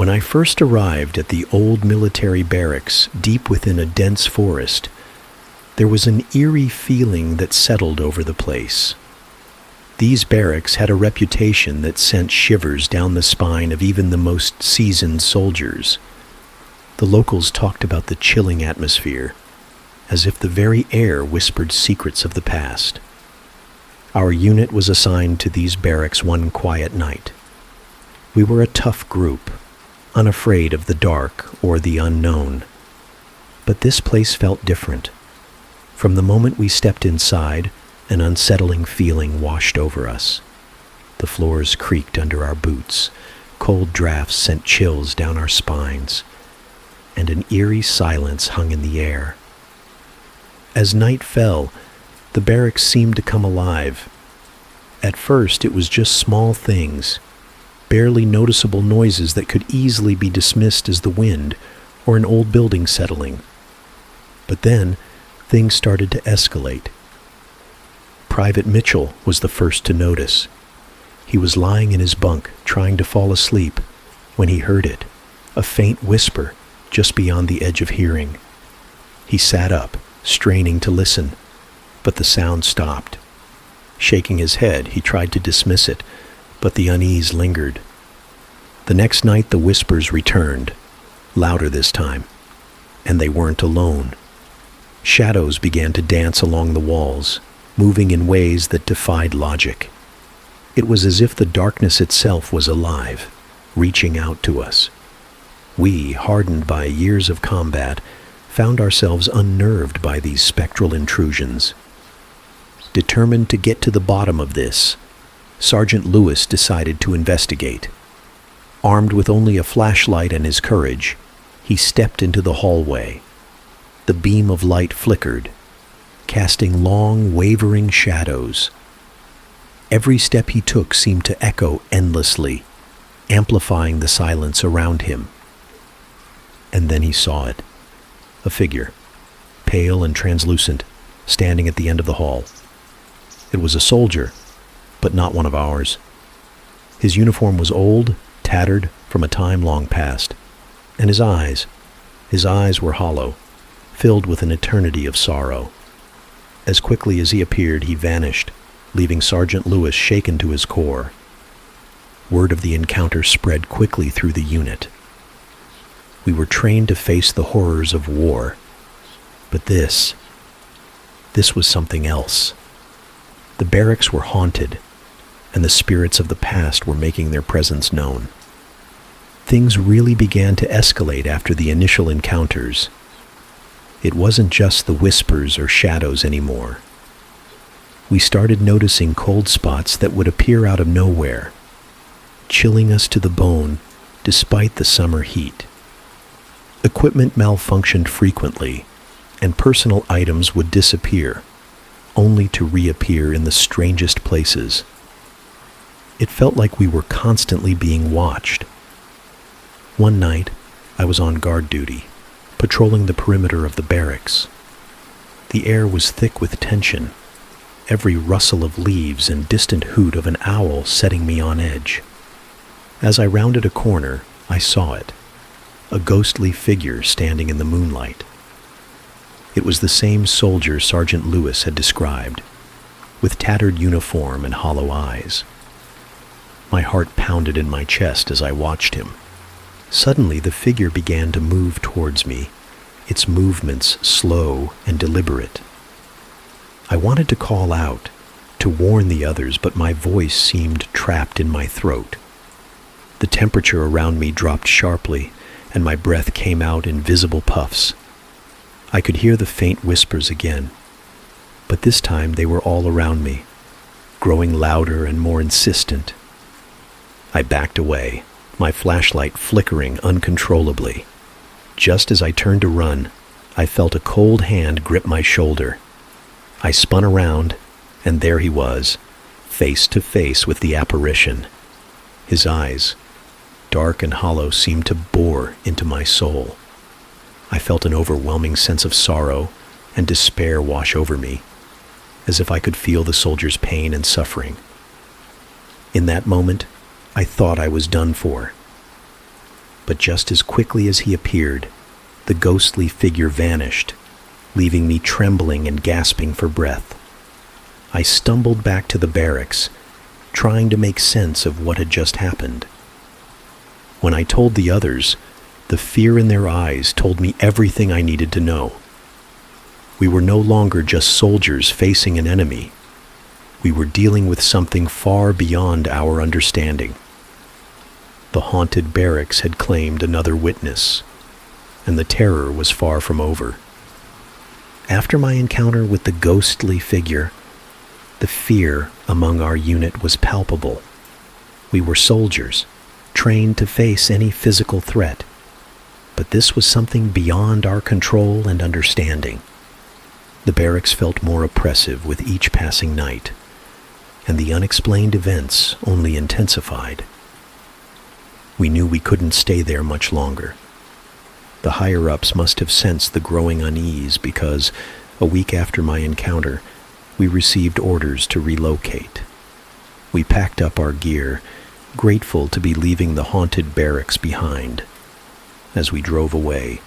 When I first arrived at the old military barracks deep within a dense forest, there was an eerie feeling that settled over the place. These barracks had a reputation that sent shivers down the spine of even the most seasoned soldiers. The locals talked about the chilling atmosphere, as if the very air whispered secrets of the past. Our unit was assigned to these barracks one quiet night. We were a tough group, unafraid of the dark or the unknown. But this place felt different. From the moment we stepped inside, an unsettling feeling washed over us. The floors creaked under our boots, cold drafts sent chills down our spines, and an eerie silence hung in the air. As night fell, the barracks seemed to come alive. At first, it was just small things, barely noticeable noises that could easily be dismissed as the wind or an old building settling. But then, things started to escalate. Private Mitchell was the first to notice. He was lying in his bunk, trying to fall asleep, when he heard it, a faint whisper just beyond the edge of hearing. He sat up, straining to listen, but the sound stopped. Shaking his head, he tried to dismiss it, but the unease lingered. The next night the whispers returned, louder this time, and they weren't alone. Shadows began to dance along the walls, moving in ways that defied logic. It was as if the darkness itself was alive, reaching out to us. We, hardened by years of combat, found ourselves unnerved by these spectral intrusions. Determined to get to the bottom of this, Sergeant Lewis decided to investigate. Armed with only a flashlight and his courage, he stepped into the hallway. The beam of light flickered, casting long, wavering shadows. Every step he took seemed to echo endlessly, amplifying the silence around him. And then he saw it. A figure, pale and translucent, standing at the end of the hall. It was a soldier, but not one of ours. His uniform was old, tattered from a time long past, and his eyes were hollow, filled with an eternity of sorrow. As quickly as he appeared, he vanished, leaving Sergeant Lewis shaken to his core. Word of the encounter spread quickly through the unit. We were trained to face the horrors of war, but this was something else. The barracks were haunted, and the spirits of the past were making their presence known. Things really began to escalate after the initial encounters. It wasn't just the whispers or shadows anymore. We started noticing cold spots that would appear out of nowhere, chilling us to the bone despite the summer heat. Equipment malfunctioned frequently, and personal items would disappear, only to reappear in the strangest places. It felt like we were constantly being watched. One night, I was on guard duty, patrolling the perimeter of the barracks. The air was thick with tension, every rustle of leaves and distant hoot of an owl setting me on edge. As I rounded a corner, I saw it, a ghostly figure standing in the moonlight. It was the same soldier Sergeant Lewis had described, with tattered uniform and hollow eyes. My heart pounded in my chest as I watched him. Suddenly, the figure began to move towards me, its movements slow and deliberate. I wanted to call out, to warn the others, but my voice seemed trapped in my throat. The temperature around me dropped sharply, and my breath came out in visible puffs. I could hear the faint whispers again, but this time they were all around me, growing louder and more insistent. I backed away, my flashlight flickering uncontrollably. Just as I turned to run, I felt a cold hand grip my shoulder. I spun around, and there he was, face to face with the apparition. His eyes, dark and hollow, seemed to bore into my soul. I felt an overwhelming sense of sorrow and despair wash over me, as if I could feel the soldier's pain and suffering. In that moment, I thought I was done for. But just as quickly as he appeared, the ghostly figure vanished, leaving me trembling and gasping for breath. I stumbled back to the barracks, trying to make sense of what had just happened. When I told the others, the fear in their eyes told me everything I needed to know. We were no longer just soldiers facing an enemy. We were dealing with something far beyond our understanding. The haunted barracks had claimed another witness, and the terror was far from over. After my encounter with the ghostly figure, the fear among our unit was palpable. We were soldiers, trained to face any physical threat, but this was something beyond our control and understanding. The barracks felt more oppressive with each passing night, and the unexplained events only intensified. We knew we couldn't stay there much longer. The higher-ups must have sensed the growing unease because, a week after my encounter, we received orders to relocate. We packed up our gear, grateful to be leaving the haunted barracks behind. As we drove away,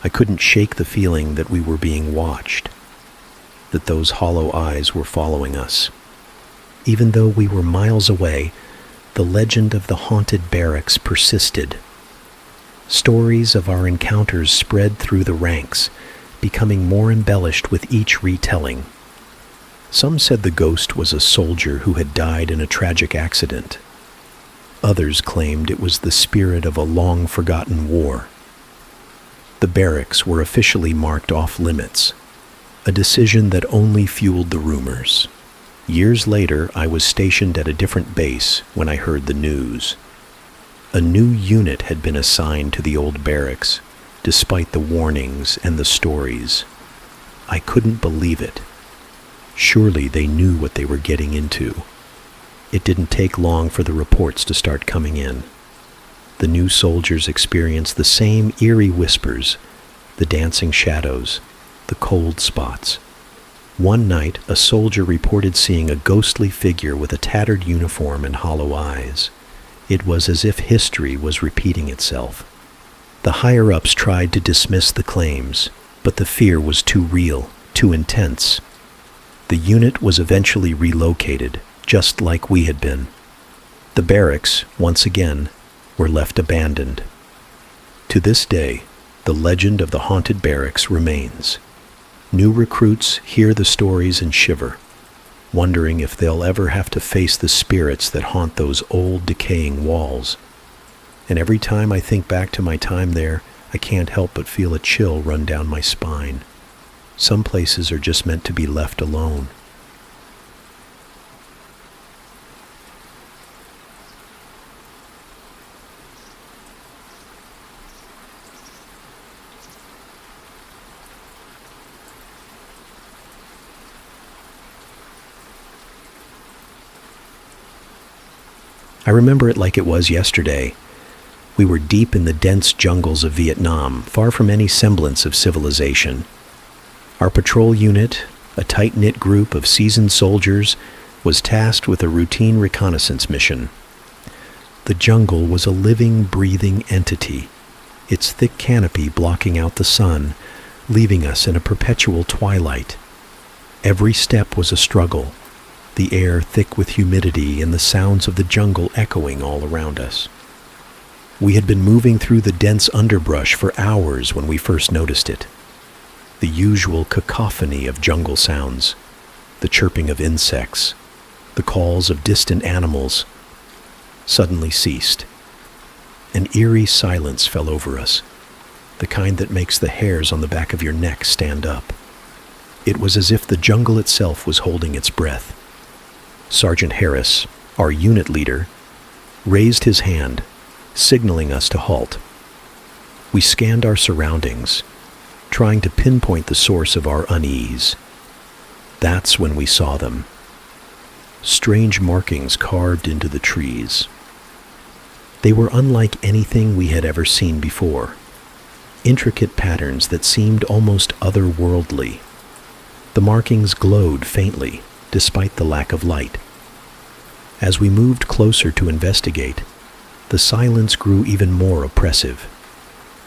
I couldn't shake the feeling that we were being watched, that those hollow eyes were following us. Even though we were miles away, the legend of the haunted barracks persisted. Stories of our encounters spread through the ranks, becoming more embellished with each retelling. Some said the ghost was a soldier who had died in a tragic accident. Others claimed it was the spirit of a long-forgotten war. The barracks were officially marked off limits, a decision that only fueled the rumors. Years later, I was stationed at a different base when I heard the news. A new unit had been assigned to the old barracks, despite the warnings and the stories. I couldn't believe it. Surely they knew what they were getting into. It didn't take long for the reports to start coming in. The new soldiers experienced the same eerie whispers, the dancing shadows, the cold spots. One night, a soldier reported seeing a ghostly figure with a tattered uniform and hollow eyes. It was as if history was repeating itself. The higher-ups tried to dismiss the claims, but the fear was too real, too intense. The unit was eventually relocated, just like we had been. The barracks, once again, were left abandoned. To this day, the legend of the haunted barracks remains. New recruits hear the stories and shiver, wondering if they'll ever have to face the spirits that haunt those old, decaying walls. And every time I think back to my time there, I can't help but feel a chill run down my spine. Some places are just meant to be left alone. I remember it like it was yesterday. We were deep in the dense jungles of Vietnam, far from any semblance of civilization. Our patrol unit, a tight-knit group of seasoned soldiers, was tasked with a routine reconnaissance mission. The jungle was a living, breathing entity, its thick canopy blocking out the sun, leaving us in a perpetual twilight. Every step was a struggle, the air thick with humidity and the sounds of the jungle echoing all around us. We had been moving through the dense underbrush for hours when we first noticed it. The usual cacophony of jungle sounds, the chirping of insects, the calls of distant animals, suddenly ceased. An eerie silence fell over us, the kind that makes the hairs on the back of your neck stand up. It was as if the jungle itself was holding its breath. Sergeant Harris, our unit leader, raised his hand, signaling us to halt. We scanned our surroundings, trying to pinpoint the source of our unease. That's when we saw them. Strange markings carved into the trees. They were unlike anything we had ever seen before. Intricate patterns that seemed almost otherworldly. The markings glowed faintly, despite the lack of light. As we moved closer to investigate, the the silence grew even more oppressive.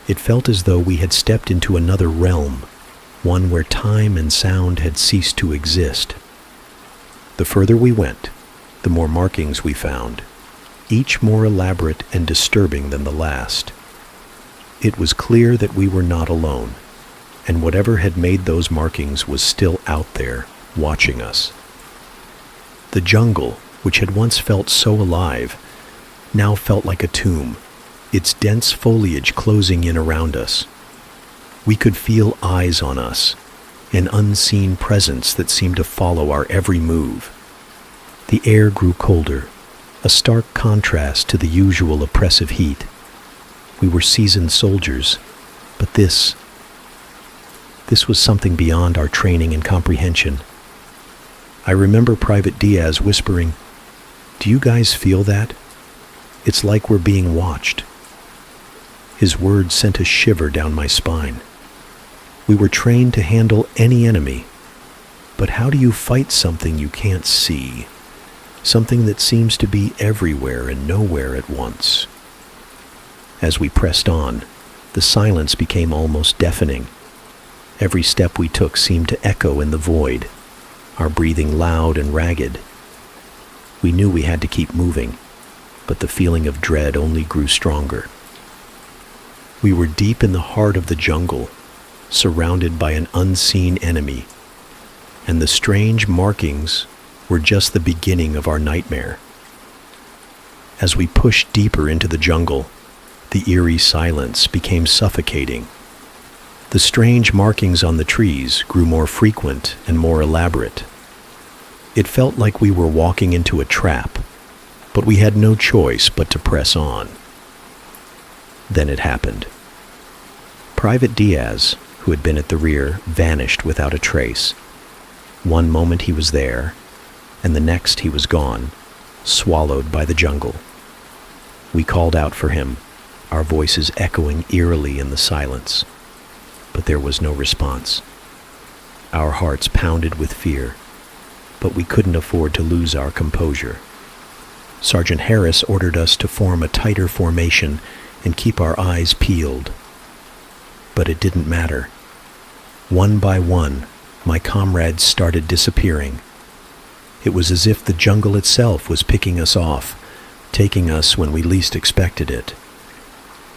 It felt as though we had stepped into another realm, one where time and sound had ceased to exist. The further we went, the more markings we found, each more elaborate and disturbing than the last. It was clear that we were not alone, and whatever had made those markings was still out there, watching us. The jungle, which had once felt so alive, now felt like a tomb, its dense foliage closing in around us. We could feel eyes on us, an unseen presence that seemed to follow our every move. The air grew colder, a stark contrast to the usual oppressive heat. We were seasoned soldiers, but this was something beyond our training and comprehension. I remember Private Diaz whispering, "Do you guys feel that? It's like we're being watched." His words sent a shiver down my spine. We were trained to handle any enemy, but how do you fight something you can't see? Something that seems to be everywhere and nowhere at once. As we pressed on, the silence became almost deafening. Every step we took seemed to echo in the void, our breathing loud and ragged. We knew we had to keep moving, but the feeling of dread only grew stronger. We were deep in the heart of the jungle, surrounded by an unseen enemy, and the strange markings were just the beginning of our nightmare. As we pushed deeper into the jungle, the eerie silence became suffocating. The strange markings on the trees grew more frequent and more elaborate. It felt like we were walking into a trap, but we had no choice but to press on. Then it happened. Private Diaz, who had been at the rear, vanished without a trace. One moment he was there, and the next he was gone, swallowed by the jungle. We called out for him, our voices echoing eerily in the silence, but there was no response. Our hearts pounded with fear, but we couldn't afford to lose our composure. Sergeant Harris ordered us to form a tighter formation and keep our eyes peeled. But it didn't matter. One by one, my comrades started disappearing. It was as if the jungle itself was picking us off, taking us when we least expected it.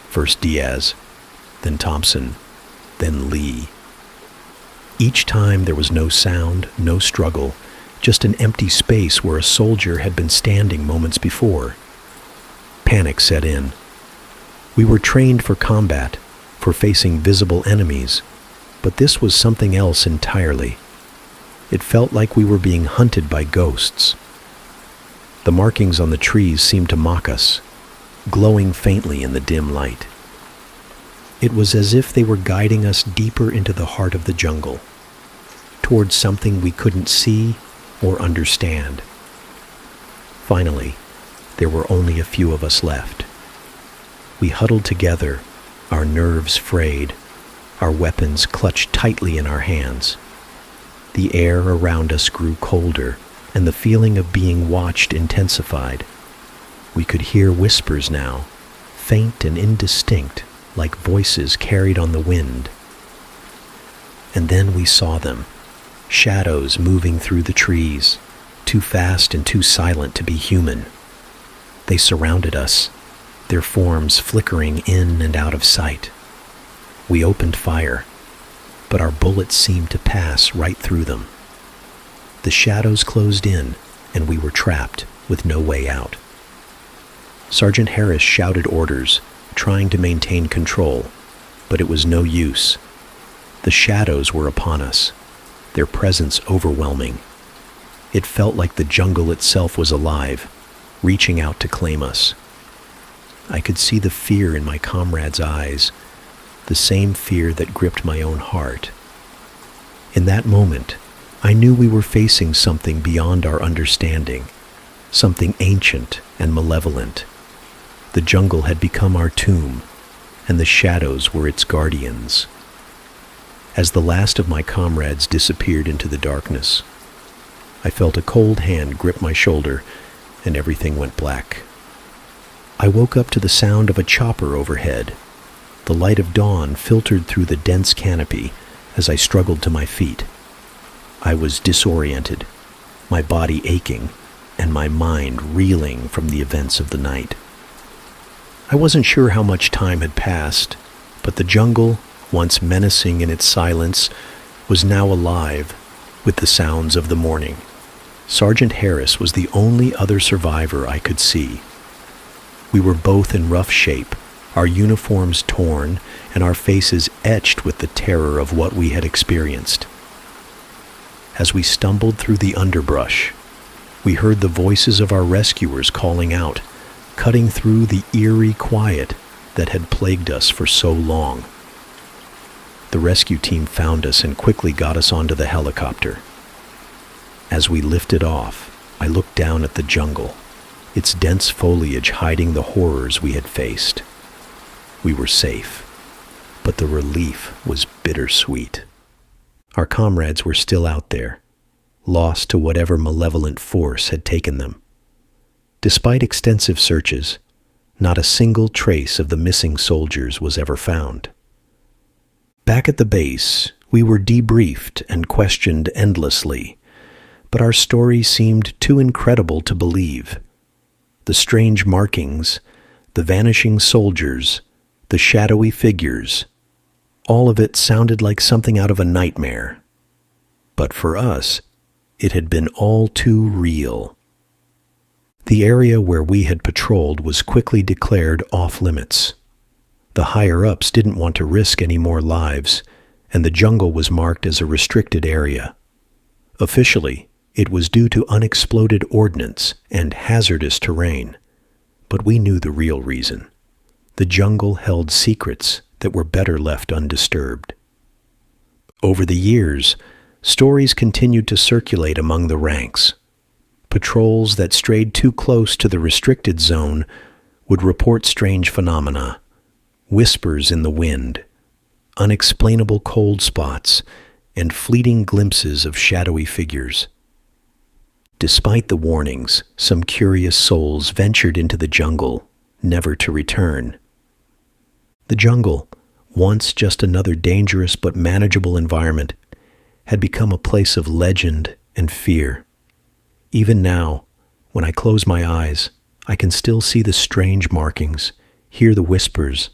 First Diaz, then Thompson, then Lee. Each time there was no sound, no struggle, just an empty space where a soldier had been standing moments before. Panic set in. We were trained for combat, for facing visible enemies, but this was something else entirely. It felt like we were being hunted by ghosts. The markings on the trees seemed to mock us, glowing faintly in the dim light. It was as if they were guiding us deeper into the heart of the jungle, towards something we couldn't see or understand. Finally, there were only a few of us left. We huddled together, our nerves frayed, our weapons clutched tightly in our hands. The air around us grew colder, and the feeling of being watched intensified. We could hear whispers now, faint and indistinct, like voices carried on the wind. And then we saw them, shadows moving through the trees, too fast and too silent to be human. They surrounded us, their forms flickering in and out of sight. We opened fire, but our bullets seemed to pass right through them. The shadows closed in, and we were trapped with no way out. Sergeant Harris shouted orders, trying to maintain control, but it was no use. The shadows were upon us, their presence overwhelming. It felt like the jungle itself was alive, reaching out to claim us. I could see the fear in my comrades' eyes, the same fear that gripped my own heart. In that moment, I knew we were facing something beyond our understanding, something ancient and malevolent. The jungle had become our tomb, and the shadows were its guardians. As the last of my comrades disappeared into the darkness, I felt a cold hand grip my shoulder, and everything went black. I woke up to the sound of a chopper overhead. The light of dawn filtered through the dense canopy as I struggled to my feet. I was disoriented, my body aching, and my mind reeling from the events of the night. I wasn't sure how much time had passed, but the jungle, once menacing in its silence, was now alive with the sounds of the morning. Sergeant Harris was the only other survivor I could see. We were both in rough shape, our uniforms torn, and our faces etched with the terror of what we had experienced. As we stumbled through the underbrush, we heard the voices of our rescuers calling out, cutting through the eerie quiet that had plagued us for so long. The rescue team found us and quickly got us onto the helicopter. As we lifted off, I looked down at the jungle, its dense foliage hiding the horrors we had faced. We were safe, but the relief was bittersweet. Our comrades were still out there, lost to whatever malevolent force had taken them. Despite extensive searches, not a single trace of the missing soldiers was ever found. Back at the base, we were debriefed and questioned endlessly, but our story seemed too incredible to believe. The strange markings, the vanishing soldiers, the shadowy figures, all of it sounded like something out of a nightmare. But for us, it had been all too real. The area where we had patrolled was quickly declared off-limits. The higher-ups didn't want to risk any more lives, and the jungle was marked as a restricted area. Officially, it was due to unexploded ordnance and hazardous terrain, but we knew the real reason. The jungle held secrets that were better left undisturbed. Over the years, stories continued to circulate among the ranks. Patrols that strayed too close to the restricted zone would report strange phenomena, whispers in the wind, unexplainable cold spots, and fleeting glimpses of shadowy figures. Despite the warnings, some curious souls ventured into the jungle, never to return. The jungle, once just another dangerous but manageable environment, had become a place of legend and fear. Even now, when I close my eyes, I can still see the strange markings, hear the whispers,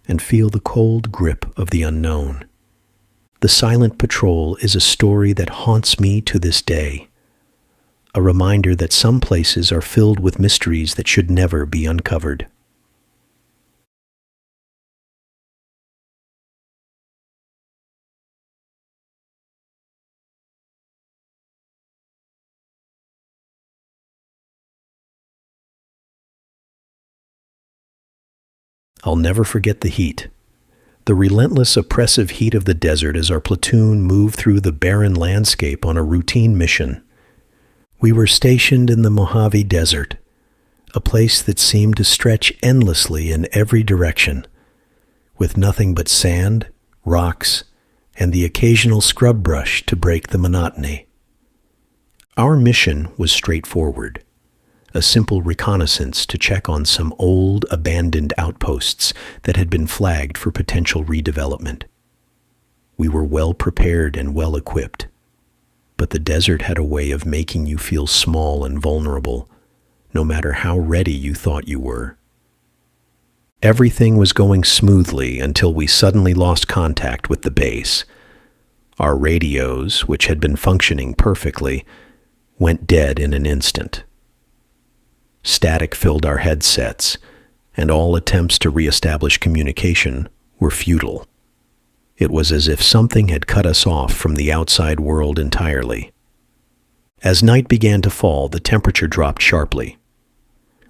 and feel the cold grip of the unknown. The Silent Patrol is a story that haunts me to this day, a reminder that some places are filled with mysteries that should never be uncovered. I'll never forget the heat. The relentless, oppressive heat of the desert as our platoon moved through the barren landscape on a routine mission. We were stationed in the Mojave Desert, a place that seemed to stretch endlessly in every direction, with nothing but sand, rocks, and the occasional scrub brush to break the monotony. Our mission was straightforward. A simple reconnaissance to check on some old, abandoned outposts that had been flagged for potential redevelopment. We were well prepared and well equipped, but the desert had a way of making you feel small and vulnerable, no matter how ready you thought you were. Everything was going smoothly until we suddenly lost contact with the base. Our radios, which had been functioning perfectly, went dead in an instant. Static filled our headsets, and all attempts to reestablish communication were futile. It was as if something had cut us off from the outside world entirely. As night began to fall, the temperature dropped sharply.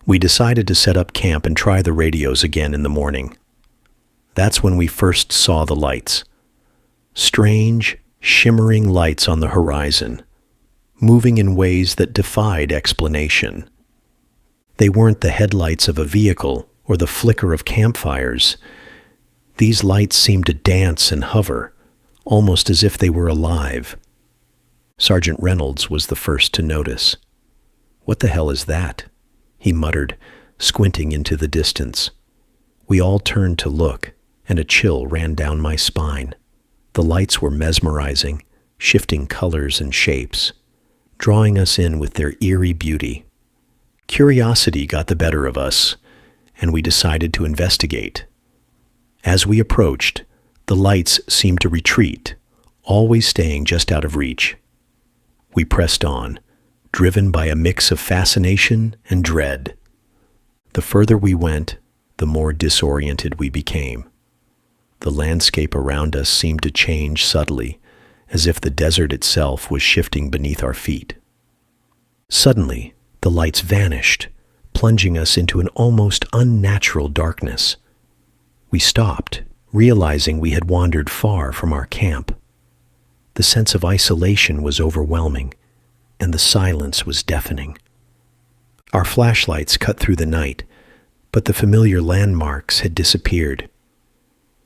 We decided to set up camp and try the radios again in the morning. That's when we first saw the lights. Strange, shimmering lights on the horizon, moving in ways that defied explanation. They weren't the headlights of a vehicle or the flicker of campfires. These lights seemed to dance and hover, almost as if they were alive. Sergeant Reynolds was the first to notice. "What the hell is that?" he muttered, squinting into the distance. We all turned to look, and a chill ran down my spine. The lights were mesmerizing, shifting colors and shapes, drawing us in with their eerie beauty. Curiosity got the better of us, and we decided to investigate. As we approached, the lights seemed to retreat, always staying just out of reach. We pressed on, driven by a mix of fascination and dread. The further we went, the more disoriented we became. The landscape around us seemed to change subtly, as if the desert itself was shifting beneath our feet. Suddenly, the lights vanished, plunging us into an almost unnatural darkness. We stopped, realizing we had wandered far from our camp. The sense of isolation was overwhelming, and the silence was deafening. Our flashlights cut through the night, but the familiar landmarks had disappeared.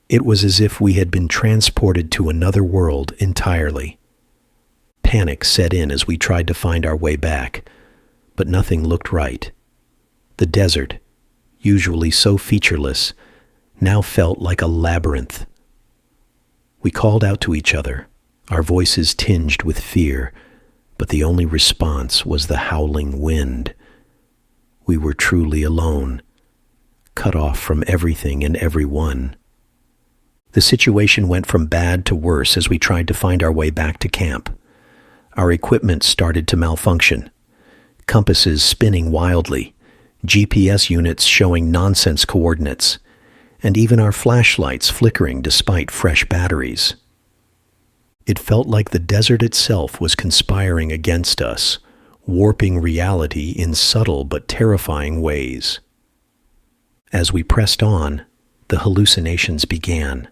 It was as if we had been transported to another world entirely. Panic set in as we tried to find our way back, but nothing looked right. The desert, usually so featureless, now felt like a labyrinth. We called out to each other, our voices tinged with fear, but the only response was the howling wind. We were truly alone, cut off from everything and everyone. The situation went from bad to worse as we tried to find our way back to camp. Our equipment started to malfunction. Compasses spinning wildly, GPS units showing nonsense coordinates, and even our flashlights flickering despite fresh batteries. It felt like the desert itself was conspiring against us, warping reality in subtle but terrifying ways. As we pressed on, the hallucinations began.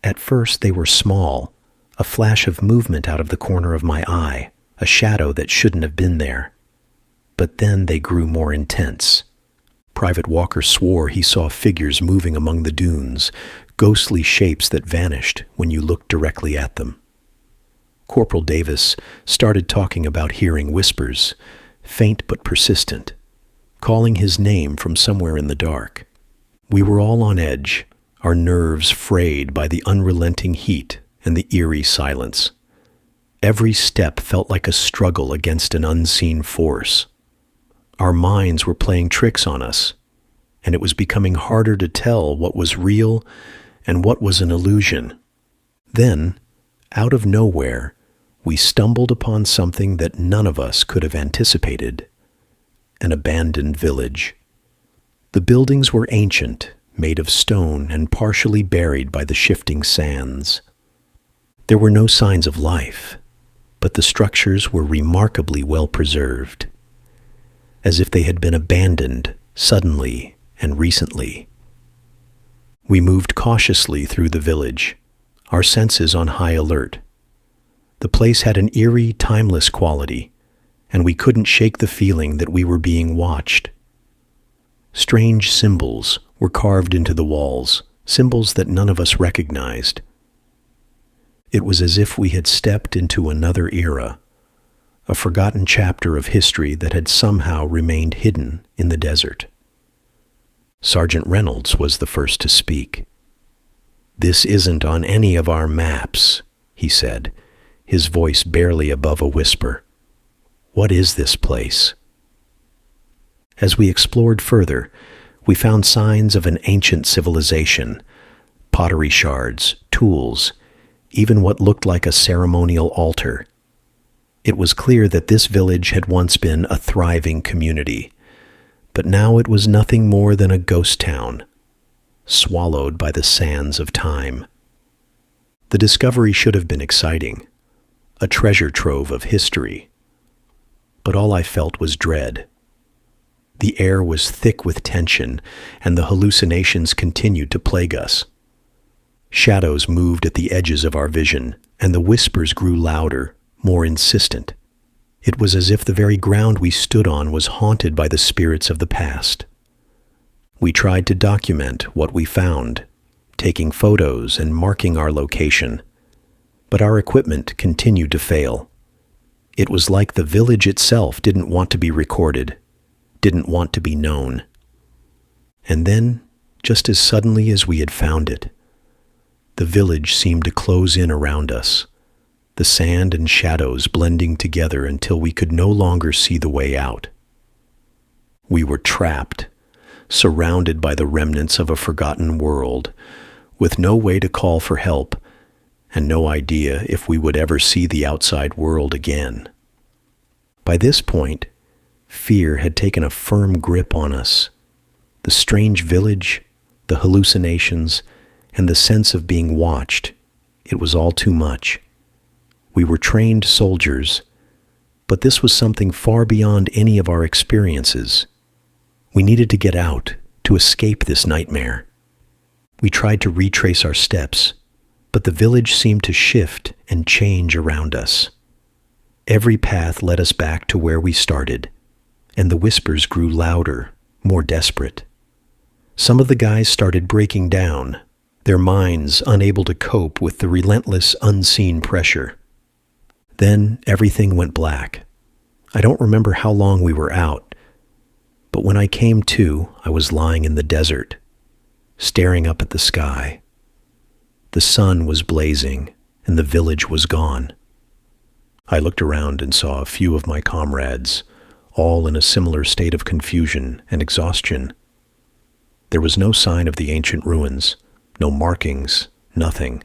At first they were small, a flash of movement out of the corner of my eye, a shadow that shouldn't have been there. But then they grew more intense. Private Walker swore he saw figures moving among the dunes, ghostly shapes that vanished when you looked directly at them. Corporal Davis started talking about hearing whispers, faint but persistent, calling his name from somewhere in the dark. We were all on edge, our nerves frayed by the unrelenting heat and the eerie silence. Every step felt like a struggle against an unseen force. Our minds were playing tricks on us, and it was becoming harder to tell what was real and what was an illusion. Then, out of nowhere, we stumbled upon something that none of us could have anticipated: an abandoned village. The buildings were ancient, made of stone and partially buried by the shifting sands. There were no signs of life, but the structures were remarkably well preserved, as if they had been abandoned suddenly and recently. We moved cautiously through the village, our senses on high alert. The place had an eerie, timeless quality, and we couldn't shake the feeling that we were being watched. Strange symbols were carved into the walls, symbols that none of us recognized. It was as if we had stepped into another era, a forgotten chapter of history that had somehow remained hidden in the desert. Sergeant Reynolds was the first to speak. "This isn't on any of our maps," he said, his voice barely above a whisper. "What is this place?" As we explored further, we found signs of an ancient civilization: pottery shards, tools, even what looked like a ceremonial altar. It was clear that this village had once been a thriving community, but now it was nothing more than a ghost town, swallowed by the sands of time. The discovery should have been exciting, a treasure trove of history, but all I felt was dread. The air was thick with tension, and the hallucinations continued to plague us. Shadows moved at the edges of our vision, and the whispers grew louder, more insistent. It was as if the very ground we stood on was haunted by the spirits of the past. We tried to document what we found, taking photos and marking our location, but our equipment continued to fail. It was like the village itself didn't want to be recorded, didn't want to be known. And then, just as suddenly as we had found it, the village seemed to close in around us, the sand and shadows blending together until we could no longer see the way out. We were trapped, surrounded by the remnants of a forgotten world, with no way to call for help, and no idea if we would ever see the outside world again. By this point, fear had taken a firm grip on us. The strange village, the hallucinations, and the sense of being watched, it was all too much. We were trained soldiers, but this was something far beyond any of our experiences. We needed to get out, to escape this nightmare. We tried to retrace our steps, but the village seemed to shift and change around us. Every path led us back to where we started, and the whispers grew louder, more desperate. Some of the guys started breaking down, their minds unable to cope with the relentless, unseen pressure. Then everything went black. I don't remember how long we were out, but when I came to, I was lying in the desert, staring up at the sky. The sun was blazing, and the village was gone. I looked around and saw a few of my comrades, all in a similar state of confusion and exhaustion. There was no sign of the ancient ruins, no markings, nothing,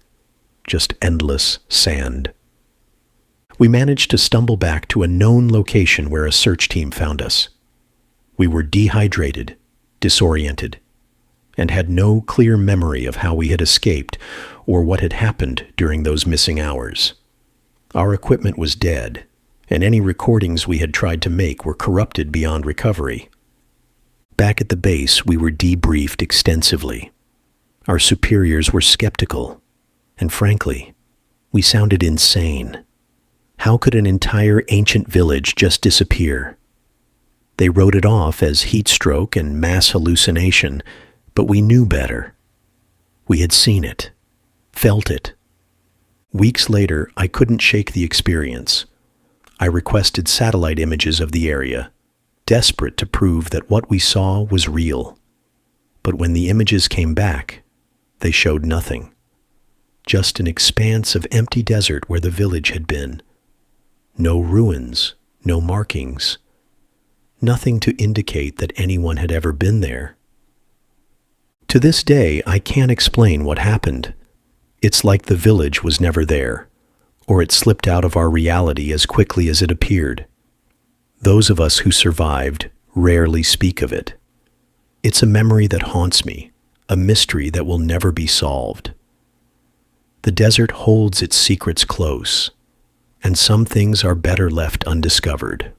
just endless sand. We managed to stumble back to a known location where a search team found us. We were dehydrated, disoriented, and had no clear memory of how we had escaped or what had happened during those missing hours. Our equipment was dead, and any recordings we had tried to make were corrupted beyond recovery. Back at the base, we were debriefed extensively. Our superiors were skeptical, and frankly, we sounded insane. How could an entire ancient village just disappear? They wrote it off as heat stroke and mass hallucination, but we knew better. We had seen it, felt it. Weeks later, I couldn't shake the experience. I requested satellite images of the area, desperate to prove that what we saw was real. But when the images came back, they showed nothing. Just an expanse of empty desert where the village had been. No ruins, no markings. Nothing to indicate that anyone had ever been there. To this day, I can't explain what happened. It's like the village was never there, or it slipped out of our reality as quickly as it appeared. Those of us who survived rarely speak of it. It's a memory that haunts me, a mystery that will never be solved. The desert holds its secrets close, and some things are better left undiscovered.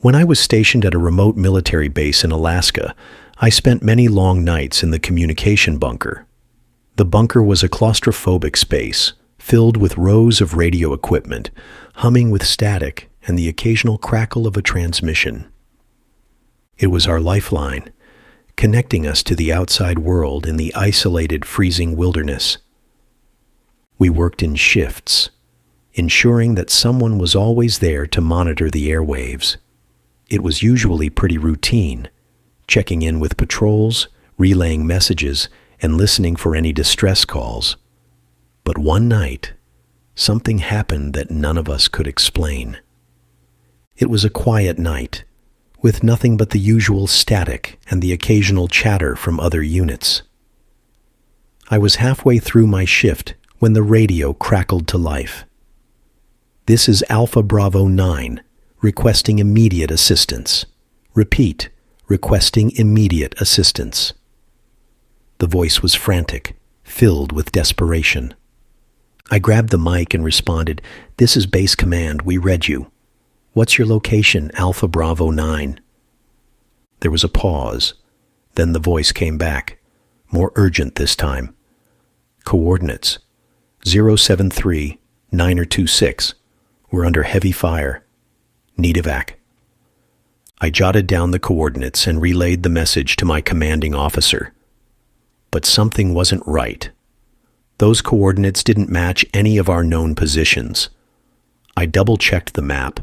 When I was stationed at a remote military base in Alaska, I spent many long nights in the communication bunker. The bunker was a claustrophobic space, filled with rows of radio equipment, humming with static and the occasional crackle of a transmission. It was our lifeline, connecting us to the outside world in the isolated, freezing wilderness. We worked in shifts, ensuring that someone was always there to monitor the airwaves. It was usually pretty routine, checking in with patrols, relaying messages, and listening for any distress calls. But one night, something happened that none of us could explain. It was a quiet night, with nothing but the usual static and the occasional chatter from other units. I was halfway through my shift when the radio crackled to life. "This is Alpha Bravo 9. Requesting immediate assistance. Repeat, requesting immediate assistance." The voice was frantic, filled with desperation. I grabbed the mic and responded, "This is Base Command, we read you. What's your location, Alpha Bravo 9? There was a pause. Then the voice came back, more urgent this time. "Coordinates, 073 926. We're under heavy fire. Need evac." I jotted down the coordinates and relayed the message to my commanding officer. But something wasn't right. Those coordinates didn't match any of our known positions. I double-checked the map,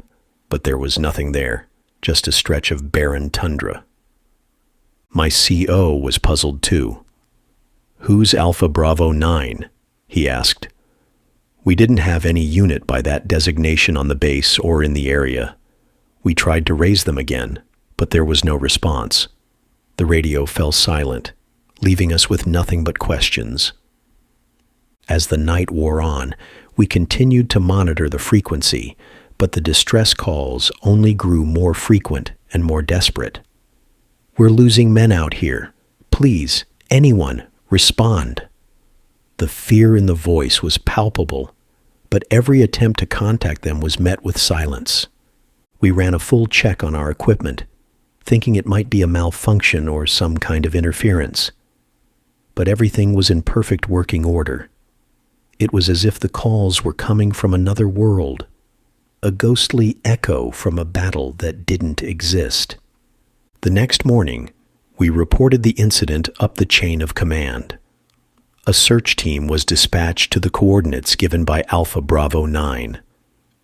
but there was nothing there, just a stretch of barren tundra. My CO was puzzled too. "Who's Alpha Bravo 9?" he asked. We didn't have any unit by that designation on the base or in the area. We tried to raise them again, but there was no response. The radio fell silent, leaving us with nothing but questions. As the night wore on, we continued to monitor the frequency, but the distress calls only grew more frequent and more desperate. "We're losing men out here. Please, anyone, respond." The fear in the voice was palpable, but every attempt to contact them was met with silence. We ran a full check on our equipment, thinking it might be a malfunction or some kind of interference. But everything was in perfect working order. It was as if the calls were coming from another world, a ghostly echo from a battle that didn't exist. The next morning, we reported the incident up the chain of command. A search team was dispatched to the coordinates given by Alpha Bravo 9,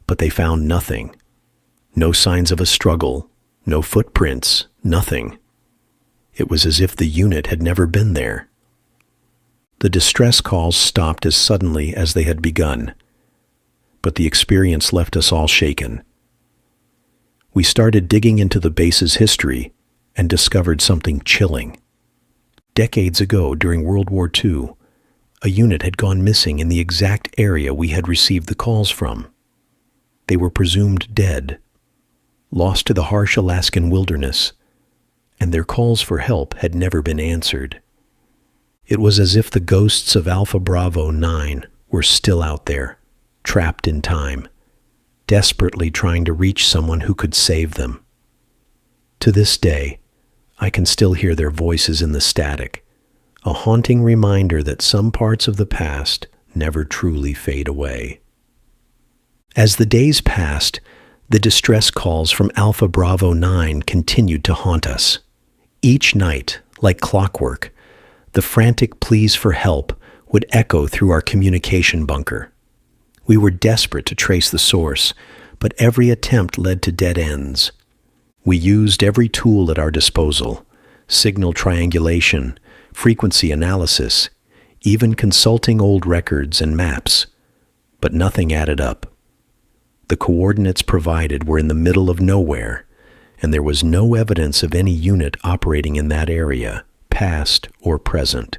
but they found nothing. No signs of a struggle, no footprints, nothing. It was as if the unit had never been there. The distress calls stopped as suddenly as they had begun, but the experience left us all shaken. We started digging into the base's history and discovered something chilling. Decades ago, during World War II, a unit had gone missing in the exact area we had received the calls from. They were presumed dead, lost to the harsh Alaskan wilderness, and their calls for help had never been answered. It was as if the ghosts of Alpha Bravo 9 were still out there, trapped in time, desperately trying to reach someone who could save them. To this day, I can still hear their voices in the static, a haunting reminder that some parts of the past never truly fade away. As the days passed, the distress calls from Alpha Bravo 9 continued to haunt us. Each night, like clockwork, the frantic pleas for help would echo through our communication bunker. We were desperate to trace the source, but every attempt led to dead ends. We used every tool at our disposal: signal triangulation, frequency analysis, even consulting old records and maps, but nothing added up. The coordinates provided were in the middle of nowhere, and there was no evidence of any unit operating in that area, past or present.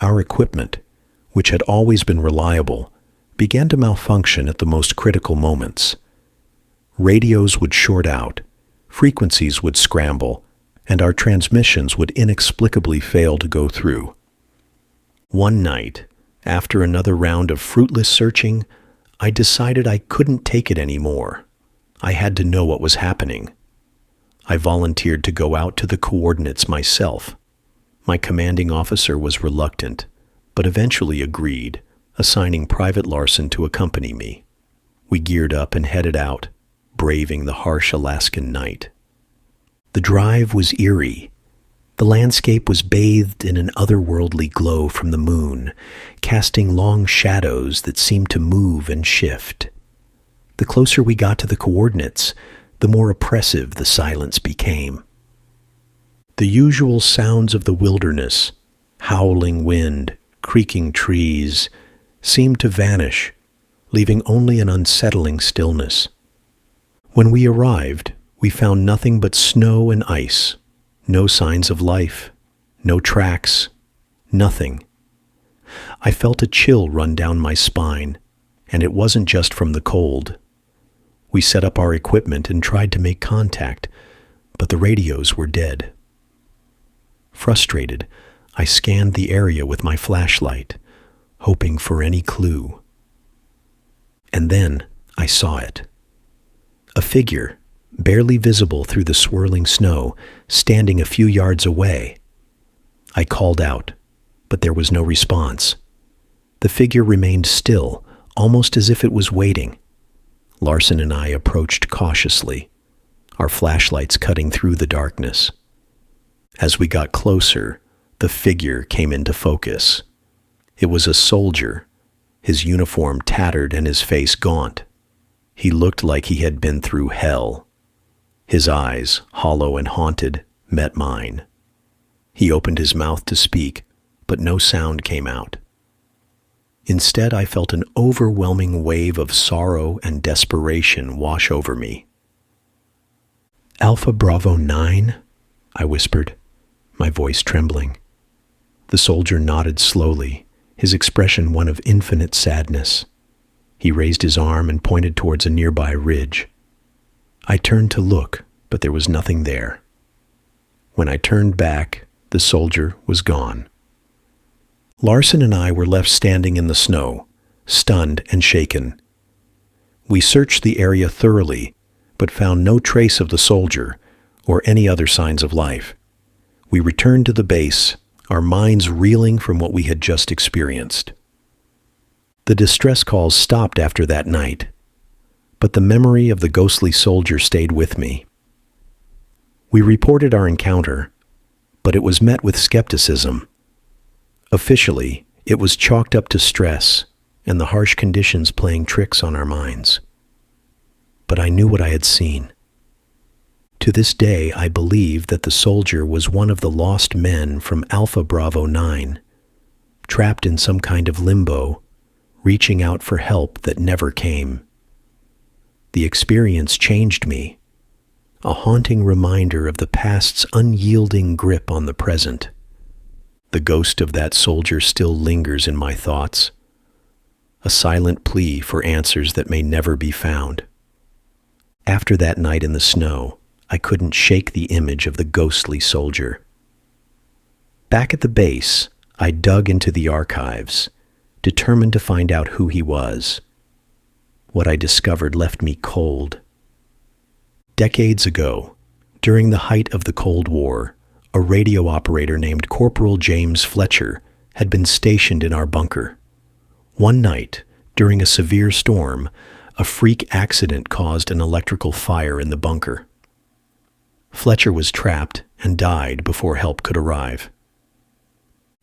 Our equipment, which had always been reliable, began to malfunction at the most critical moments. Radios would short out, frequencies would scramble, and our transmissions would inexplicably fail to go through. One night, after another round of fruitless searching, I decided I couldn't take it anymore. I had to know what was happening. I volunteered to go out to the coordinates myself. My commanding officer was reluctant, but eventually agreed, assigning Private Larson to accompany me. We geared up and headed out, braving the harsh Alaskan night. The drive was eerie. The landscape was bathed in an otherworldly glow from the moon, casting long shadows that seemed to move and shift. The closer we got to the coordinates, the more oppressive the silence became. The usual sounds of the wilderness, howling wind, creaking trees, seemed to vanish, leaving only an unsettling stillness. When we arrived, we found nothing but snow and ice, no signs of life, no tracks, nothing. I felt a chill run down my spine, and it wasn't just from the cold. We set up our equipment and tried to make contact, but the radios were dead. Frustrated, I scanned the area with my flashlight, hoping for any clue. And then I saw it. A figure, barely visible through the swirling snow, standing a few yards away. I called out, but there was no response. The figure remained still, almost as if it was waiting. Larson and I approached cautiously. our flashlights cutting through the darkness. As we got closer, the figure came into focus. It was a soldier, his uniform tattered and his face gaunt. He looked like he had been through hell. His eyes, hollow and haunted, met mine. He opened his mouth to speak, but no sound came out. Instead, I felt an overwhelming wave of sorrow and desperation wash over me. "Alpha Bravo 9?" I whispered, my voice trembling. The soldier nodded slowly, his expression one of infinite sadness. He raised his arm and pointed towards a nearby ridge. I turned to look, but there was nothing there. When I turned back, the soldier was gone. Larson and I were left standing in the snow, stunned and shaken. We searched the area thoroughly, but found no trace of the soldier or any other signs of life. We returned to the base, our minds reeling from what we had just experienced. The distress calls stopped after that night, but the memory of the ghostly soldier stayed with me. We reported our encounter, but it was met with skepticism. Officially, it was chalked up to stress and the harsh conditions playing tricks on our minds. But I knew what I had seen. To this day, I believe that the soldier was one of the lost men from Alpha Bravo 9, trapped in some kind of limbo, reaching out for help that never came. The experience changed me, a haunting reminder of the past's unyielding grip on the present. The ghost of that soldier still lingers in my thoughts, a silent plea for answers that may never be found. After that night in the snow, I couldn't shake the image of the ghostly soldier. Back at the base, I dug into the archives, determined to find out who he was. What I discovered left me cold. Decades ago, during the height of the Cold War, a radio operator named Corporal James Fletcher had been stationed in our bunker. One night, during a severe storm, a freak accident caused an electrical fire in the bunker. Fletcher was trapped and died before help could arrive.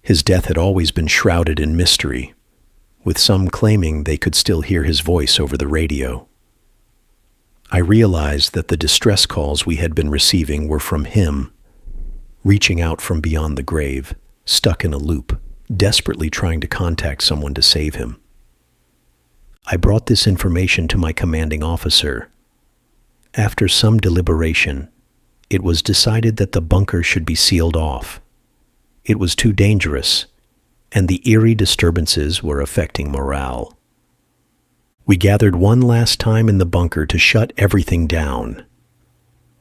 His death had always been shrouded in mystery, with some claiming they could still hear his voice over the radio. I realized that the distress calls we had been receiving were from him, reaching out from beyond the grave, stuck in a loop, desperately trying to contact someone to save him. I brought this information to my commanding officer. After some deliberation, it was decided that the bunker should be sealed off. It was too dangerous, and the eerie disturbances were affecting morale. We gathered one last time in the bunker to shut everything down.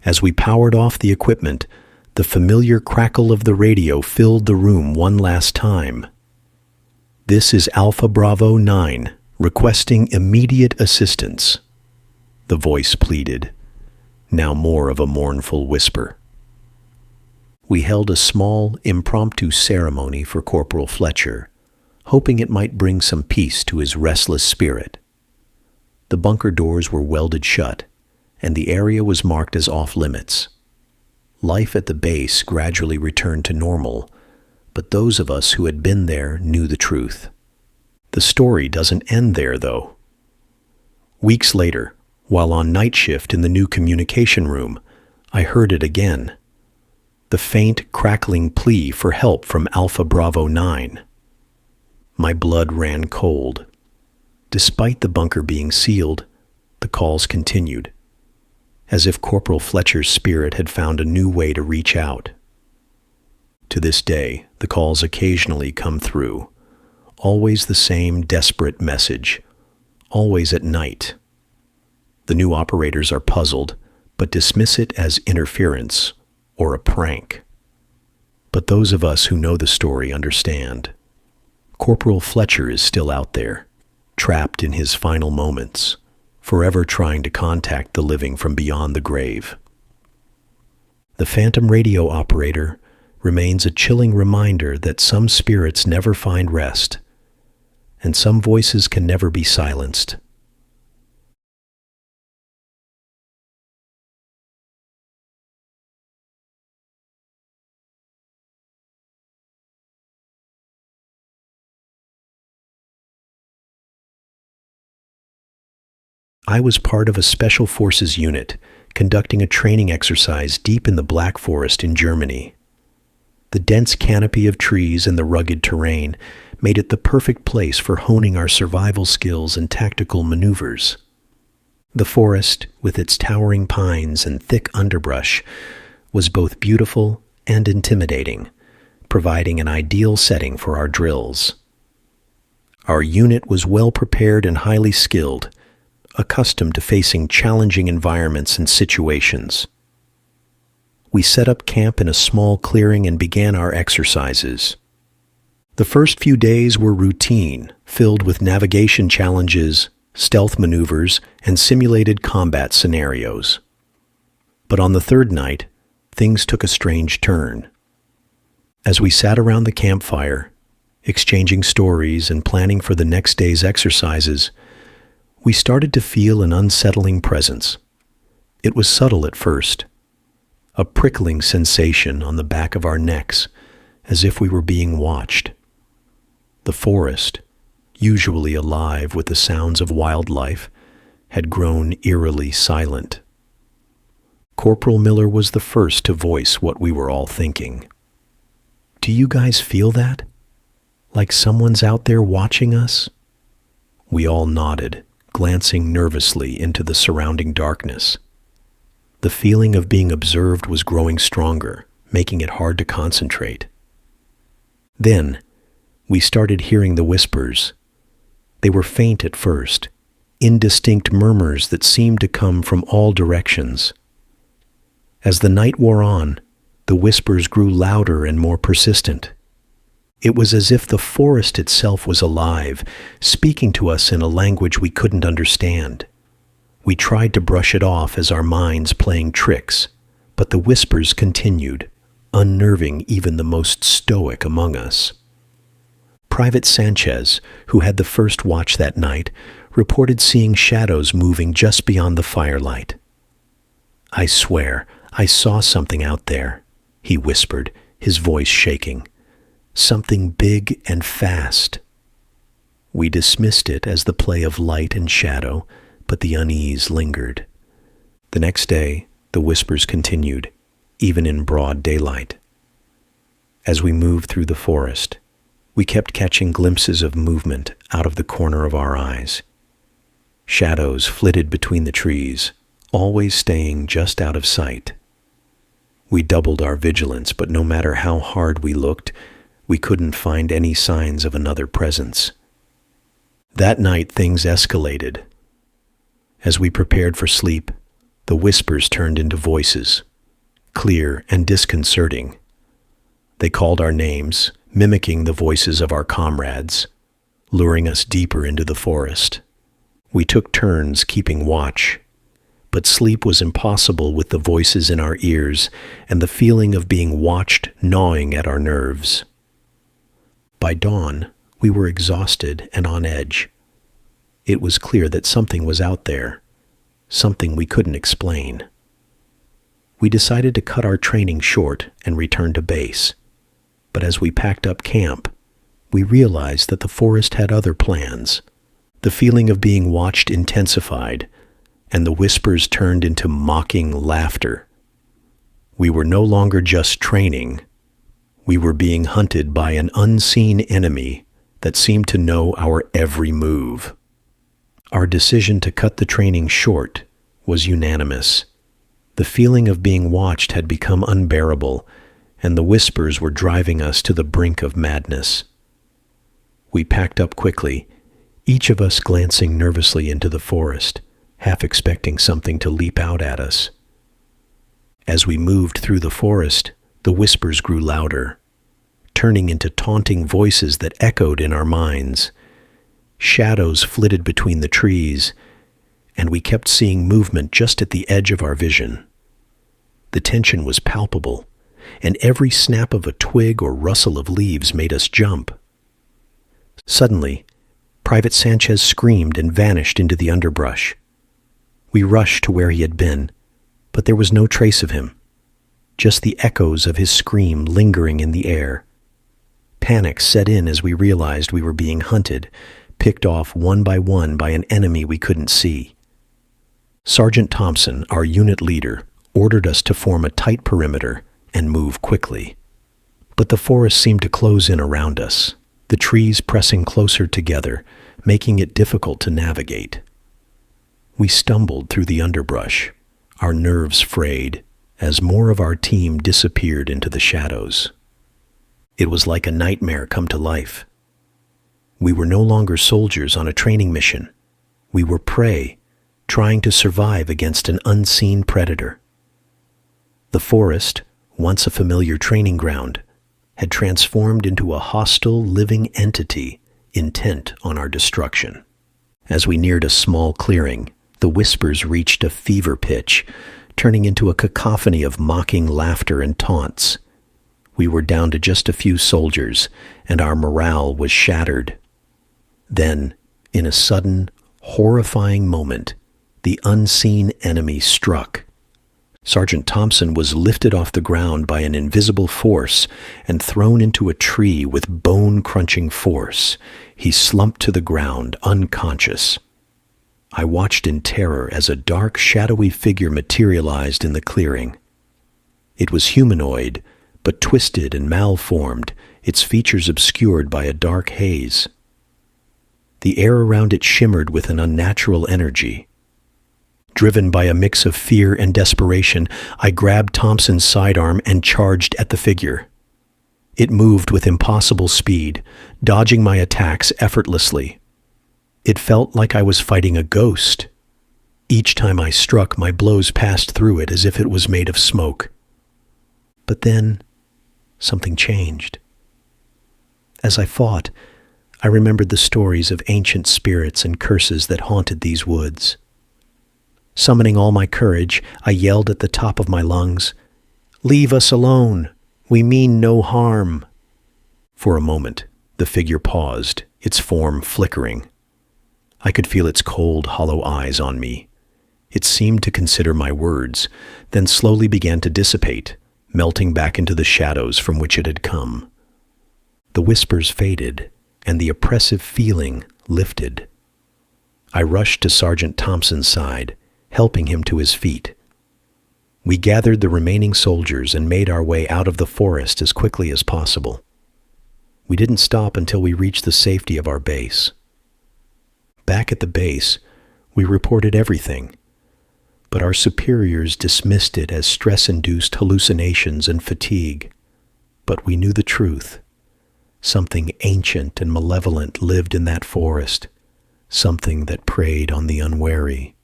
As we powered off the equipment, the familiar crackle of the radio filled the room one last time. "This is Alpha Bravo 9, requesting immediate assistance," the voice pleaded, now more of a mournful whisper. We held a small, impromptu ceremony for Corporal Fletcher, hoping it might bring some peace to his restless spirit. The bunker doors were welded shut, and the area was marked as off-limits. Life at the base gradually returned to normal, but those of us who had been there knew the truth. The story doesn't end there, though. Weeks later, while on night shift in the new communication room, I heard it again. The faint, crackling plea for help from Alpha Bravo 9. My blood ran cold. Despite the bunker being sealed, the calls continued, as if Corporal Fletcher's spirit had found a new way to reach out. To this day, the calls occasionally come through, always the same desperate message, always at night. The new operators are puzzled, but dismiss it as interference or a prank. But those of us who know the story understand. Corporal Fletcher is still out there, trapped in his final moments, forever trying to contact the living from beyond the grave. The phantom radio operator remains a chilling reminder that some spirits never find rest, and some voices can never be silenced. I was part of a special forces unit conducting a training exercise deep in the Black Forest in Germany. The dense canopy of trees and the rugged terrain made it the perfect place for honing our survival skills and tactical maneuvers. The forest, with its towering pines and thick underbrush, was both beautiful and intimidating, providing an ideal setting for our drills. Our unit was well prepared and highly skilled, accustomed to facing challenging environments and situations. We set up camp in a small clearing and began our exercises. The first few days were routine, filled with navigation challenges, stealth maneuvers, and simulated combat scenarios. But on the third night, things took a strange turn. As we sat around the campfire, exchanging stories and planning for the next day's exercises, we started to feel an unsettling presence. It was subtle at first, a prickling sensation on the back of our necks, as if we were being watched. The forest, usually alive with the sounds of wildlife, had grown eerily silent. Corporal Miller was the first to voice what we were all thinking. "Do you guys feel that? Like someone's out there watching us?" We all nodded, glancing nervously into the surrounding darkness. The feeling of being observed was growing stronger, making it hard to concentrate. Then, we started hearing the whispers. They were faint at first, indistinct murmurs that seemed to come from all directions. As the night wore on, the whispers grew louder and more persistent. It was as if the forest itself was alive, speaking to us in a language we couldn't understand. We tried to brush it off as our minds playing tricks, but the whispers continued, unnerving even the most stoic among us. Private Sanchez, who had the first watch that night, reported seeing shadows moving just beyond the firelight. "I swear, I saw something out there," he whispered, his voice shaking. "Something big and fast." We dismissed it as the play of light and shadow, but the unease lingered. The next day, the whispers continued, even in broad daylight. As we moved through the forest, we kept catching glimpses of movement out of the corner of our eyes. Shadows flitted between the trees, always staying just out of sight. We doubled our vigilance, but no matter how hard we looked, we couldn't find any signs of another presence. That night, things escalated. As we prepared for sleep, the whispers turned into voices, clear and disconcerting. They called our names, mimicking the voices of our comrades, luring us deeper into the forest. We took turns keeping watch, but sleep was impossible with the voices in our ears and the feeling of being watched gnawing at our nerves. By dawn, we were exhausted and on edge. It was clear that something was out there, something we couldn't explain. We decided to cut our training short and return to base. But as we packed up camp, we realized that the forest had other plans. The feeling of being watched intensified, and the whispers turned into mocking laughter. We were no longer just training. We were being hunted by an unseen enemy that seemed to know our every move. Our decision to cut the training short was unanimous. The feeling of being watched had become unbearable, and the whispers were driving us to the brink of madness. We packed up quickly, each of us glancing nervously into the forest, half expecting something to leap out at us. As we moved through the forest, the whispers grew louder, turning into taunting voices that echoed in our minds. Shadows flitted between the trees, and we kept seeing movement just at the edge of our vision. The tension was palpable, and every snap of a twig or rustle of leaves made us jump. Suddenly, Private Sanchez screamed and vanished into the underbrush. We rushed to where he had been, but there was no trace of him, just the echoes of his scream lingering in the air. Panic set in as we realized we were being hunted, picked off one by an enemy we couldn't see. Sergeant Thompson, our unit leader, ordered us to form a tight perimeter and move quickly. But the forest seemed to close in around us, the trees pressing closer together, making it difficult to navigate. We stumbled through the underbrush, our nerves frayed, as more of our team disappeared into the shadows. It was like a nightmare come to life. We were no longer soldiers on a training mission. We were prey, trying to survive against an unseen predator. The forest, once a familiar training ground, had transformed into a hostile living entity intent on our destruction. As we neared a small clearing, the whispers reached a fever pitch, turning into a cacophony of mocking laughter and taunts. We were down to just a few soldiers, and our morale was shattered. Then, in a sudden, horrifying moment, the unseen enemy struck. Sergeant Thompson was lifted off the ground by an invisible force and thrown into a tree with bone-crunching force. He slumped to the ground, unconscious. I watched in terror as a dark, shadowy figure materialized in the clearing. It was humanoid, but twisted and malformed, its features obscured by a dark haze. The air around it shimmered with an unnatural energy. Driven by a mix of fear and desperation, I grabbed Thompson's sidearm and charged at the figure. It moved with impossible speed, dodging my attacks effortlessly. It felt like I was fighting a ghost. Each time I struck, my blows passed through it as if it was made of smoke. But then, something changed. As I fought, I remembered the stories of ancient spirits and curses that haunted these woods. Summoning all my courage, I yelled at the top of my lungs, "Leave us alone! We mean no harm!" For a moment, the figure paused, its form flickering. I could feel its cold, hollow eyes on me. It seemed to consider my words, then slowly began to dissipate, melting back into the shadows from which it had come. The whispers faded, and the oppressive feeling lifted. I rushed to Sergeant Thompson's side, helping him to his feet. We gathered the remaining soldiers and made our way out of the forest as quickly as possible. We didn't stop until we reached the safety of our base. Back at the base, we reported everything, but our superiors dismissed it as stress-induced hallucinations and fatigue. But we knew the truth. Something ancient and malevolent lived in that forest, something that preyed on the unwary.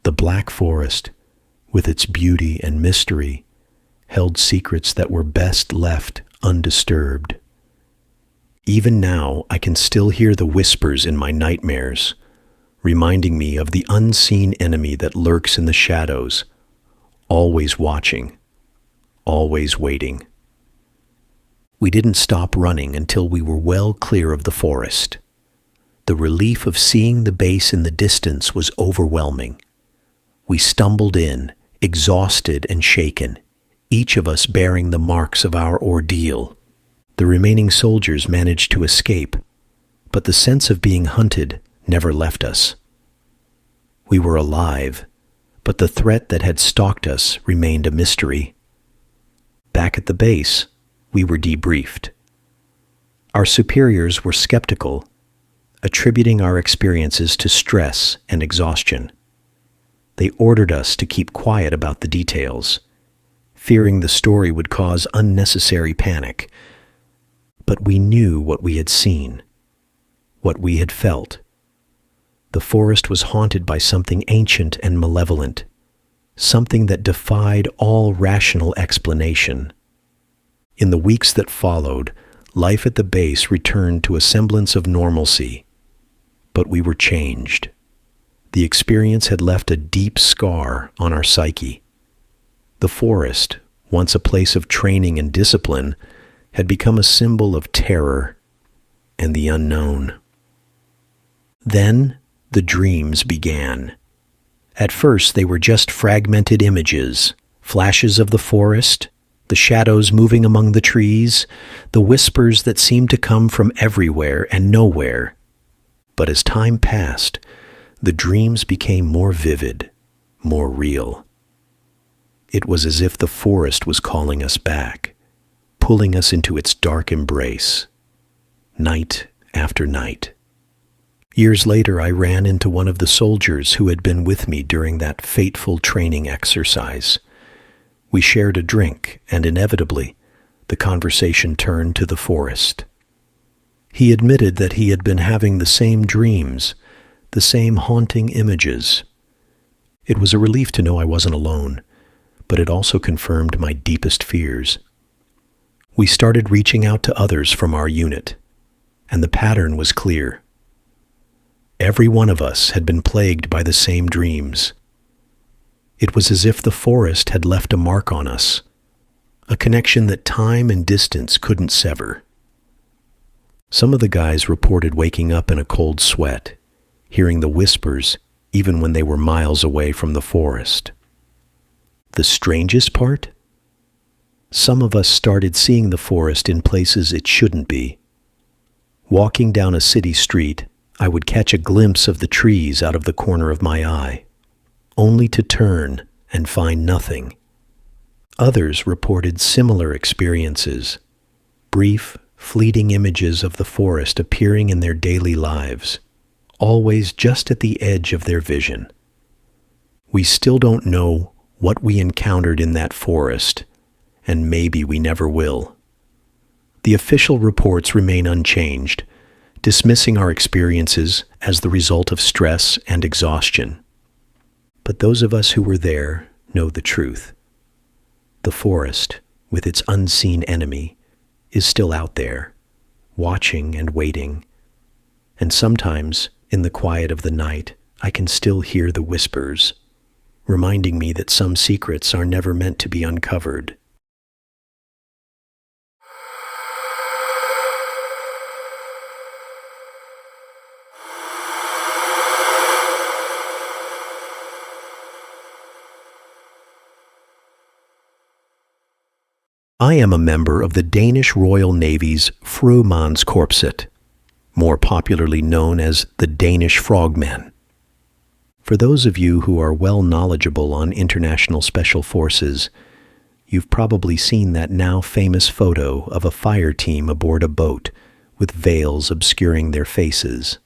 The Black Forest, with its beauty and mystery, held secrets that were best left undisturbed. Even now, I can still hear the whispers in my nightmares, reminding me of the unseen enemy that lurks in the shadows, always watching, always waiting. We didn't stop running until we were well clear of the forest. The relief of seeing the base in the distance was overwhelming. We stumbled in, exhausted and shaken, each of us bearing the marks of our ordeal. The remaining soldiers managed to escape, but the sense of being hunted never left us. We were alive, but the threat that had stalked us remained a mystery. Back at the base, we were debriefed. Our superiors were skeptical, attributing our experiences to stress and exhaustion. They ordered us to keep quiet about the details, fearing the story would cause unnecessary panic. But we knew what we had seen, what we had felt. The forest was haunted by something ancient and malevolent, something that defied all rational explanation. In the weeks that followed, life at the base returned to a semblance of normalcy, but we were changed. The experience had left a deep scar on our psyche. The forest, once a place of training and discipline, had become a symbol of terror and the unknown. Then the dreams began. At first they were just fragmented images, flashes of the forest, the shadows moving among the trees, the whispers that seemed to come from everywhere and nowhere. But as time passed, the dreams became more vivid, more real. It was as if the forest was calling us back, pulling us into its dark embrace, night after night. Years later, I ran into one of the soldiers who had been with me during that fateful training exercise. We shared a drink, and inevitably, the conversation turned to the forest. He admitted that he had been having the same dreams, the same haunting images. It was a relief to know I wasn't alone, but it also confirmed my deepest fears. We started reaching out to others from our unit, and the pattern was clear. Every one of us had been plagued by the same dreams. It was as if the forest had left a mark on us, a connection that time and distance couldn't sever. Some of the guys reported waking up in a cold sweat, hearing the whispers even when they were miles away from the forest. The strangest part? Some of us started seeing the forest in places it shouldn't be. Walking down a city street, I would catch a glimpse of the trees out of the corner of my eye, only to turn and find nothing. Others reported similar experiences, brief, fleeting images of the forest appearing in their daily lives, always just at the edge of their vision. We still don't know what we encountered in that forest, and maybe we never will. The official reports remain unchanged, dismissing our experiences as the result of stress and exhaustion. But those of us who were there know the truth. The forest, with its unseen enemy, is still out there, watching and waiting. And sometimes, in the quiet of the night, I can still hear the whispers, reminding me that some secrets are never meant to be uncovered. I am a member of the Danish Royal Navy's Frømandskorpset, more popularly known as the Danish Frogmen. For those of you who are well knowledgeable on international special forces, you've probably seen that now famous photo of a fire team aboard a boat with veils obscuring their faces.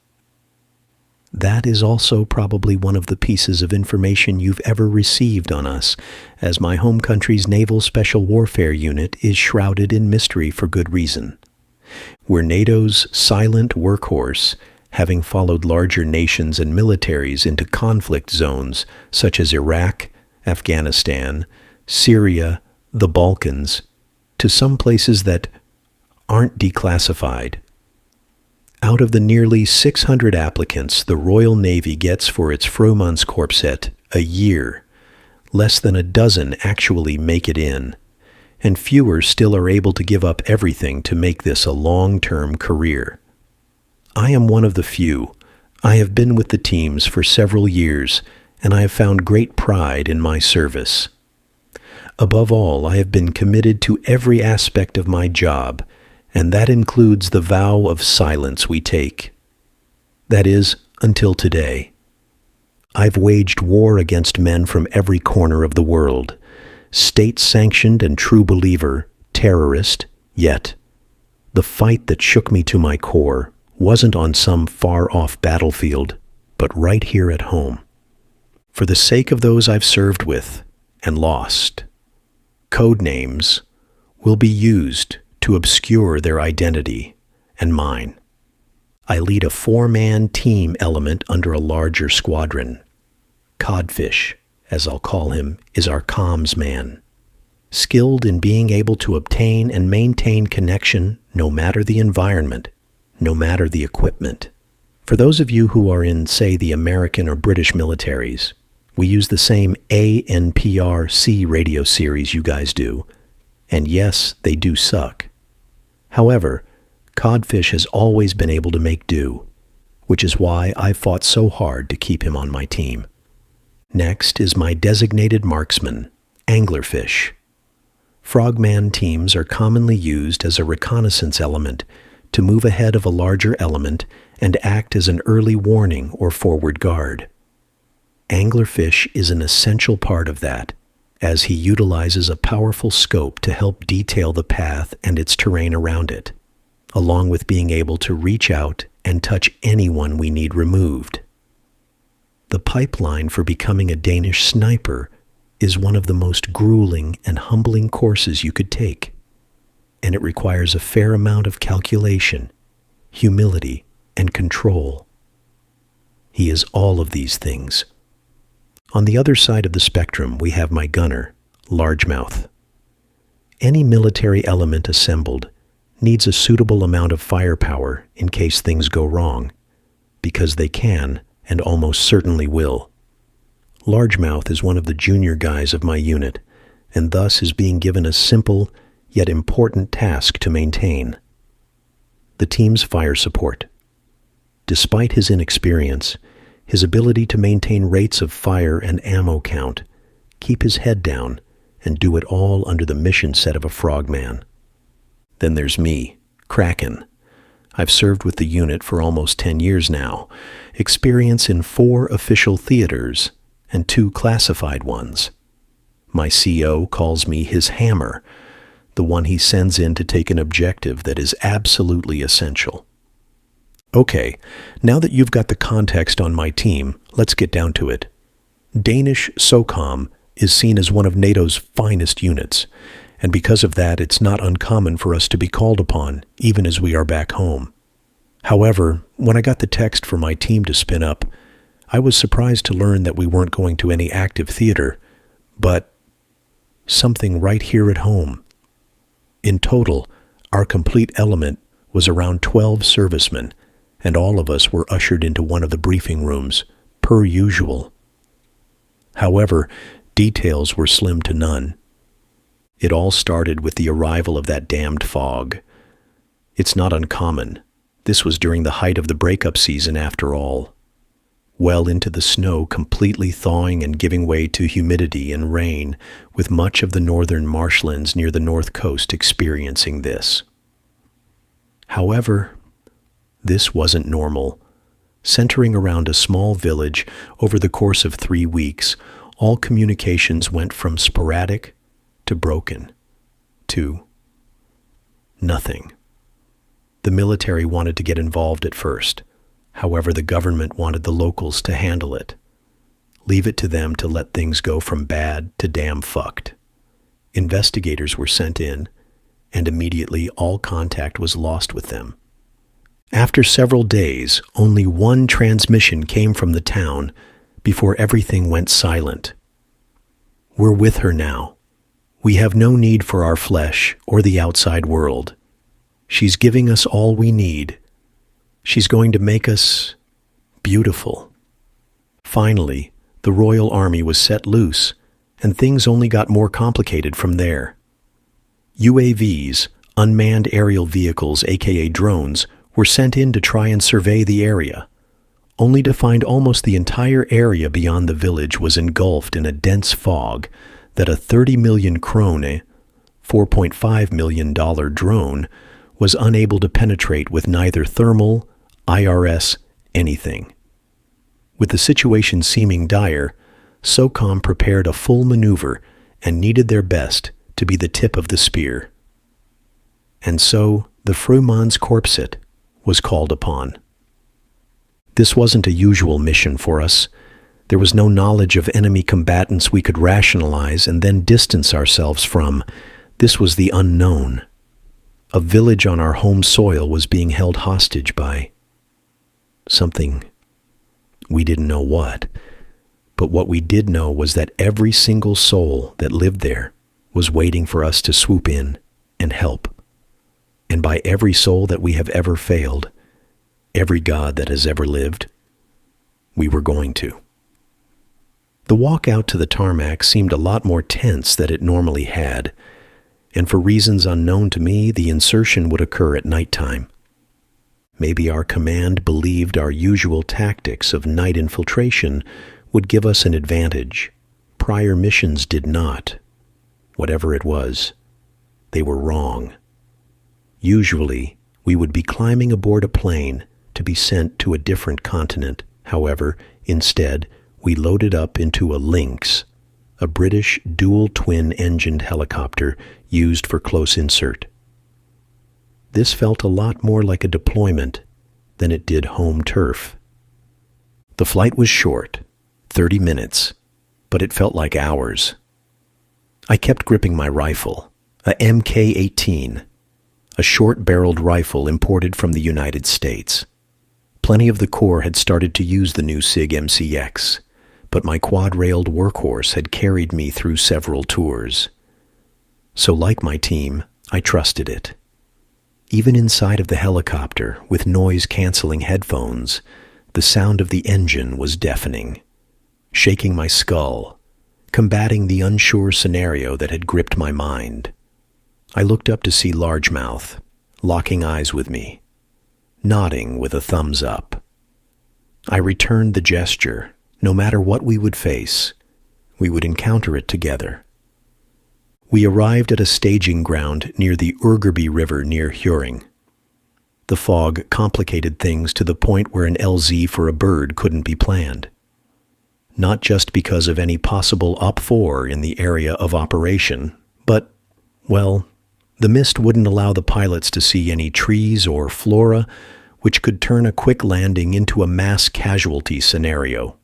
That is also probably one of the pieces of information you've ever received on us, as my home country's Naval Special Warfare Unit is shrouded in mystery for good reason. We're NATO's silent workhorse, having followed larger nations and militaries into conflict zones such as Iraq, Afghanistan, Syria, the Balkans, to some places that aren't declassified. Out of the nearly 600 applicants the Royal Navy gets for its Frømandskorpset a year, less than a dozen actually make it in, and fewer still are able to give up everything to make this a long-term career. I am one of the few. I have been with the teams for several years, and I have found great pride in my service. Above all, I have been committed to every aspect of my job, and that includes the vow of silence we take. That is, until today. I've waged war against men from every corner of the world, state-sanctioned and true believer, terrorist, yet the fight that shook me to my core wasn't on some far-off battlefield, but right here at home. For the sake of those I've served with and lost, code names will be used to obscure their identity and mine. I lead a 4-man team element under a larger squadron. Codfish, as I'll call him, is our comms man, skilled in being able to obtain and maintain connection no matter the environment, no matter the equipment. For those of you who are in, say, the American or British militaries, we use the same ANPR-C radio series you guys do, and yes, they do suck. However, Codfish has always been able to make do, which is why I fought so hard to keep him on my team. Next is my designated marksman, Anglerfish. Frogman teams are commonly used as a reconnaissance element to move ahead of a larger element and act as an early warning or forward guard. Anglerfish is an essential part of that, as he utilizes a powerful scope to help detail the path and its terrain around it, along with being able to reach out and touch anyone we need removed. The pipeline for becoming a Danish sniper is one of the most grueling and humbling courses you could take, and it requires a fair amount of calculation, humility, and control. He is all of these things. On the other side of the spectrum, we have my gunner, Largemouth. Any military element assembled needs a suitable amount of firepower in case things go wrong, because they can and almost certainly will. Largemouth is one of the junior guys of my unit, and thus is being given a simple yet important task to maintain: the team's fire support. Despite his inexperience, his ability to maintain rates of fire and ammo count, keep his head down, and do it all under the mission set of a frogman. Then there's me, Kraken. I've served with the unit for almost 10 years now, experience in 4 official theaters and 2 classified ones. My CO calls me his hammer, the one he sends in to take an objective that is absolutely essential. Okay, now that you've got the context on my team, let's get down to it. Danish SOCOM is seen as one of NATO's finest units, and because of that, it's not uncommon for us to be called upon, even as we are back home. However, when I got the text for my team to spin up, I was surprised to learn that we weren't going to any active theater, but something right here at home. In total, our complete element was around 12 servicemen, and all of us were ushered into one of the briefing rooms, per usual. However, details were slim to none. It all started with the arrival of that damned fog. It's not uncommon. This was during the height of the breakup season after all. Well into the snow completely thawing and giving way to humidity and rain, with much of the northern marshlands near the north coast experiencing this. However, this wasn't normal. Centering around a small village over the course of 3 weeks, all communications went from sporadic to broken to nothing. The military wanted to get involved at first. However, the government wanted the locals to handle it. Leave it to them to let things go from bad to damn fucked. Investigators were sent in, and immediately all contact was lost with them. After several days, only one transmission came from the town before everything went silent. We're with her now. We have no need for our flesh or the outside world. She's giving us all we need. She's going to make us beautiful. Finally, the Royal Army was set loose, and things only got more complicated from there. UAVs, unmanned aerial vehicles aka drones, were sent in to try and survey the area, only to find almost the entire area beyond the village was engulfed in a dense fog that a 30 million krone, $4.5 million drone, was unable to penetrate with neither thermal, IRS, anything. With the situation seeming dire, SOCOM prepared a full maneuver and needed their best to be the tip of the spear. And so the Frumans Korpset was called upon. This wasn't a usual mission for us. There was no knowledge of enemy combatants we could rationalize and then distance ourselves from. This was the unknown. A village on our home soil was being held hostage by something. We didn't know what, but what we did know was that every single soul that lived there was waiting for us to swoop in and help. And by every soul that we have ever failed, every god that has ever lived, we were going to. The walk out to the tarmac seemed a lot more tense than it normally had, and for reasons unknown to me, the insertion would occur at nighttime. Maybe our command believed our usual tactics of night infiltration would give us an advantage. Prior missions did not. Whatever it was, they were wrong. Usually, We would be climbing aboard a plane to be sent to a different continent. However, instead, we loaded up into a Lynx, a British dual twin-engined helicopter used for close insert. This felt a lot more like a deployment than it did home turf. The flight was short, 30 minutes, but it felt like hours. I kept gripping my rifle, a Mk-18, a short-barreled rifle imported from the United States. Plenty of the Corps had started to use the new SIG MCX, but my quad-railed workhorse had carried me through several tours. So like my team, I trusted it. Even inside of the helicopter, with noise-canceling headphones, the sound of the engine was deafening, shaking my skull, combating the unsure scenario that had gripped my mind. I looked up to see Largemouth, locking eyes with me, nodding with a thumbs up. I returned the gesture. No matter what we would face, we would encounter it together. We arrived at a staging ground near the Urgerby River near Huring. The fog complicated things to the point where an LZ for a bird couldn't be planned. Not just because of any possible UP-4 in the area of operation, but, well, the mist wouldn't allow the pilots to see any trees or flora, which could turn a quick landing into a mass casualty scenario.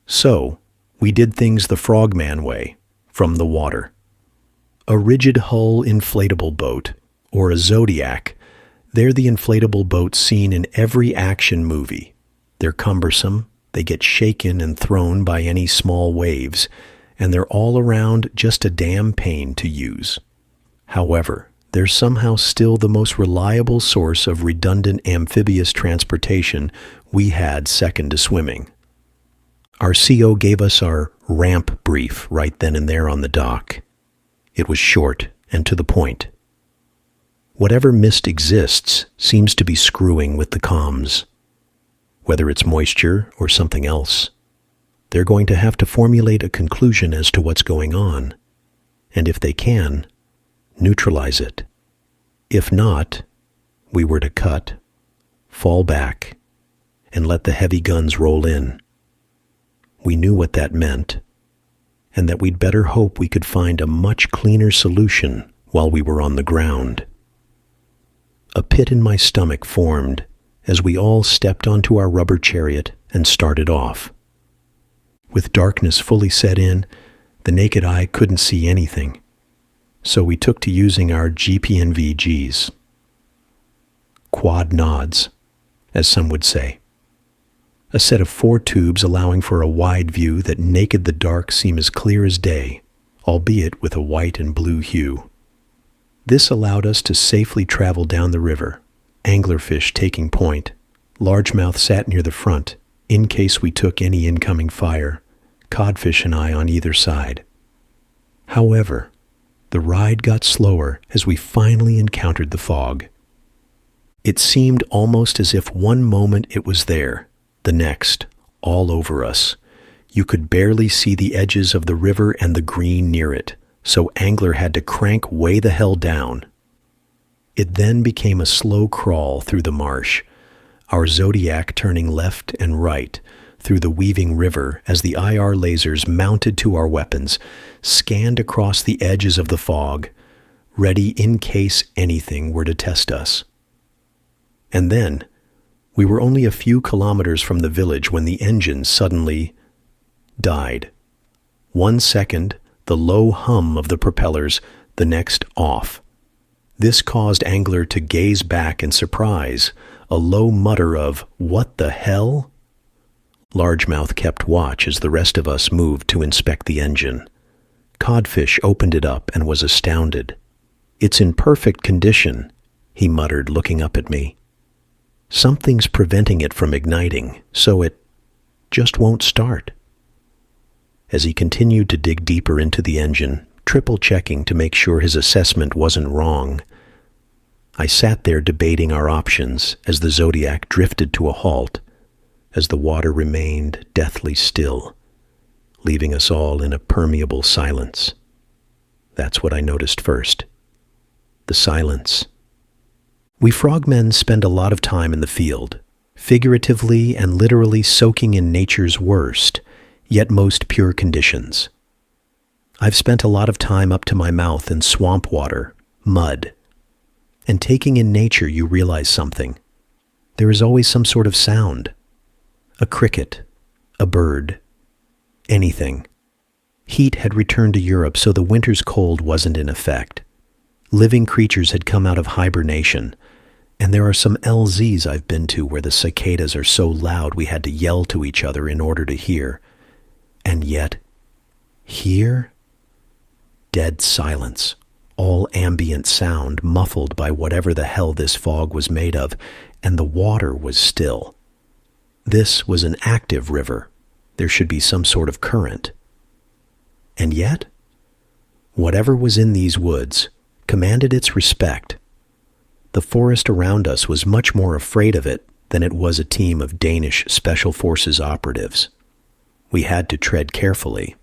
So, we did things the Frogman way, from the water. A rigid hull inflatable boat, or a Zodiac, they're the inflatable boats seen in every action movie. They're cumbersome, they get shaken and thrown by any small waves, and they're all around just a damn pain to use. However, they're somehow still the most reliable source of redundant amphibious transportation we had second to swimming. Our CO gave us our ramp brief right then and there on the dock. It was short and to the point. Whatever mist exists seems to be screwing with the comms. Whether it's moisture or something else, they're going to have to formulate a conclusion as to what's going on, and if they can, neutralize it. If not, we were to cut, fall back, and let the heavy guns roll in. We knew what that meant, and that we'd better hope we could find a much cleaner solution while we were on the ground. A pit in my stomach formed as we all stepped onto our rubber chariot and started off. With darkness fully set in, the naked eye couldn't see anything, so we took to using our GPNVGs. Quad nods, as some would say. A set of 4 tubes allowing for a wide view that naked the dark seem as clear as day, albeit with a white and blue hue. This allowed us to safely travel down the river, anglerfish taking point. Largemouth sat near the front, in case we took any incoming fire, codfish and I on either side. However, the ride got slower as we finally encountered the fog. It seemed almost as if one moment it was there, the next, all over us. You could barely see the edges of the river and the green near it, so Angler had to crank way the hell down. It then became a slow crawl through the marsh, our Zodiac turning left and right through the weaving river as the IR lasers mounted to our weapons scanned across the edges of the fog, ready in case anything were to test us. And then, we were only a few kilometers from the village when the engine suddenly died. 1 second, the low hum of the propellers, the next off. This caused Angler to gaze back in surprise, a low mutter of, "What the hell?" Largemouth kept watch as the rest of us moved to inspect the engine. Codfish opened it up and was astounded. "It's in perfect condition," he muttered, looking up at me. "Something's preventing it from igniting, so it just won't start." As he continued to dig deeper into the engine, triple-checking to make sure his assessment wasn't wrong, I sat there debating our options as the Zodiac drifted to a halt, as the water remained deathly still, leaving us all in a permeable silence. That's what I noticed first. The silence. We frogmen spend a lot of time in the field, figuratively and literally soaking in nature's worst, yet most pure conditions. I've spent a lot of time up to my mouth in swamp water, mud. And taking in nature, you realize something. There is always some sort of sound. A cricket, a bird, anything. Heat had returned to Europe, so the winter's cold wasn't in effect. Living creatures had come out of hibernation, and there are some LZs I've been to where the cicadas are so loud we had to yell to each other in order to hear. And yet, here, dead silence, all ambient sound muffled by whatever the hell this fog was made of, and the water was still. This was an active river. There should be some sort of current. And yet, whatever was in these woods commanded its respect. The forest around us was much more afraid of it than it was a team of Danish Special Forces operatives. We had to tread carefully.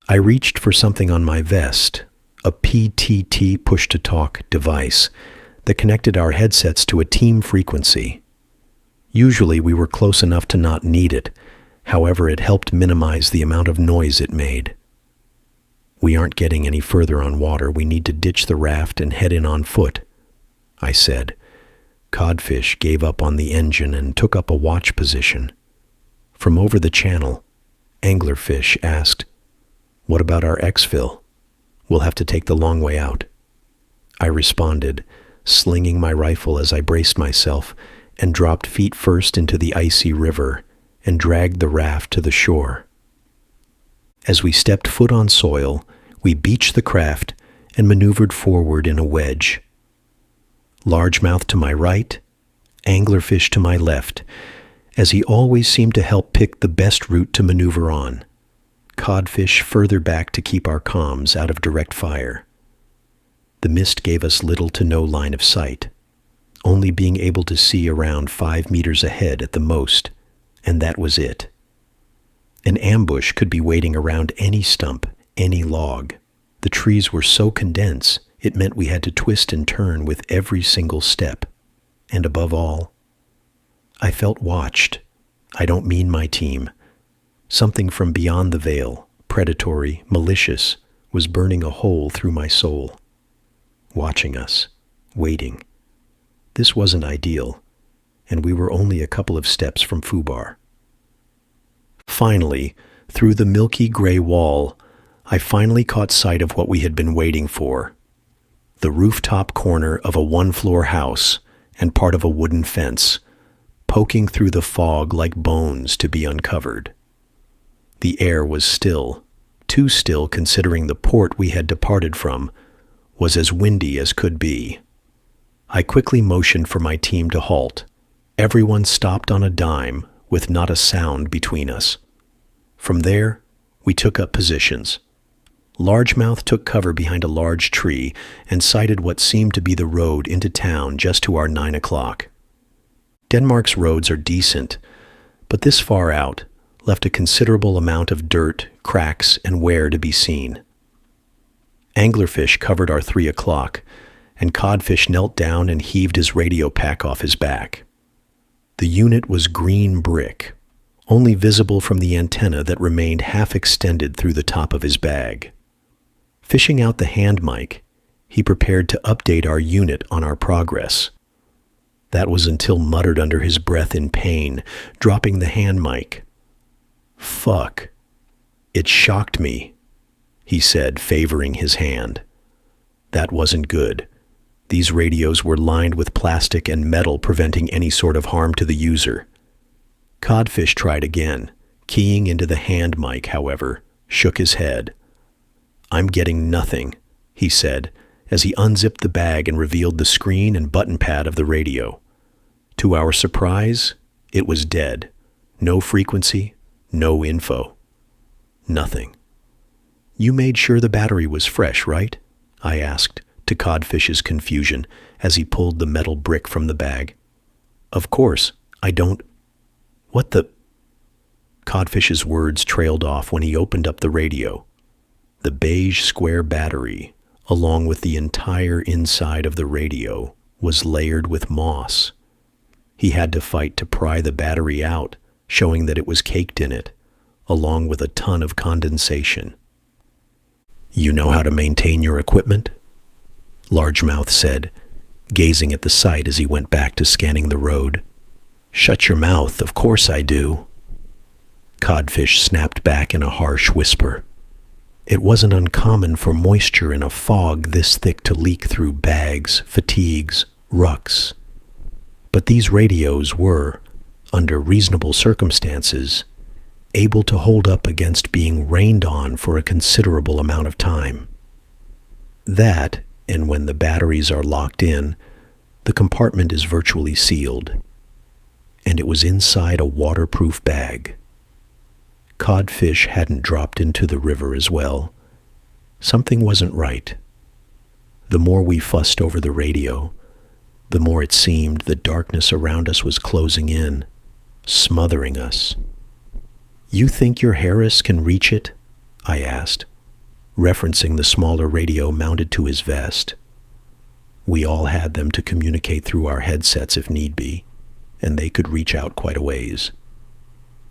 I reached for something on my vest, a PTT push-to-talk device that connected our headsets to a team frequency. Usually we were close enough to not need it, however it helped minimize the amount of noise it made. We aren't getting any further on water. We need to ditch the raft and head in on foot, I said. Codfish gave up on the engine and took up a watch position. From over the channel, Anglerfish asked, "What about our exfil? We'll have to take the long way out." I responded, slinging my rifle as I braced myself and dropped feet first into the icy river and dragged the raft to the shore. As we stepped foot on soil, we beached the craft and maneuvered forward in a wedge. Largemouth to my right, Anglerfish to my left, as he always seemed to help pick the best route to maneuver on. Codfish further back to keep our comms out of direct fire. The mist gave us little to no line of sight, only being able to see around 5 meters ahead at the most, and that was it. An ambush could be waiting around any stump, any log. The trees were so condensed, it meant we had to twist and turn with every single step. And above all, I felt watched. I don't mean my team. Something from beyond the veil, predatory, malicious, was burning a hole through my soul. Watching us, waiting. This wasn't ideal, and we were only a couple of steps from Fubar. Finally, through the milky gray wall, I finally caught sight of what we had been waiting for. The rooftop corner of a one-floor house and part of a wooden fence, poking through the fog like bones to be uncovered. The air was still, too still considering the port we had departed from was as windy as could be. I quickly motioned for my team to halt. Everyone stopped on a dime with not a sound between us. From there, we took up positions. Largemouth took cover behind a large tree and sighted what seemed to be the road into town just to our 9 o'clock. Denmark's roads are decent, but this far out left a considerable amount of dirt, cracks, and wear to be seen. Anglerfish covered our 3 o'clock, and Codfish knelt down and heaved his radio pack off his back. The unit was green brick, only visible from the antenna that remained half extended through the top of his bag. Fishing out the hand mic, he prepared to update our unit on our progress. That was until muttered under his breath in pain, dropping the hand mic. "Fuck. It shocked me," he said, favoring his hand. That wasn't good. These radios were lined with plastic and metal preventing any sort of harm to the user. Codfish tried again, keying into the hand mic, however, shook his head. "I'm getting nothing," he said, as he unzipped the bag and revealed the screen and button pad of the radio. To our surprise, it was dead. No frequency, no info. Nothing. "You made sure the battery was fresh, right?" I asked, to Codfish's confusion, as he pulled the metal brick from the bag. "Of course, I don't—" "What the—" Codfish's words trailed off when he opened up the radio. The beige square battery, along with the entire inside of the radio, was layered with moss. He had to fight to pry the battery out, showing that it was caked in it, along with a ton of condensation. "You know how to maintain your equipment?" Largemouth said, gazing at the site as he went back to scanning the road. "Shut your mouth, of course I do." Codfish snapped back in a harsh whisper. It wasn't uncommon for moisture in a fog this thick to leak through bags, fatigues, rucks. But these radios were, under reasonable circumstances, able to hold up against being rained on for a considerable amount of time. That, and when the batteries are locked in, the compartment is virtually sealed. And it was inside a waterproof bag. Codfish hadn't dropped into the river as well. Something wasn't right. The more we fussed over the radio, the more it seemed the darkness around us was closing in, smothering us. "You think your Harris can reach it?" I asked, referencing the smaller radio mounted to his vest. We all had them to communicate through our headsets if need be, and they could reach out quite a ways.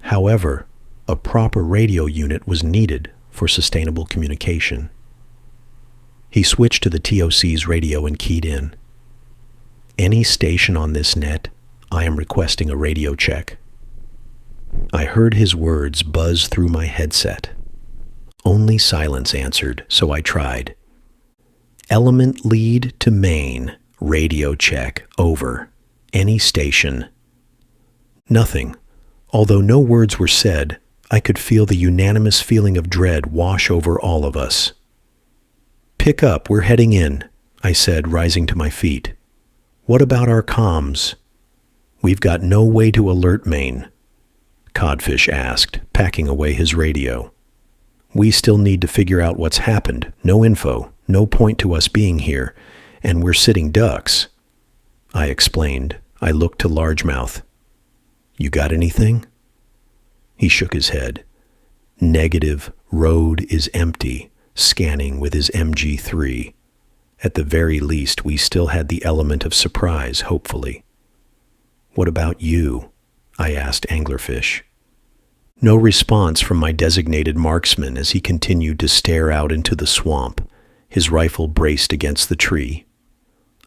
However, a proper radio unit was needed for sustainable communication. He switched to the TOC's radio and keyed in. "Any station on this net, I am requesting a radio check." I heard his words buzz through my headset. Only silence answered, so I tried. "Element lead to main, radio check, over. Any station." Nothing. Although no words were said, I could feel the unanimous feeling of dread wash over all of us. "Pick up, we're heading in," I said, rising to my feet. "What about our comms?" "We've got no way to alert main," Codfish asked, packing away his radio. "We still need to figure out what's happened. No info, no point to us being here, and we're sitting ducks." I explained. I looked to Largemouth. "You got anything?" He shook his head. "Negative. Road is empty," scanning with his MG3. At the very least, we still had the element of surprise, hopefully. "What about you?" I asked Anglerfish. No response from my designated marksman as he continued to stare out into the swamp, his rifle braced against the tree.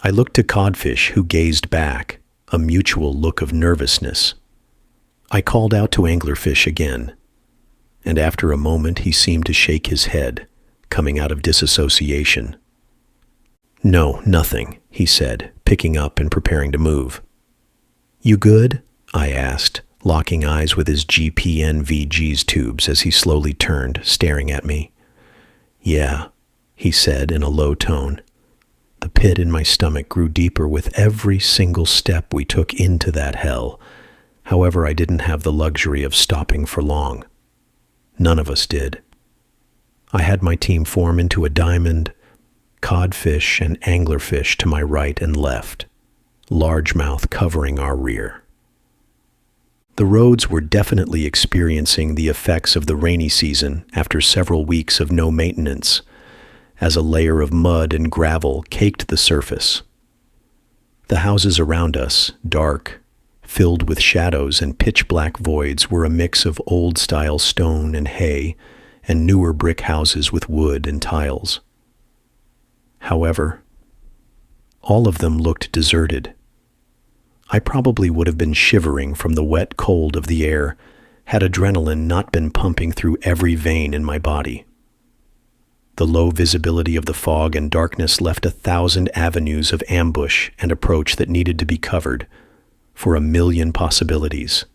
I looked to Codfish, who gazed back, a mutual look of nervousness. I called out to Anglerfish again, and after a moment he seemed to shake his head, coming out of disassociation. "No, nothing," he said, picking up and preparing to move. "You good?" I asked, locking eyes with his GPNVG's tubes as he slowly turned, staring at me. "Yeah," he said in a low tone. The pit in my stomach grew deeper with every single step we took into that hell. However, I didn't have the luxury of stopping for long. None of us did. I had my team form into a diamond, Codfish and Anglerfish to my right and left, Largemouth covering our rear. The roads were definitely experiencing the effects of the rainy season after several weeks of no maintenance, as a layer of mud and gravel caked the surface. The houses around us, dark, filled with shadows and pitch-black voids, were a mix of old-style stone and hay and newer brick houses with wood and tiles. However, all of them looked deserted. I probably would have been shivering from the wet cold of the air had adrenaline not been pumping through every vein in my body. The low visibility of the fog and darkness left 1,000 avenues of ambush and approach that needed to be covered, for 1,000,000 possibilities.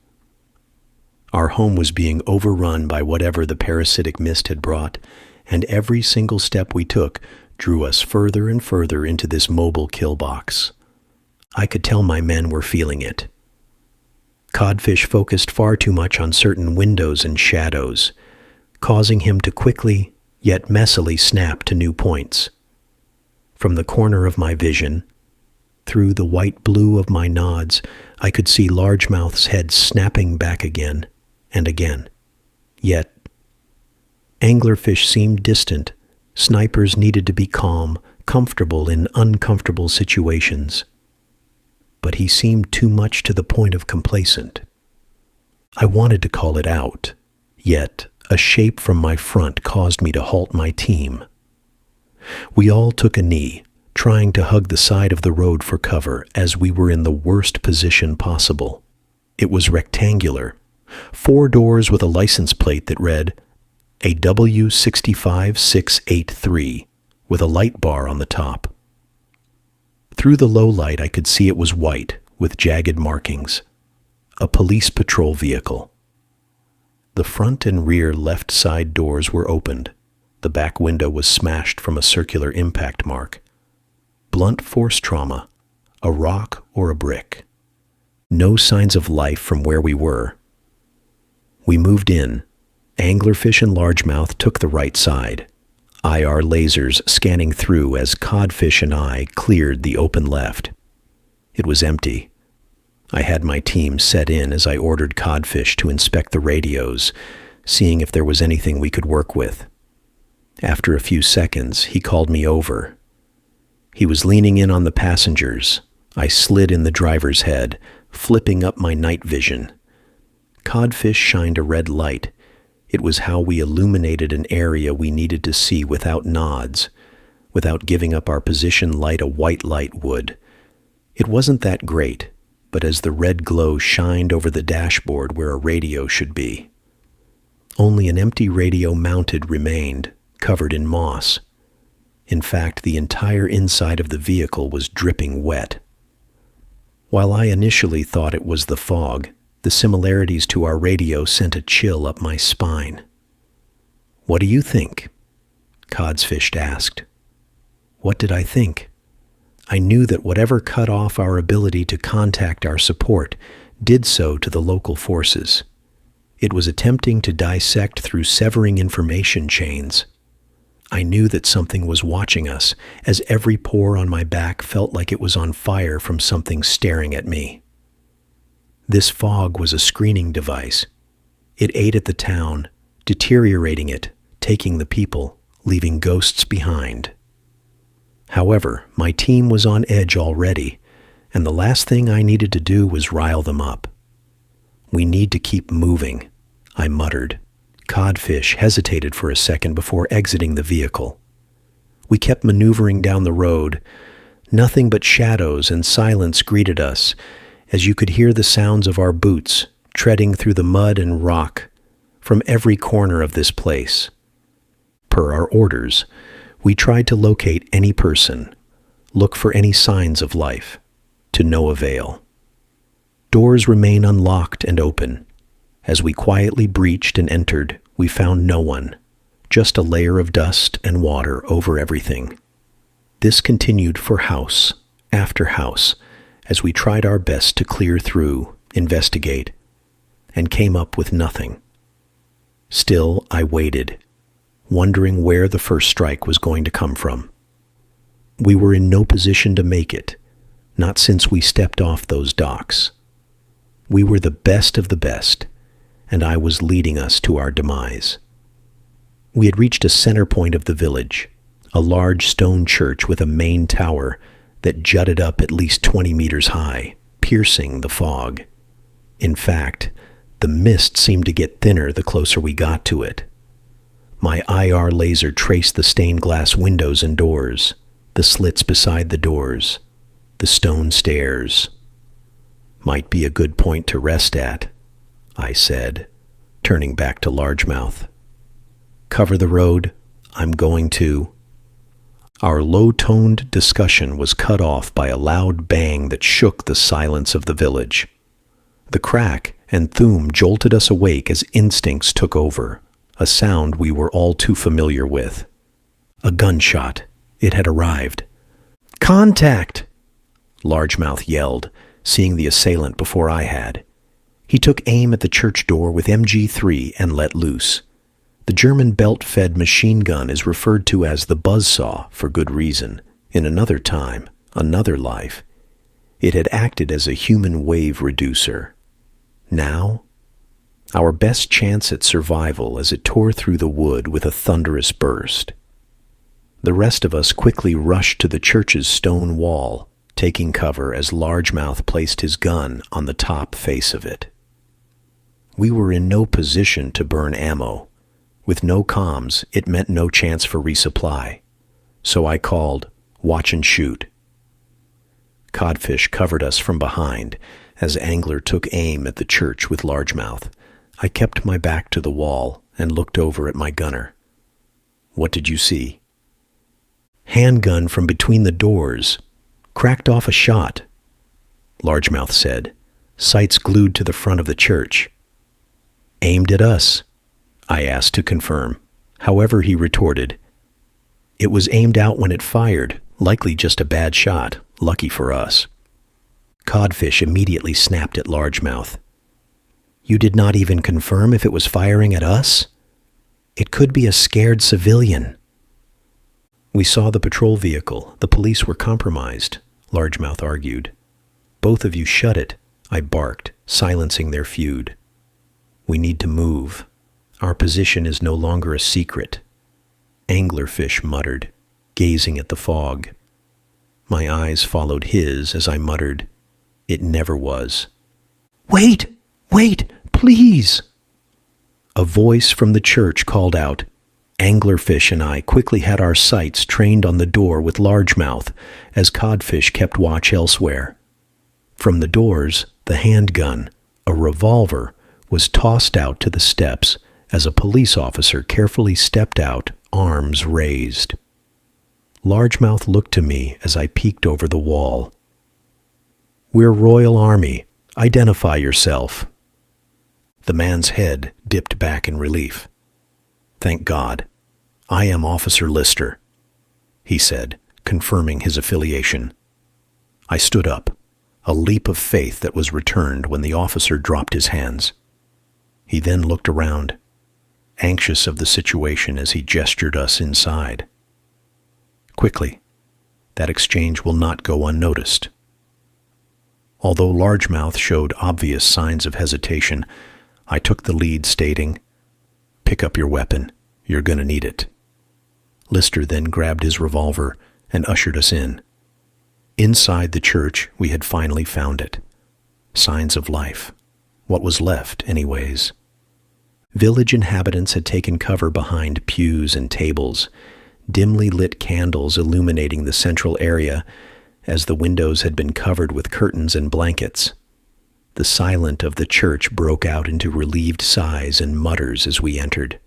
Our home was being overrun by whatever the parasitic mist had brought, and every single step we took drew us further and further into this mobile kill box. I could tell my men were feeling it. Codfish focused far too much on certain windows and shadows, causing him to quickly, yet messily snap to new points. From the corner of my vision, through the white blue of my nods, I could see Largemouth's head snapping back again and again. Yet, Anglerfish seemed distant. Snipers needed to be calm, comfortable in uncomfortable situations. but he seemed too much to the point of complacent. I wanted to call it out, yet a shape from my front caused me to halt my team. We all took a knee, trying to hug the side of the road for cover as we were in the worst position possible. It was rectangular, 4 doors with a license plate that read a W65683 with a light bar on the top. Through the low light I could see it was white with jagged markings. A police patrol vehicle. The front and rear left side doors were opened. The back window was smashed from a circular impact mark. Blunt force trauma, a rock or a brick. No signs of life from where we were. We moved in. Anglerfish and largemouth took the right side. IR lasers scanning through as codfish and I cleared the open left. It was empty. I had my team set in as I ordered Codfish to inspect the radios, seeing if there was anything we could work with. After a few seconds, he called me over. He was leaning in on the passengers. I slid in the driver's head, flipping up my night vision. Codfish shined a red light. It was how we illuminated an area we needed to see without nods, without giving up our position like a white light would. It wasn't that great, but as the red glow shined over the dashboard where a radio should be. Only an empty radio mounted remained, covered in moss. In fact, the entire inside of the vehicle was dripping wet. While I initially thought it was the fog, the similarities to our radio sent a chill up my spine. "What do you think?" Codfish asked. What did I think? I knew that whatever cut off our ability to contact our support did so to the local forces. It was attempting to dissect through severing information chains. I knew that something was watching us, as every pore on my back felt like it was on fire from something staring at me. This fog was a screening device. It ate at the town, deteriorating it, taking the people, leaving ghosts behind. However, my team was on edge already, and the last thing I needed to do was rile them up. "We need to keep moving," I muttered. Codfish hesitated for a second before exiting the vehicle. We kept maneuvering down the road. Nothing but shadows and silence greeted us, as you could hear the sounds of our boots treading through the mud and rock from every corner of this place. Per our orders, we tried to locate any person, look for any signs of life, to no avail. Doors remain unlocked and open. As we quietly breached and entered, we found no one, just a layer of dust and water over everything. This continued for house after house, as we tried our best to clear through, investigate, and came up with nothing. Still, I waited, wondering where the first strike was going to come from. We were in no position to make it, not since we stepped off those docks. We were the best of the best, and I was leading us to our demise. We had reached a center point of the village, a large stone church with a main tower that jutted up at least 20 meters high, piercing the fog. In fact, the mist seemed to get thinner the closer we got to it. My IR laser traced the stained glass windows and doors, the slits beside the doors, the stone stairs. "Might be a good point to rest at," I said, turning back to Largemouth. "Cover the road. I'm going to..." Our low-toned discussion was cut off by a loud bang that shook the silence of the village. The crack and thoom jolted us awake as instincts took over, a sound we were all too familiar with. A gunshot. It had arrived. "Contact!" Largemouth yelled, seeing the assailant before I had. He took aim at the church door with MG3 and let loose. The German belt-fed machine gun is referred to as the buzzsaw for good reason. In another time, another life, it had acted as a human wave reducer. Now, our best chance at survival as it tore through the wood with a thunderous burst. The rest of us quickly rushed to the church's stone wall, taking cover as Largemouth placed his gun on the top face of it. We were in no position to burn ammo. With no comms, it meant no chance for resupply. So I called, "Watch and shoot." Codfish covered us from behind as Angler took aim at the church with Largemouth. I kept my back to the wall and looked over at my gunner. "What did you see?" "Handgun from between the doors. Cracked off a shot," Largemouth said, sights glued to the front of the church. "Aimed at us?" I asked to confirm. However, he retorted, "It was aimed out when it fired, likely just a bad shot, lucky for us." Codfish immediately snapped at Largemouth. "You did not even confirm if it was firing at us? It could be a scared civilian." "We saw the patrol vehicle. The police were compromised," Largemouth argued. "Both of you shut it," I barked, silencing their feud. "We need to move. Our position is no longer a secret," Anglerfish muttered, gazing at the fog. My eyes followed his as I muttered, "It never was." "Wait! Wait! Please!" A voice from the church called out. Anglerfish and I quickly had our sights trained on the door with Largemouth as Codfish kept watch elsewhere. From the doors, the handgun, a revolver, was tossed out to the steps as a police officer carefully stepped out, arms raised. Largemouth looked to me as I peeked over the wall. "We're Royal Army. Identify yourself." The man's head dipped back in relief. "Thank God. I am Officer Lister," he said, confirming his affiliation. I stood up, a leap of faith that was returned when the officer dropped his hands. He then looked around, anxious of the situation as he gestured us inside. "Quickly, that exchange will not go unnoticed." Although Largemouth showed obvious signs of hesitation, I took the lead, stating, "Pick up your weapon. You're gonna need it." Lister then grabbed his revolver and ushered us in. Inside the church, we had finally found it. Signs of life. What was left, anyways. Village inhabitants had taken cover behind pews and tables, dimly lit candles illuminating the central area as the windows had been covered with curtains and blankets. The silence of the church broke out into relieved sighs and mutters as we entered.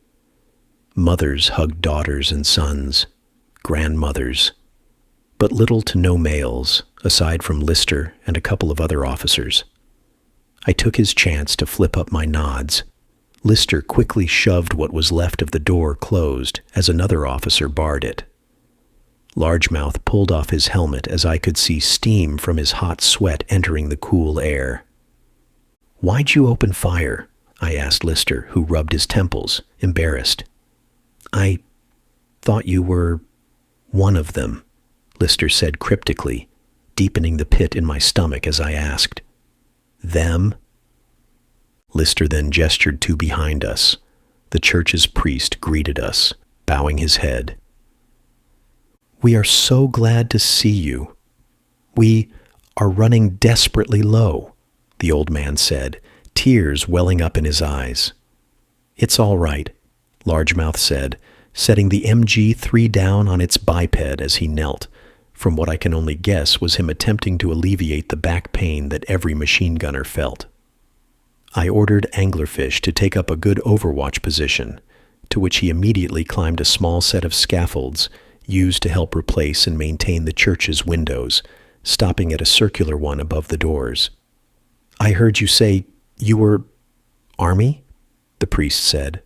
Mothers hugged daughters and sons, grandmothers, but little to no males, aside from Lister and a couple of other officers. I took his chance to flip up my nods. Lister quickly shoved what was left of the door closed as another officer barred it. Largemouth pulled off his helmet as I could see steam from his hot sweat entering the cool air. "Why'd you open fire?" I asked Lister, who rubbed his temples, embarrassed. "I thought you were one of them," Lister said cryptically, deepening the pit in my stomach as I asked. "Them?" Lister then gestured to behind us. The church's priest greeted us, bowing his head. "We are so glad to see you. We are running desperately low," the old man said, tears welling up in his eyes. "It's all right," Largemouth said, setting the MG3 down on its biped as he knelt, from what I can only guess was him attempting to alleviate the back pain that every machine gunner felt. I ordered Anglerfish to take up a good overwatch position, to which he immediately climbed a small set of scaffolds used to help replace and maintain the church's windows, stopping at a circular one above the doors. "I heard you say you were Army?" the priest said.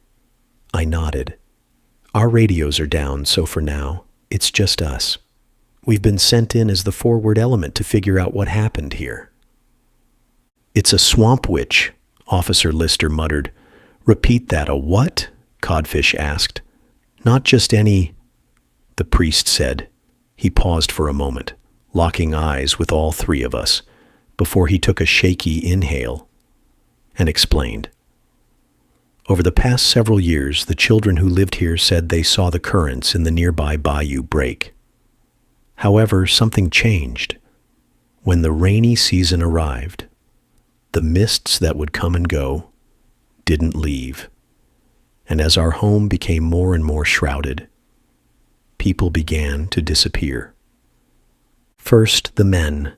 I nodded. "Our radios are down, so for now, it's just us. We've been sent in as the forward element to figure out what happened here." "It's a swamp witch," Officer Lister muttered. "Repeat that, a what?" Codfish asked. "Not just any," the priest said. He paused for a moment, locking eyes with all three of us, before he took a shaky inhale and explained. "Over the past several years, the children who lived here said they saw the currents in the nearby bayou break. However, something changed. When the rainy season arrived, the mists that would come and go didn't leave, and as our home became more and more shrouded, people began to disappear. First the men,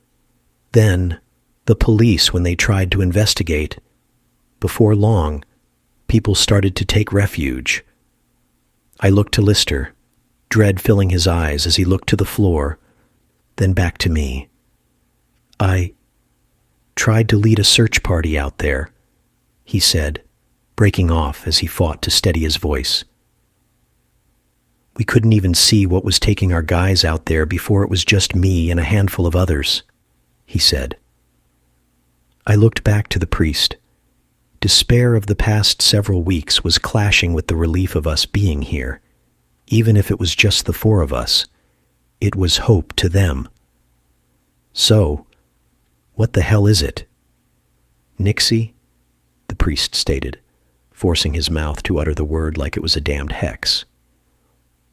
then the police when they tried to investigate. Before long, people started to take refuge. I looked to Lister, dread filling his eyes as he looked to the floor, then back to me. I tried to lead a search party out there, he said, breaking off as he fought to steady his voice. We couldn't even see what was taking our guys out there before it was just me and a handful of others, he said. I looked back to the priest. Despair of the past several weeks was clashing with the relief of us being here. Even if it was just the four of us, it was hope to them. So, what the hell is it? Nixie? The priest stated, forcing his mouth to utter the word like it was a damned hex.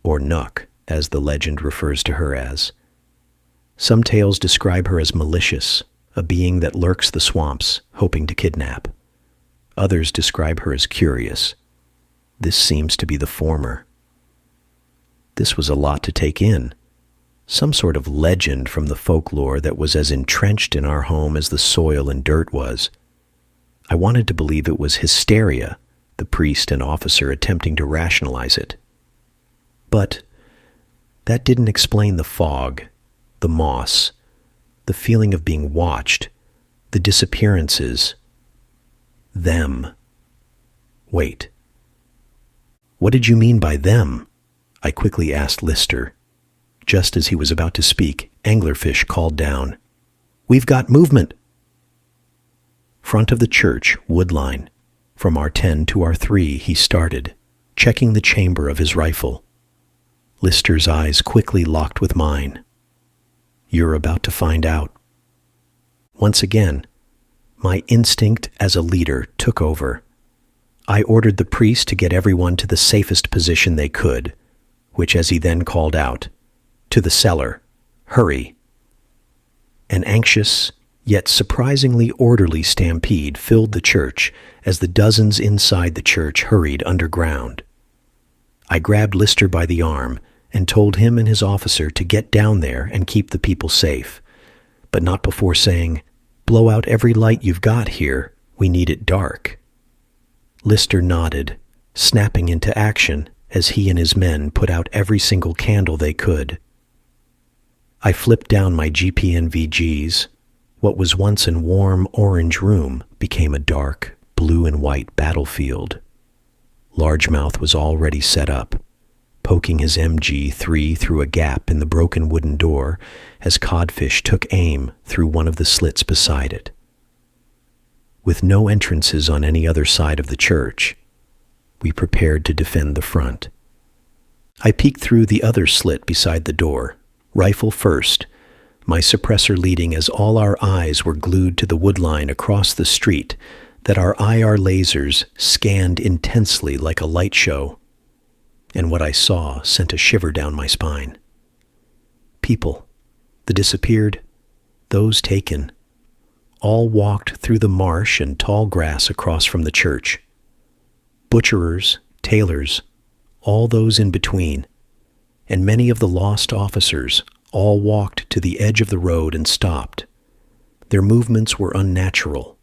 Or Nuck, as the legend refers to her as. Some tales describe her as malicious, a being that lurks the swamps, hoping to kidnap. Others describe her as curious. This seems to be the former. This was a lot to take in. Some sort of legend from the folklore that was as entrenched in our home as the soil and dirt was. I wanted to believe it was hysteria, the priest and officer attempting to rationalize it. But that didn't explain the fog, the moss, the feeling of being watched, the disappearances. Them. Wait. What did you mean by them? I quickly asked Lister. Just as he was about to speak, Anglerfish called down, "We've got movement!" Front of the church, woodline. From our 10 to our 3, he started, checking the chamber of his rifle. Lister's eyes quickly locked with mine. You're about to find out. Once again, my instinct as a leader took over. I ordered the priest to get everyone to the safest position they could, which, as he then called out, "To the cellar. Hurry." An anxious, yet surprisingly orderly stampede filled the church as the dozens inside the church hurried underground. I grabbed Lister by the arm and told him and his officer to get down there and keep the people safe, but not before saying, "Blow out every light you've got here. We need it dark." Lister nodded, snapping into action as he and his men put out every single candle they could. I flipped down my GPNVGs. What was once a warm orange room became a dark blue and white battlefield. Largemouth was already set up, poking his MG3 through a gap in the broken wooden door as Codfish took aim through one of the slits beside it. With no entrances on any other side of the church, we prepared to defend the front. I peeked through the other slit beside the door, rifle first, my suppressor leading as all our eyes were glued to the woodline across the street that our IR lasers scanned intensely like a light show. And what I saw sent a shiver down my spine. People, the disappeared, those taken, all walked through the marsh and tall grass across from the church. Butcherers, tailors, all those in between, and many of the lost officers all walked to the edge of the road and stopped. Their movements were unnatural,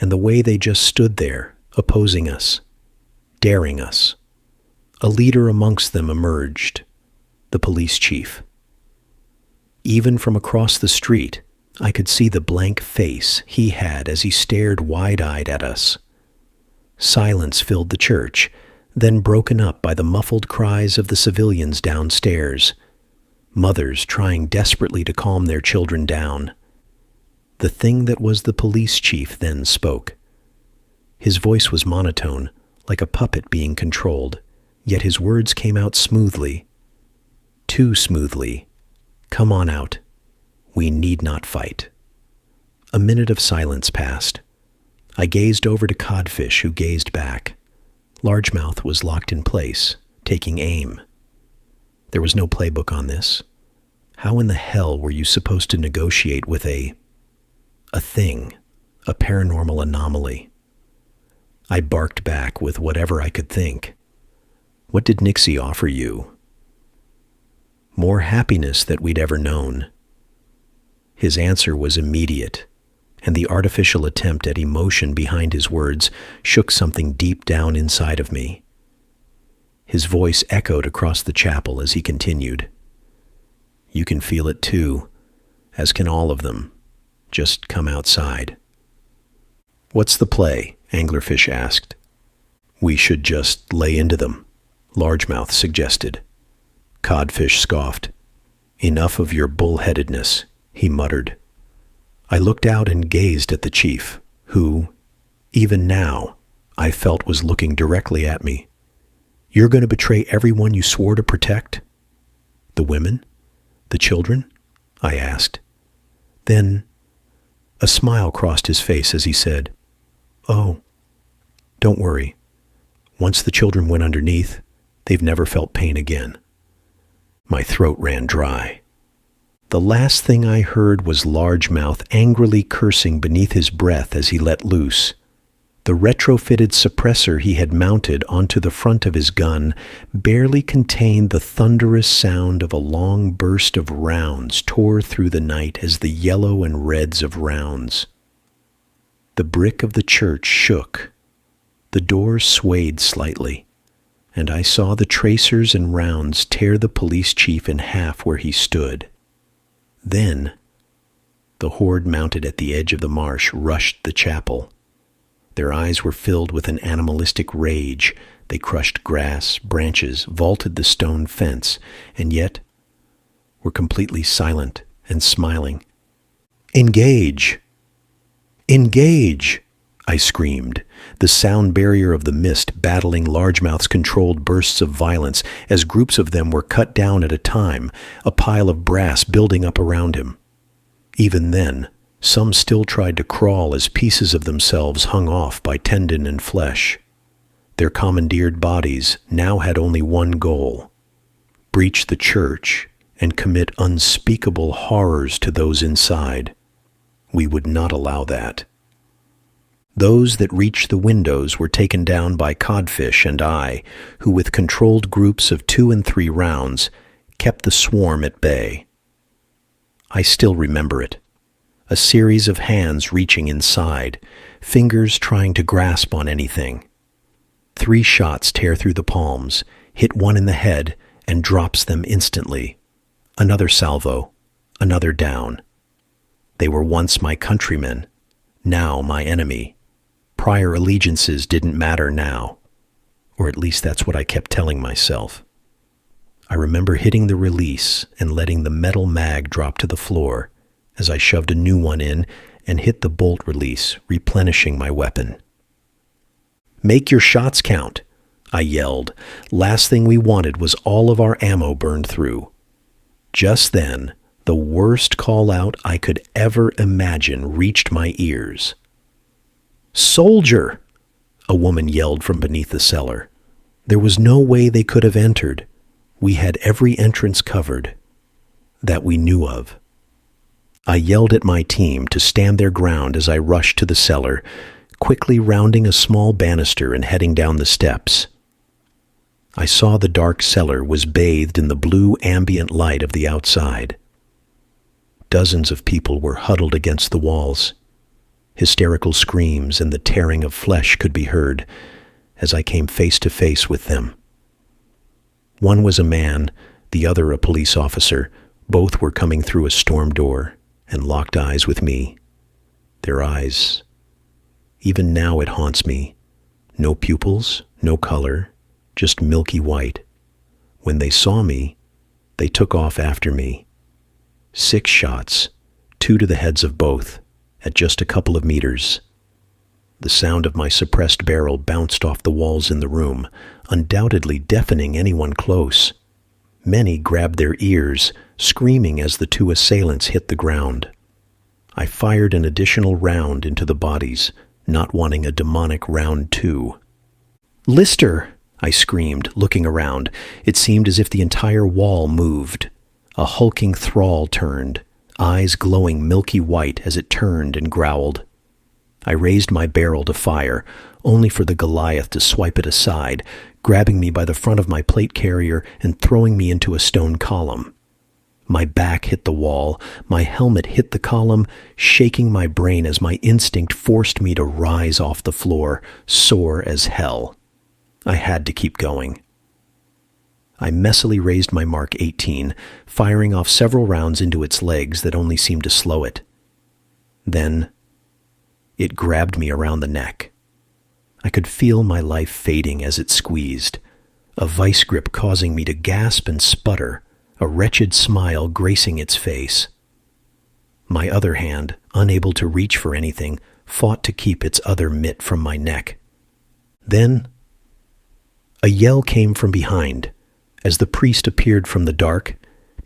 and the way they just stood there, opposing us, daring us. A leader amongst them emerged, the police chief. Even from across the street, I could see the blank face he had as he stared wide-eyed at us. Silence filled the church, then broken up by the muffled cries of the civilians downstairs, mothers trying desperately to calm their children down. The thing that was the police chief then spoke. His voice was monotone, like a puppet being controlled, yet his words came out smoothly. Too smoothly. "Come on out. We need not fight." A minute of silence passed. I gazed over to Codfish, who gazed back. Largemouth was locked in place, taking aim. There was no playbook on this. How in the hell were you supposed to negotiate with a a thing, a paranormal anomaly. I barked back with whatever I could think. What did Nixie offer you? More happiness than we'd ever known. His answer was immediate, and the artificial attempt at emotion behind his words shook something deep down inside of me. His voice echoed across the chapel as he continued. You can feel it too, as can all of them. Just come outside. What's the play? Anglerfish asked. We should just lay into them, Largemouth suggested. Codfish scoffed. Enough of your bullheadedness, he muttered. I looked out and gazed at the chief, who, even now, I felt was looking directly at me. You're going to betray everyone you swore to protect? The women? The children? I asked. Then, a smile crossed his face as he said, Oh, don't worry. Once the children went underneath, they've never felt pain again. My throat ran dry. The last thing I heard was Largemouth angrily cursing beneath his breath as he let loose. The retrofitted suppressor he had mounted onto the front of his gun barely contained the thunderous sound of a long burst of rounds tore through the night as the yellow and reds of rounds. The brick of the church shook. The door swayed slightly, and I saw the tracers and rounds tear the police chief in half where he stood. Then, the horde mounted at the edge of the marsh rushed the chapel. Their eyes were filled with an animalistic rage. They crushed grass, branches, vaulted the stone fence, and yet were completely silent and smiling. Engage! Engage! I screamed, the sound barrier of the mist battling Largemouth's controlled bursts of violence as groups of them were cut down at a time, a pile of brass building up around him. Even then, some still tried to crawl as pieces of themselves hung off by tendon and flesh. Their commandeered bodies now had only one goal: breach the church and commit unspeakable horrors to those inside. We would not allow that. Those that reached the windows were taken down by Codfish and I, who with controlled groups of 2 and 3 rounds kept the swarm at bay. I still remember it. A series of hands reaching inside, fingers trying to grasp on anything. 3 shots tear through the palms, hit one in the head, and drops them instantly. Another salvo, another down. They were once my countrymen, now my enemy. Prior allegiances didn't matter now, or at least that's what I kept telling myself. I remember hitting the release and letting the metal mag drop to the floor as I shoved a new one in and hit the bolt release, replenishing my weapon. Make your shots count, I yelled. Last thing we wanted was all of our ammo burned through. Just then, the worst call-out I could ever imagine reached my ears. Soldier! A woman yelled from beneath the cellar. There was no way they could have entered. We had every entrance covered that we knew of. I yelled at my team to stand their ground as I rushed to the cellar, quickly rounding a small banister and heading down the steps. I saw the dark cellar was bathed in the blue ambient light of the outside. Dozens of people were huddled against the walls. Hysterical screams and the tearing of flesh could be heard as I came face to face with them. One was a man, the other a police officer. Both were coming through a storm door and locked eyes with me. Their eyes, even now it haunts me. No pupils, no color, just milky white. When they saw me, they took off after me. 6 shots, 2 to the heads of both, at just a couple of meters. The sound of my suppressed barrel bounced off the walls in the room, undoubtedly deafening anyone close. Many grabbed their ears, screaming as the 2 assailants hit the ground. I fired an additional round into the bodies, not wanting a demonic round 2. Lister! I screamed, looking around. It seemed as if the entire wall moved. A hulking thrall turned, eyes glowing milky white as it turned and growled. I raised my barrel to fire, only for the Goliath to swipe it aside, grabbing me by the front of my plate carrier and throwing me into a stone column. My back hit the wall, my helmet hit the column, shaking my brain as my instinct forced me to rise off the floor, sore as hell. I had to keep going. I messily raised my Mark 18, firing off several rounds into its legs that only seemed to slow it. Then, it grabbed me around the neck. I could feel my life fading as it squeezed, a vice grip causing me to gasp and sputter, a wretched smile gracing its face. My other hand, unable to reach for anything, fought to keep its other mitt from my neck. Then, a yell came from behind, as the priest appeared from the dark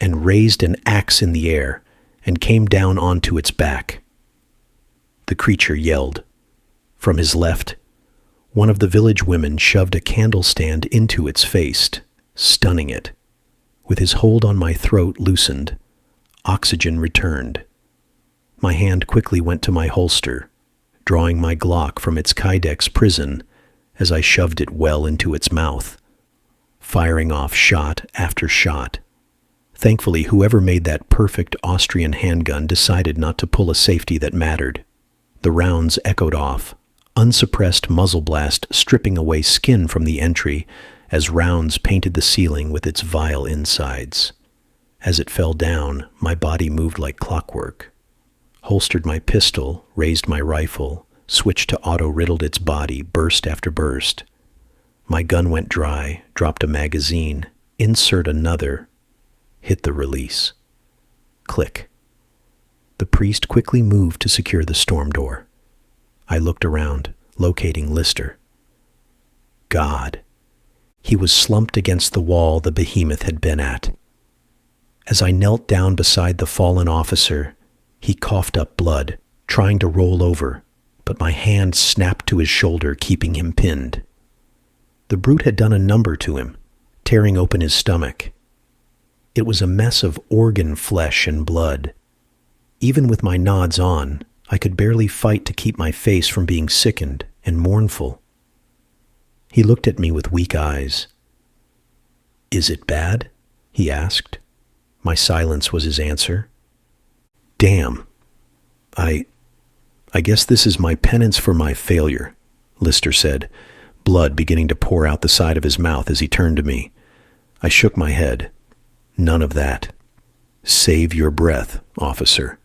and raised an axe in the air and came down onto its back. The creature yelled. From his left, one of the village women shoved a candle stand into its face, stunning it. With his hold on my throat loosened, oxygen returned. My hand quickly went to my holster, drawing my Glock from its Kydex prison as I shoved it well into its mouth, firing off shot after shot. Thankfully, whoever made that perfect Austrian handgun decided not to pull a safety that mattered. The rounds echoed off, unsuppressed muzzle blast stripping away skin from the entry as rounds painted the ceiling with its vile insides. As it fell down, my body moved like clockwork. Holstered my pistol, raised my rifle, switched to auto-riddled its body, burst after burst. My gun went dry, dropped a magazine, insert another, hit the release. Click. The priest quickly moved to secure the storm door. I looked around, locating Lister. God. He was slumped against the wall the behemoth had been at. As I knelt down beside the fallen officer, he coughed up blood, trying to roll over, but my hand snapped to his shoulder, keeping him pinned. The brute had done a number to him, tearing open his stomach. It was a mess of organ flesh and blood. Even with my nods on, I could barely fight to keep my face from being sickened and mournful. He looked at me with weak eyes. "Is it bad?" he asked. My silence was his answer. "Damn. I guess this is my penance for my failure," Lister said, blood beginning to pour out the side of his mouth as he turned to me. I shook my head. "None of that. Save your breath, officer."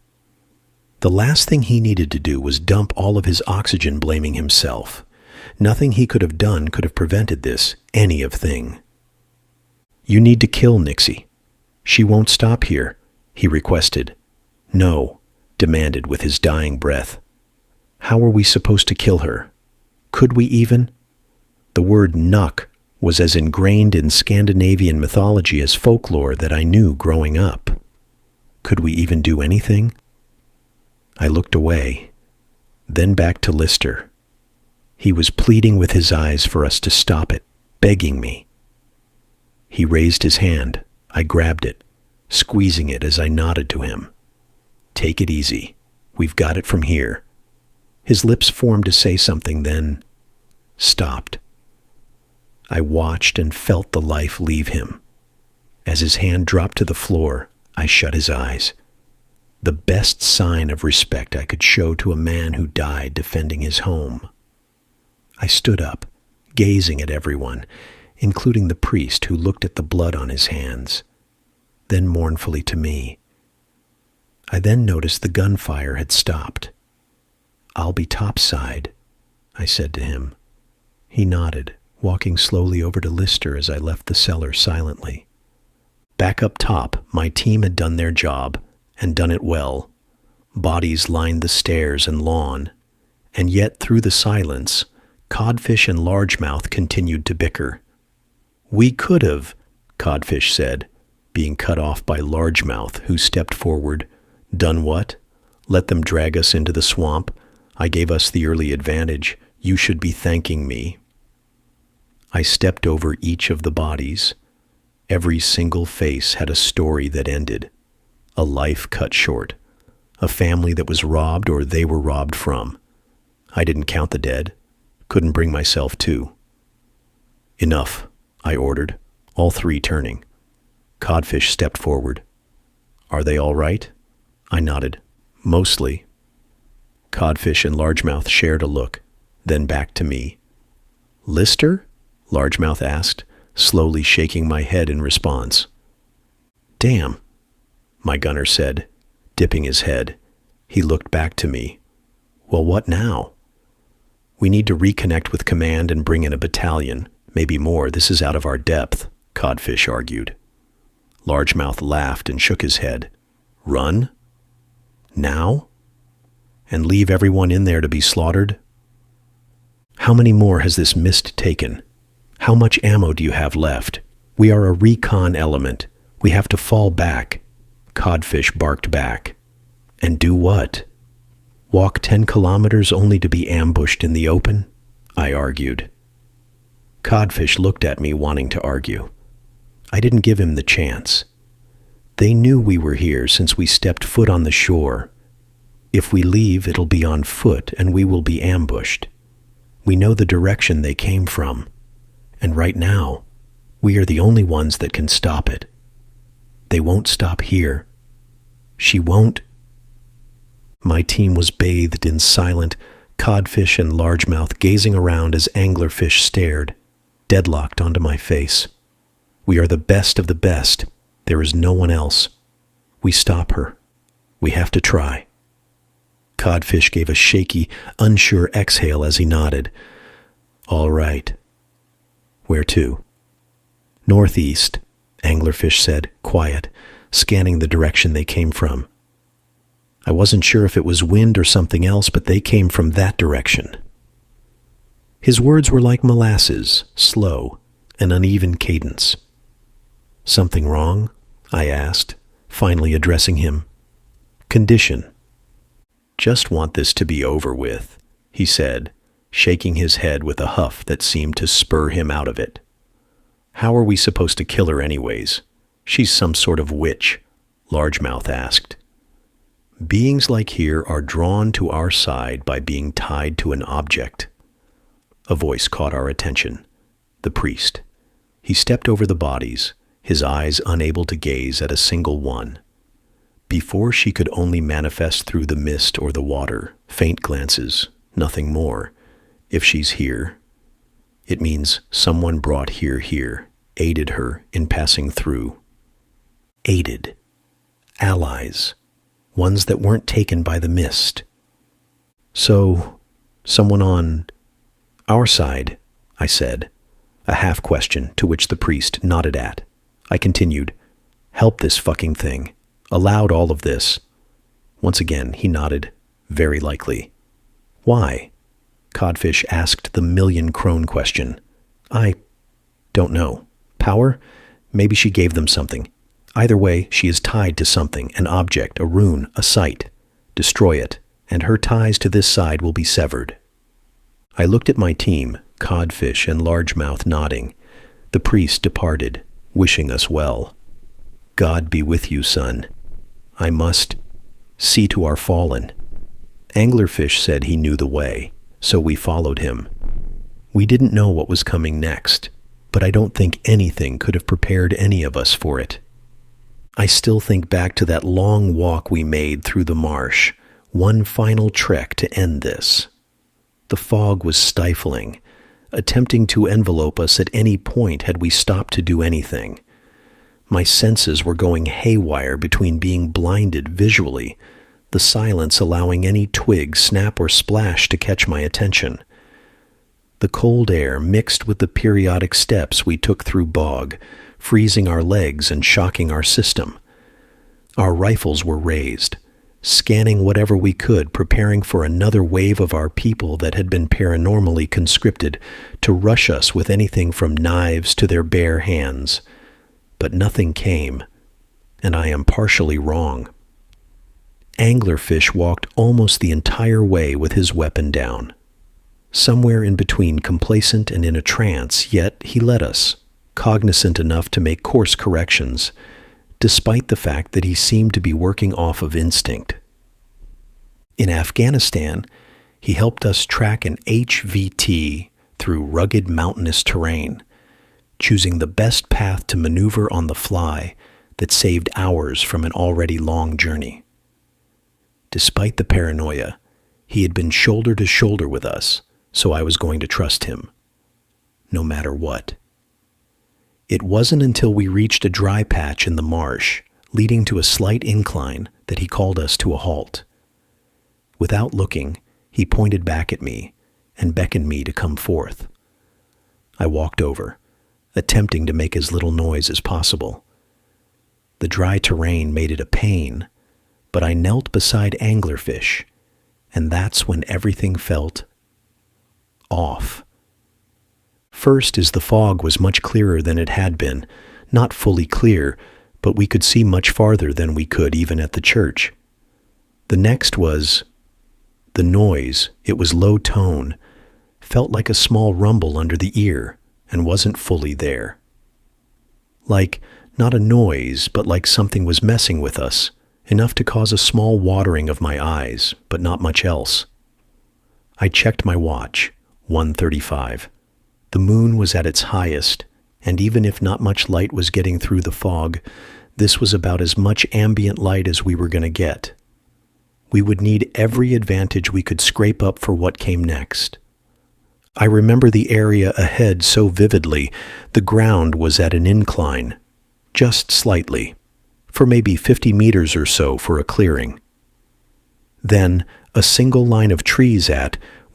The last thing he needed to do was dump all of his oxygen blaming himself. Nothing he could have done could have prevented this, any of thing. "You need to kill Nixie. She won't stop here," he requested. "No," demanded with his dying breath. "How are we supposed to kill her? Could we even?" The word nuck was as ingrained in Scandinavian mythology as folklore that I knew growing up. Could we even do anything? I looked away, then back to Lister. He was pleading with his eyes for us to stop it, begging me. He raised his hand. I grabbed it, squeezing it as I nodded to him. "Take it easy. We've got it from here." His lips formed to say something, then stopped. I watched and felt the life leave him. As his hand dropped to the floor, I shut his eyes. The best sign of respect I could show to a man who died defending his home. I stood up, gazing at everyone, including the priest who looked at the blood on his hands, then mournfully to me. I then noticed the gunfire had stopped. "I'll be topside," I said to him. He nodded, walking slowly over to Lister as I left the cellar silently. Back up top, my team had done their job, and done it well. Bodies lined the stairs and lawn, and yet through the silence, Codfish and Largemouth continued to bicker. "We could have," Codfish said, being cut off by Largemouth, who stepped forward. "Done what? Let them drag us into the swamp? I gave us the early advantage. You should be thanking me." I stepped over each of the bodies. Every single face had a story that ended. A life cut short. A family that was robbed or they were robbed from. I didn't count the dead. Couldn't bring myself to. Enough, I ordered, all three turning. Codfish stepped forward. Are they all right? I nodded. Mostly. Codfish and Largemouth shared a look, then back to me. Lister? Largemouth asked, slowly shaking my head in response. Damn, my gunner said, dipping his head. He looked back to me. Well, what now? We need to reconnect with command and bring in a battalion, maybe more. This is out of our depth, Codfish argued. Largemouth laughed and shook his head. Run? Now? And leave everyone in there to be slaughtered? How many more has this mist taken? How much ammo do you have left? We are a recon element. We have to fall back. Codfish barked back. And do what? Walk 10 kilometers only to be ambushed in the open? I argued. Codfish looked at me wanting to argue. I didn't give him the chance. They knew we were here since we stepped foot on the shore. If we leave, it'll be on foot and we will be ambushed. We know the direction they came from. And right now, we are the only ones that can stop it. They won't stop here. She won't. My team was bathed in silent, Codfish and Largemouth gazing around as Anglerfish stared, deadlocked onto my face. We are the best of the best. There is no one else. We stop her. We have to try. Codfish gave a shaky, unsure exhale as he nodded. All right. Where to? Northeast, Anglerfish said, quiet, scanning the direction they came from. I wasn't sure if it was wind or something else, but they came from that direction. His words were like molasses, slow, an uneven cadence. Something wrong? I asked, finally addressing him. Condition. Just want this to be over with, he said, shaking his head with a huff that seemed to spur him out of it. How are we supposed to kill her anyways? She's some sort of witch, Largemouth asked. Beings like here are drawn to our side by being tied to an object. A voice caught our attention. The priest. He stepped over the bodies, his eyes unable to gaze at a single one. Before she could only manifest through the mist or the water, faint glances, nothing more. If she's here, it means someone brought here, aided her in passing through. Aided. Allies. Ones that weren't taken by the mist. So, someone on our side, I said, a half question to which the priest nodded at. I continued, help this fucking thing. Allowed all of this. Once again, he nodded, very likely. Why? Codfish asked the million-crone question. I don't know. Power? Maybe she gave them something. Either way, she is tied to something, an object, a rune, a site. Destroy it, and her ties to this side will be severed. I looked at my team, Codfish and Largemouth nodding. The priest departed, wishing us well. God be with you, son. I must see to our fallen. Anglerfish said he knew the way, so we followed him. We didn't know what was coming next, but I don't think anything could have prepared any of us for it. I still think back to that long walk we made through the marsh, one final trek to end this. The fog was stifling, attempting to envelope us at any point had we stopped to do anything. My senses were going haywire between being blinded visually, the silence allowing any twig, snap, or splash to catch my attention. The cold air mixed with the periodic steps we took through bog, freezing our legs and shocking our system. Our rifles were raised, scanning whatever we could, preparing for another wave of our people that had been paranormally conscripted to rush us with anything from knives to their bare hands. But nothing came, and I am partially wrong. Anglerfish walked almost the entire way with his weapon down. Somewhere in between complacent and in a trance, yet he led us, cognizant enough to make course corrections, despite the fact that he seemed to be working off of instinct. In Afghanistan, he helped us track an HVT through rugged mountainous terrain, choosing the best path to maneuver on the fly that saved hours from an already long journey. Despite the paranoia, he had been shoulder to shoulder with us, so I was going to trust him, no matter what. It wasn't until we reached a dry patch in the marsh, leading to a slight incline, that he called us to a halt. Without looking, he pointed back at me and beckoned me to come forth. I walked over, attempting to make as little noise as possible. The dry terrain made it a pain, but I knelt beside anglerfish, and that's when everything felt off. First, as the fog was much clearer than it had been, not fully clear, but we could see much farther than we could even at the church. The next was the noise. It was low tone, felt like a small rumble under the ear, and wasn't fully there. Like, not a noise, but like something was messing with us, enough to cause a small watering of my eyes, but not much else. I checked my watch, 1:35. The moon was at its highest, and even if not much light was getting through the fog, this was about as much ambient light as we were going to get. We would need every advantage we could scrape up for what came next. I remember the area ahead so vividly. The ground was at an incline, just slightly, for maybe 50 meters or so for a clearing. Then, a single line of trees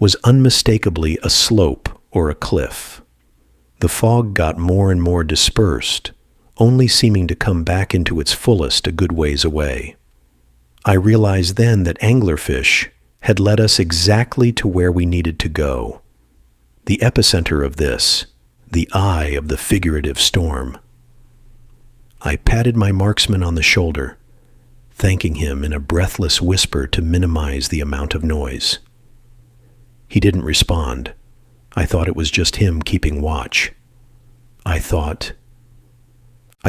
was unmistakably a slope or a cliff. The fog got more and more dispersed, only seeming to come back into its fullest a good ways away. I realized then that anglerfish had led us exactly to where we needed to go. The epicenter of this, the eye of the figurative storm. I patted my marksman on the shoulder, thanking him in a breathless whisper to minimize the amount of noise. He didn't respond. I thought it was just him keeping watch. I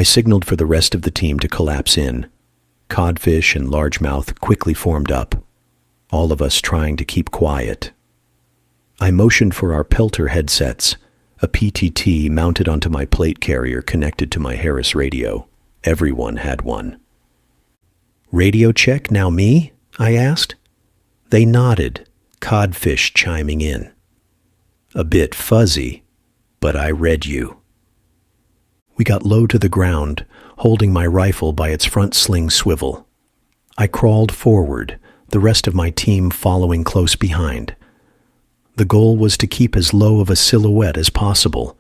signaled for the rest of the team to collapse in. Codfish and largemouth quickly formed up, all of us trying to keep quiet. I motioned for our pelter headsets, a PTT mounted onto my plate carrier connected to my Harris radio. Everyone had one. "Radio check, now me?" I asked. They nodded, Codfish chiming in. "A bit fuzzy, but I read you." We got low to the ground, holding my rifle by its front sling swivel. I crawled forward, the rest of my team following close behind. The goal was to keep as low of a silhouette as possible,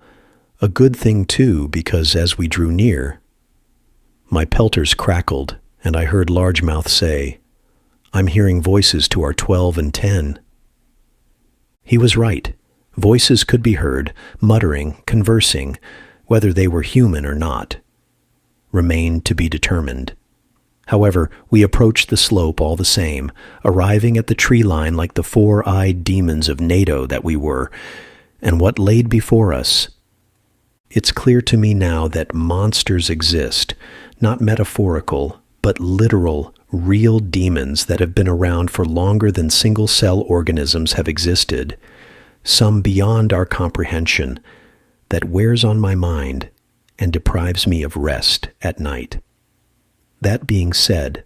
a good thing too, because as we drew near, my pelters crackled, and I heard Largemouth say, "I'm hearing voices to our 12 and 10. He was right. Voices could be heard, muttering, conversing, whether they were human or not. Remained to be determined. However, we approached the slope all the same, arriving at the tree line like the four-eyed demons of NATO that we were, and what laid before us. It's clear to me now that monsters exist, not metaphorical, but literal, real demons that have been around for longer than single-cell organisms have existed, some beyond our comprehension, that wears on my mind and deprives me of rest at night. That being said,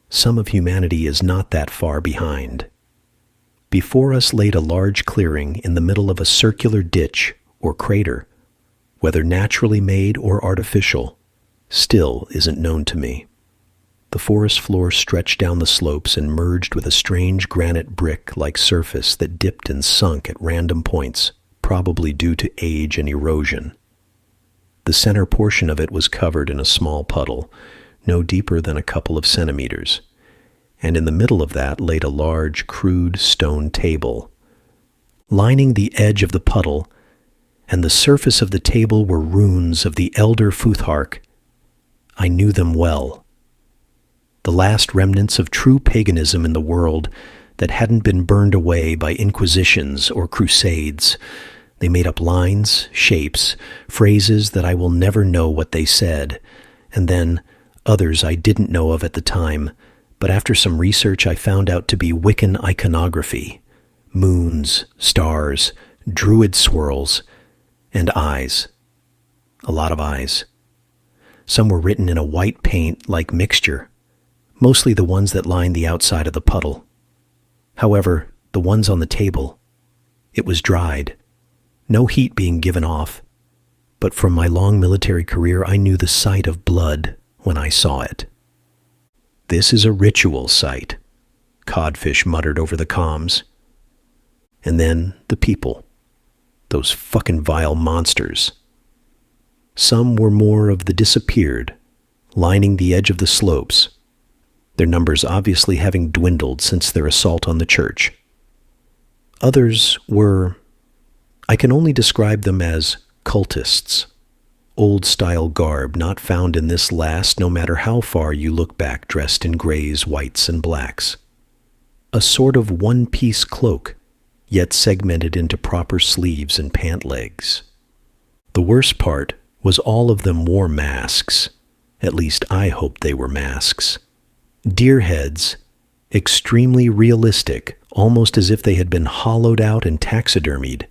some of humanity is not that far behind. Before us laid a large clearing in the middle of a circular ditch or crater, whether naturally made or artificial, still isn't known to me. The forest floor stretched down the slopes and merged with a strange granite brick-like surface that dipped and sunk at random points, probably due to age and erosion. The center portion of it was covered in a small puddle, no deeper than a couple of centimeters, and in the middle of that laid a large, crude stone table. Lining the edge of the puddle and the surface of the table were runes of the Elder Futhark. I knew them well. The last remnants of true paganism in the world that hadn't been burned away by inquisitions or crusades. They made up lines, shapes, phrases that I will never know what they said, and then Others I didn't know of at the time, but after some research I found out to be Wiccan iconography. Moons, stars, druid swirls, and eyes. A lot of eyes. Some were written in a white paint-like mixture, mostly the ones that lined the outside of the puddle. However, the ones on the table, it was dried, no heat being given off, but from my long military career I knew the sight of blood when I saw it. "This is a ritual site," Codfish muttered over the comms. And then the people, those fucking vile monsters. Some were more of the disappeared, lining the edge of the slopes, their numbers obviously having dwindled since their assault on the church. Others were, I can only describe them as cultists, old-style garb not found in this last no matter how far you look back, dressed in grays, whites, and blacks. A sort of one-piece cloak, yet segmented into proper sleeves and pant legs. The worst part was all of them wore masks. At least I hoped they were masks. Deer heads, extremely realistic, almost as if they had been hollowed out and taxidermied,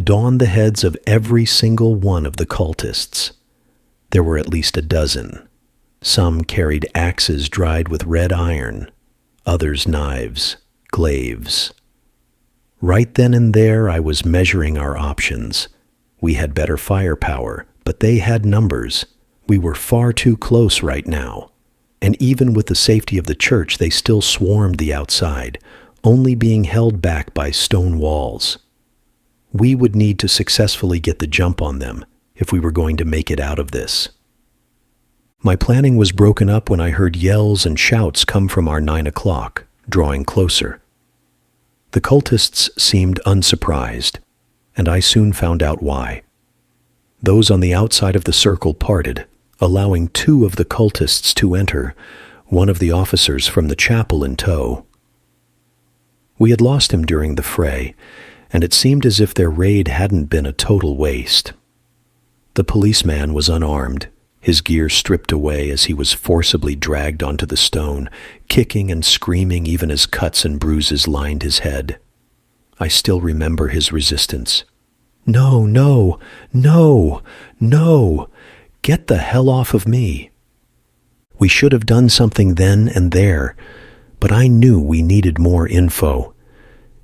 donned the heads of every single one of the cultists. There were at least a dozen. Some carried axes dried with red iron, others knives, glaives. Right then and there I was measuring our options. We had better firepower, but they had numbers. We were far too close right now. And even with the safety of the church, they still swarmed the outside, only being held back by stone walls. We would need to successfully get the jump on them if we were going to make it out of this. My planning was broken up when I heard yells and shouts come from our 9 o'clock, drawing closer. The cultists seemed unsurprised, and I soon found out why. Those on the outside of the circle parted, allowing 2 of the cultists to enter, one of the officers from the chapel in tow. We had lost him during the fray, and it seemed as if their raid hadn't been a total waste. The policeman was unarmed, his gear stripped away as he was forcibly dragged onto the stone, kicking and screaming even as cuts and bruises lined his head. I still remember his resistance. "No, no, no, no! Get the hell off of me!" We should have done something then and there, but I knew we needed more info.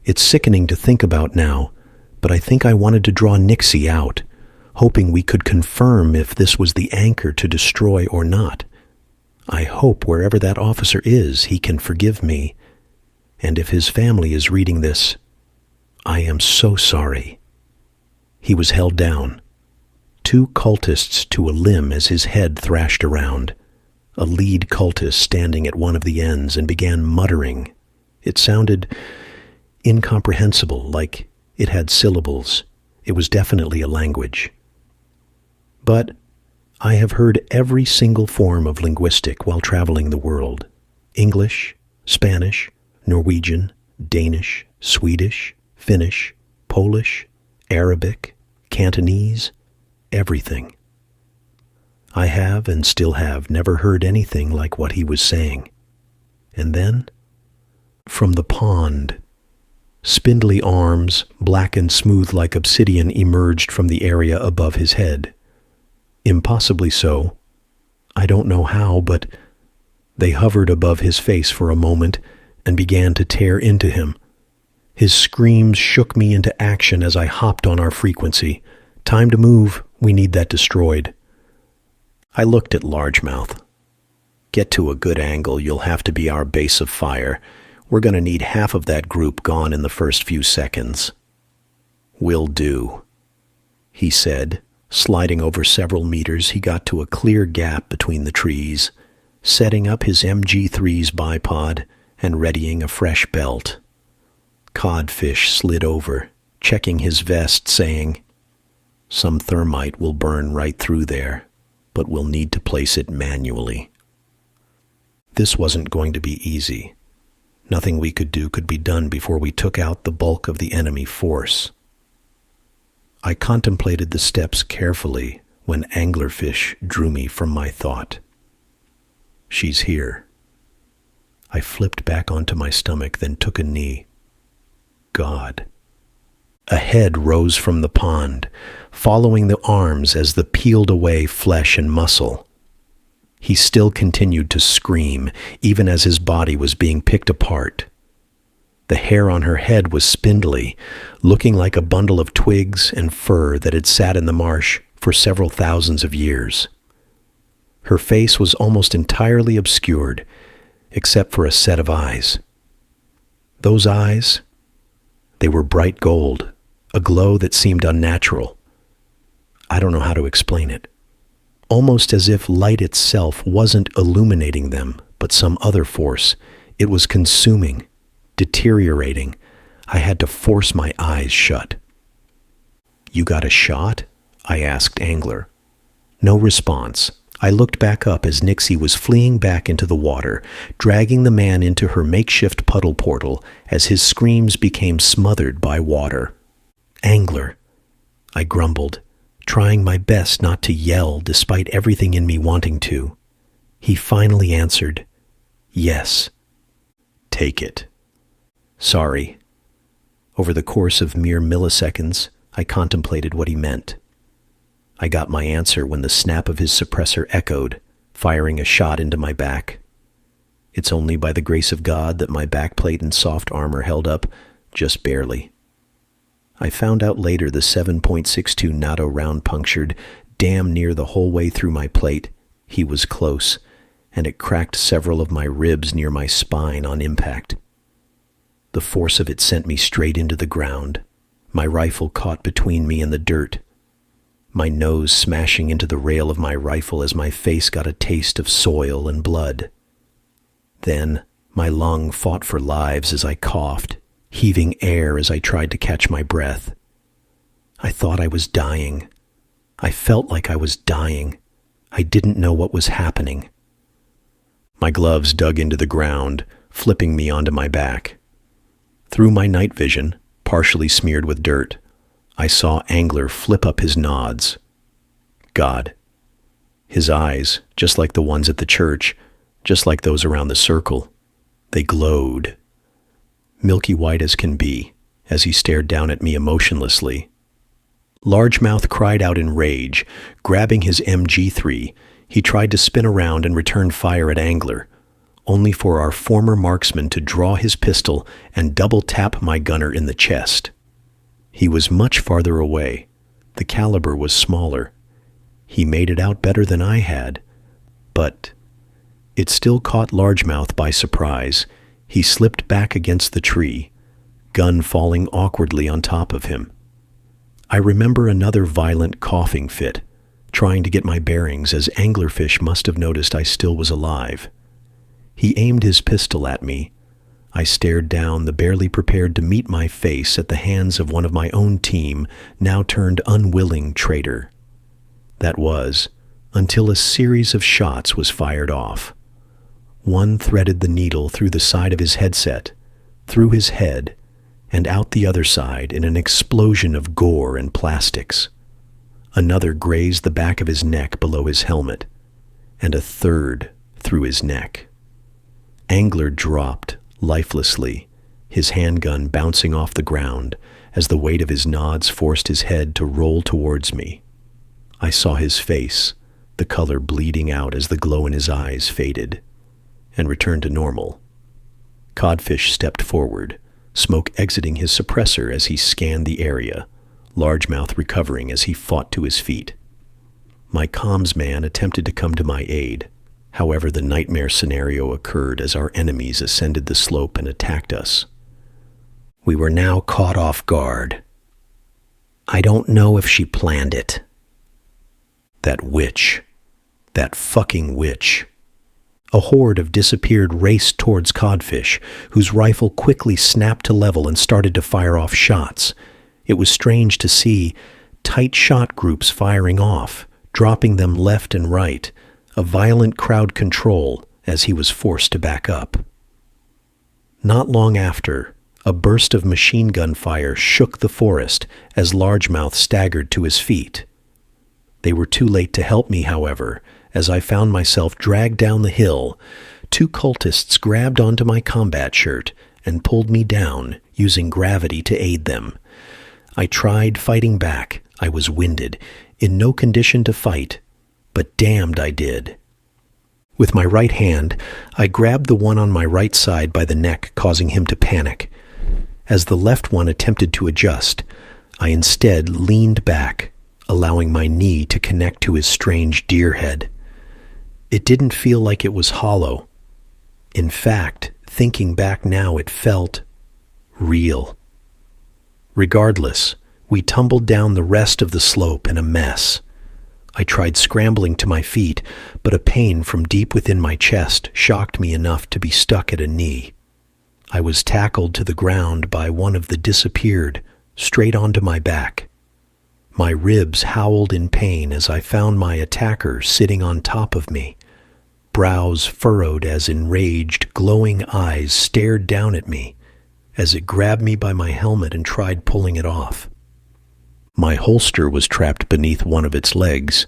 It's sickening to think about now, but I think I wanted to draw Nixie out, hoping we could confirm if this was the anchor to destroy or not. I hope wherever that officer is, he can forgive me. And if his family is reading this, I am so sorry. He was held down. 2 cultists to a limb as his head thrashed around. A lead cultist standing at one of the ends and began muttering. It sounded incomprehensible, like it had syllables. It was definitely a language. But I have heard every single form of linguistic while traveling the world. English, Spanish, Norwegian, Danish, Swedish, Finnish, Polish, Arabic, Cantonese, everything. I have and still have never heard anything like what he was saying. And then, from the pond, spindly arms, black and smooth like obsidian, emerged from the area above his head. Impossibly so. I don't know how, but they hovered above his face for a moment and began to tear into him. His screams shook me into action as I hopped on our frequency. Time to move, we need that destroyed. I looked at Largemouth. Get to a good angle, you'll have to be our base of fire. We're going to need half of that group gone in the first few seconds. Will do, he said. Sliding over several meters, he got to a clear gap between the trees, setting up his MG3's bipod and readying a fresh belt. Codfish slid over, checking his vest, saying, "Some thermite will burn right through there, but we'll need to place it manually." This wasn't going to be easy. Nothing we could do could be done before we took out the bulk of the enemy force. I contemplated the steps carefully when anglerfish drew me from my thought. She's here. I flipped back onto my stomach, then took a knee. God. A head rose from the pond, following the arms as the peeled away flesh and muscle. He still continued to scream, even as his body was being picked apart. The hair on her head was spindly, looking like a bundle of twigs and fur that had sat in the marsh for several thousands of years. Her face was almost entirely obscured, except for a set of eyes. Those eyes, they were bright gold, a glow that seemed unnatural. I don't know how to explain it. Almost as if light itself wasn't illuminating them, but some other force. It was consuming, deteriorating. I had to force my eyes shut. "You got a shot?" I asked Angler. No response. I looked back up as Nixie was fleeing back into the water, dragging the man into her makeshift puddle portal as his screams became smothered by water. "Angler," I grumbled, trying my best not to yell despite everything in me wanting to. He finally answered, "Yes." "Take it." "Sorry." Over the course of mere milliseconds, I contemplated what he meant. I got my answer when the snap of his suppressor echoed, firing a shot into my back. It's only by the grace of God that my backplate and soft armor held up, just barely. I found out later the 7.62 NATO round punctured damn near the whole way through my plate. He was close, and it cracked several of my ribs near my spine on impact. The force of it sent me straight into the ground, my rifle caught between me and the dirt, my nose smashing into the rail of my rifle as my face got a taste of soil and blood. Then my lung fought for lives as I coughed, heaving air as I tried to catch my breath. I thought I was dying. I felt like I was dying. I didn't know what was happening. My gloves dug into the ground, flipping me onto my back. Through my night vision, partially smeared with dirt, I saw Angler flip up his nods. God. His eyes, just like the ones at the church, just like those around the circle, they glowed. Milky white as can be, as he stared down at me emotionlessly. Largemouth cried out in rage. Grabbing his MG3, he tried to spin around and return fire at Angler, only for our former marksman to draw his pistol and double-tap my gunner in the chest. He was much farther away. The caliber was smaller. He made it out better than I had, but it still caught Largemouth by surprise. He slipped back against the tree, gun falling awkwardly on top of him. I remember another violent coughing fit, trying to get my bearings as Anglerfish must have noticed I still was alive. He aimed his pistol at me. I stared down, the barely prepared to meet my face at the hands of one of my own team, now turned unwilling traitor. That was, until a series of shots was fired off. One threaded the needle through the side of his headset, through his head, and out the other side in an explosion of gore and plastics. Another grazed the back of his neck below his helmet, and a third through his neck. Angler dropped lifelessly, his handgun bouncing off the ground as the weight of his nods forced his head to roll towards me. I saw his face, the color bleeding out as the glow in his eyes faded and returned to normal. Codfish stepped forward, smoke exiting his suppressor as he scanned the area, Largemouth recovering as he fought to his feet. My comms man attempted to come to my aid. However, the nightmare scenario occurred as our enemies ascended the slope and attacked us. We were now caught off guard. I don't know if she planned it. That witch. That fucking witch. A horde of disappeared raced towards Codfish, whose rifle quickly snapped to level and started to fire off shots. It was strange to see tight shot groups firing off, dropping them left and right, a violent crowd control as he was forced to back up. Not long after, a burst of machine gun fire shook the forest as Largemouth staggered to his feet. They were too late to help me, however, as I found myself dragged down the hill. Two cultists grabbed onto my combat shirt and pulled me down, using gravity to aid them. I tried fighting back. I was winded, in no condition to fight, but damned I did. With my right hand, I grabbed the one on my right side by the neck, causing him to panic. As the left one attempted to adjust, I instead leaned back, allowing my knee to connect to his strange deer head. It didn't feel like it was hollow. In fact, thinking back now, it felt real. Regardless, we tumbled down the rest of the slope in a mess. I tried scrambling to my feet, but a pain from deep within my chest shocked me enough to be stuck at a knee. I was tackled to the ground by one of the disappeared, straight onto my back. My ribs howled in pain as I found my attacker sitting on top of me. Brows furrowed as enraged, glowing eyes stared down at me as it grabbed me by my helmet and tried pulling it off. My holster was trapped beneath one of its legs,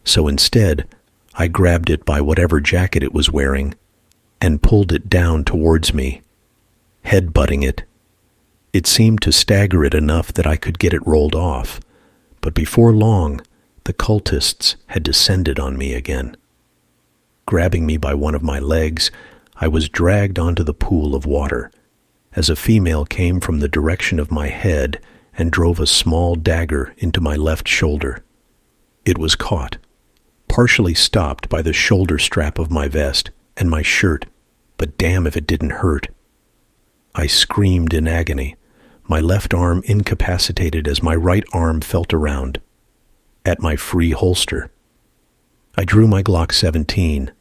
so instead I grabbed it by whatever jacket it was wearing and pulled it down towards me, headbutting it. It seemed to stagger it enough that I could get it rolled off, but before long, the cultists had descended on me again. Grabbing me by one of my legs, I was dragged onto the pool of water, as a female came from the direction of my head and drove a small dagger into my left shoulder. It was caught, partially stopped by the shoulder strap of my vest and my shirt, but damn if it didn't hurt. I screamed in agony, my left arm incapacitated as my right arm felt around, at my free holster. I drew my Glock 17,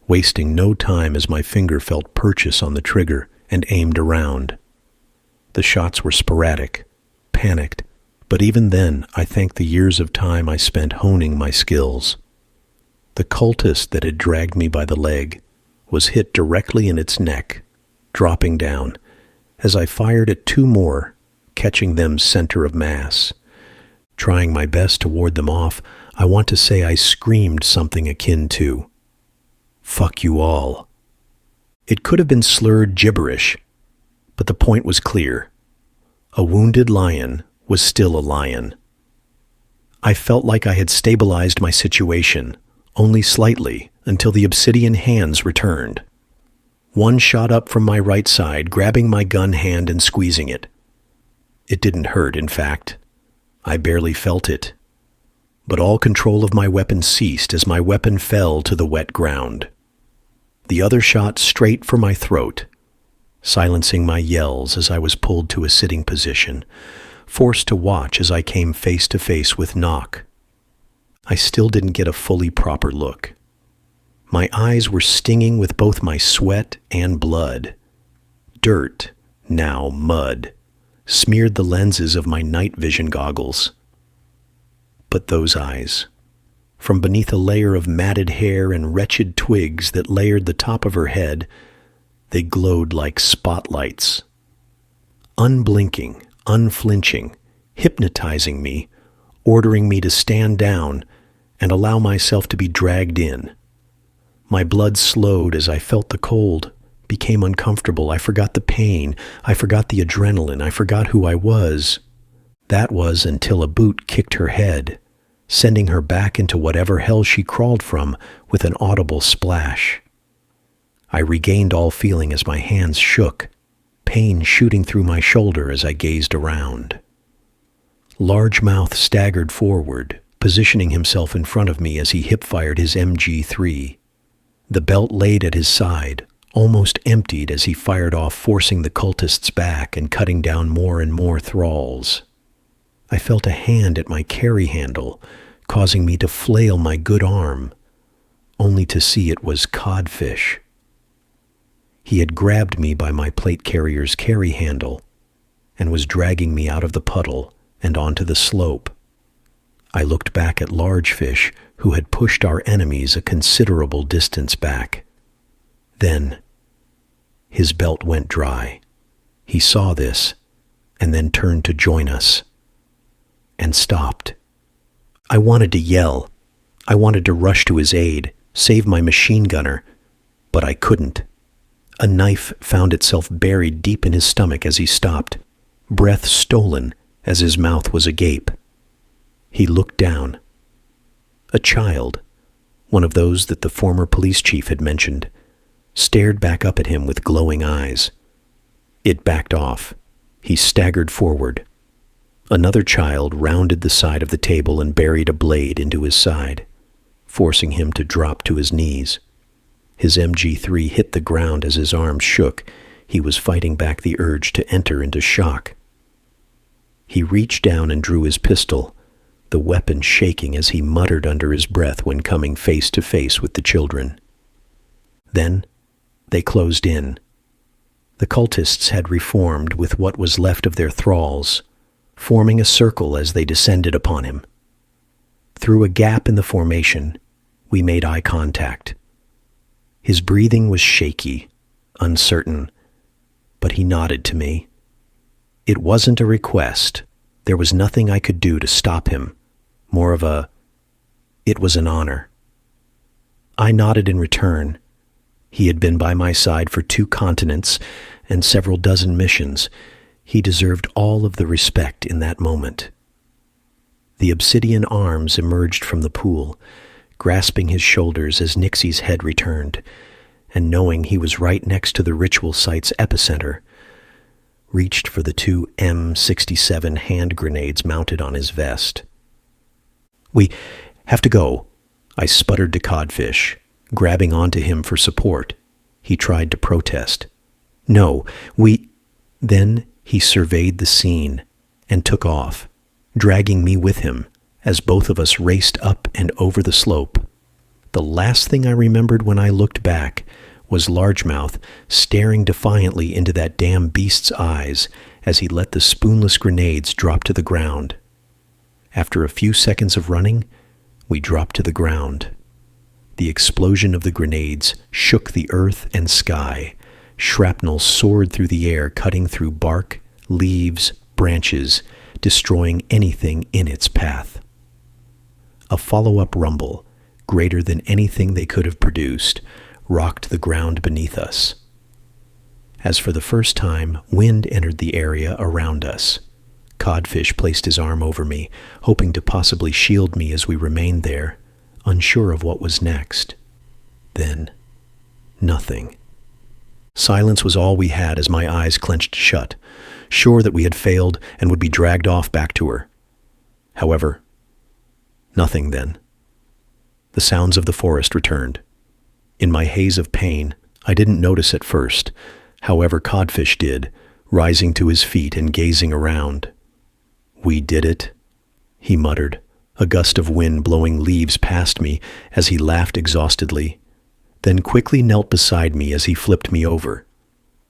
wasting no time as my finger felt purchase on the trigger and aimed around. The shots were sporadic, panicked, but even then I thanked the years of time I spent honing my skills. The cultist that had dragged me by the leg was hit directly in its neck, dropping down, as I fired at two more, catching them center of mass. Trying my best to ward them off, I want to say I screamed something akin to, "Fuck you all." It could have been slurred gibberish, but the point was clear. A wounded lion was still a lion. I felt like I had stabilized my situation, only slightly, until the obsidian hands returned. One shot up from my right side, grabbing my gun hand and squeezing it. It didn't hurt, in fact. I barely felt it. But all control of my weapon ceased as my weapon fell to the wet ground. The other shot straight for my throat, silencing my yells as I was pulled to a sitting position, forced to watch as I came face to face with Nock. I still didn't get a fully proper look. My eyes were stinging with both my sweat and blood. Dirt, now mud, smeared the lenses of my night vision goggles. But those eyes, from beneath a layer of matted hair and wretched twigs that layered the top of her head, they glowed like spotlights. Unblinking, unflinching, hypnotizing me, ordering me to stand down and allow myself to be dragged in. My blood slowed as I felt the cold, became uncomfortable. I forgot the pain. I forgot the adrenaline. I forgot who I was. That was until a boot kicked her head, sending her back into whatever hell she crawled from with an audible splash. I regained all feeling as my hands shook, pain shooting through my shoulder as I gazed around. Largemouth staggered forward, positioning himself in front of me as he hip-fired his MG3. The belt laid at his side, almost emptied as he fired off, forcing the cultists back and cutting down more and more thralls. I felt a hand at my carry handle, causing me to flail my good arm, only to see it was Codfish. He had grabbed me by my plate carrier's carry handle and was dragging me out of the puddle and onto the slope. I looked back at Largefish, who had pushed our enemies a considerable distance back. Then, his belt went dry. He saw this, and then turned to join us, and stopped. I wanted to yell, I wanted to rush to his aid, save my machine gunner, but I couldn't. A knife found itself buried deep in his stomach as he stopped, breath stolen as his mouth was agape. He looked down. A child, one of those that the former police chief had mentioned, stared back up at him with glowing eyes. It backed off. He staggered forward. Another child rounded the side of the table and buried a blade into his side, forcing him to drop to his knees. His MG3 hit the ground as his arms shook. He was fighting back the urge to enter into shock. He reached down and drew his pistol, the weapon shaking as he muttered under his breath when coming face to face with the children. Then they closed in. The cultists had reformed with what was left of their thralls, forming a circle as they descended upon him. Through a gap in the formation, we made eye contact. His breathing was shaky, uncertain, but he nodded to me. It wasn't a request. There was nothing I could do to stop him. More of it was an honor. I nodded in return. He had been by my side for 2 continents and several dozen missions. He deserved all of the respect in that moment. The obsidian arms emerged from the pool, grasping his shoulders as Nixie's head returned, and knowing he was right next to the ritual site's epicenter, reached for the 2 M67 hand grenades mounted on his vest. "We have to go," I sputtered to Codfish, grabbing onto him for support. He tried to protest. "No, we—" Then he surveyed the scene and took off, dragging me with him as both of us raced up and over the slope. The last thing I remembered when I looked back was Largemouth staring defiantly into that damn beast's eyes as he let the spoonless grenades drop to the ground. After a few seconds of running, we dropped to the ground. The explosion of the grenades shook the earth and sky. Shrapnel soared through the air, cutting through bark, leaves, branches, destroying anything in its path. A follow-up rumble, greater than anything they could have produced, rocked the ground beneath us. As for the first time, wind entered the area around us. Codfish placed his arm over me, hoping to possibly shield me as we remained there, unsure of what was next. Then, nothing. Silence was all we had as my eyes clenched shut, sure that we had failed and would be dragged off back to her. However, nothing then. The sounds of the forest returned. In my haze of pain, I didn't notice at first. However, Codfish did, rising to his feet and gazing around. "We did it," he muttered, a gust of wind blowing leaves past me as he laughed exhaustedly, then quickly knelt beside me as he flipped me over.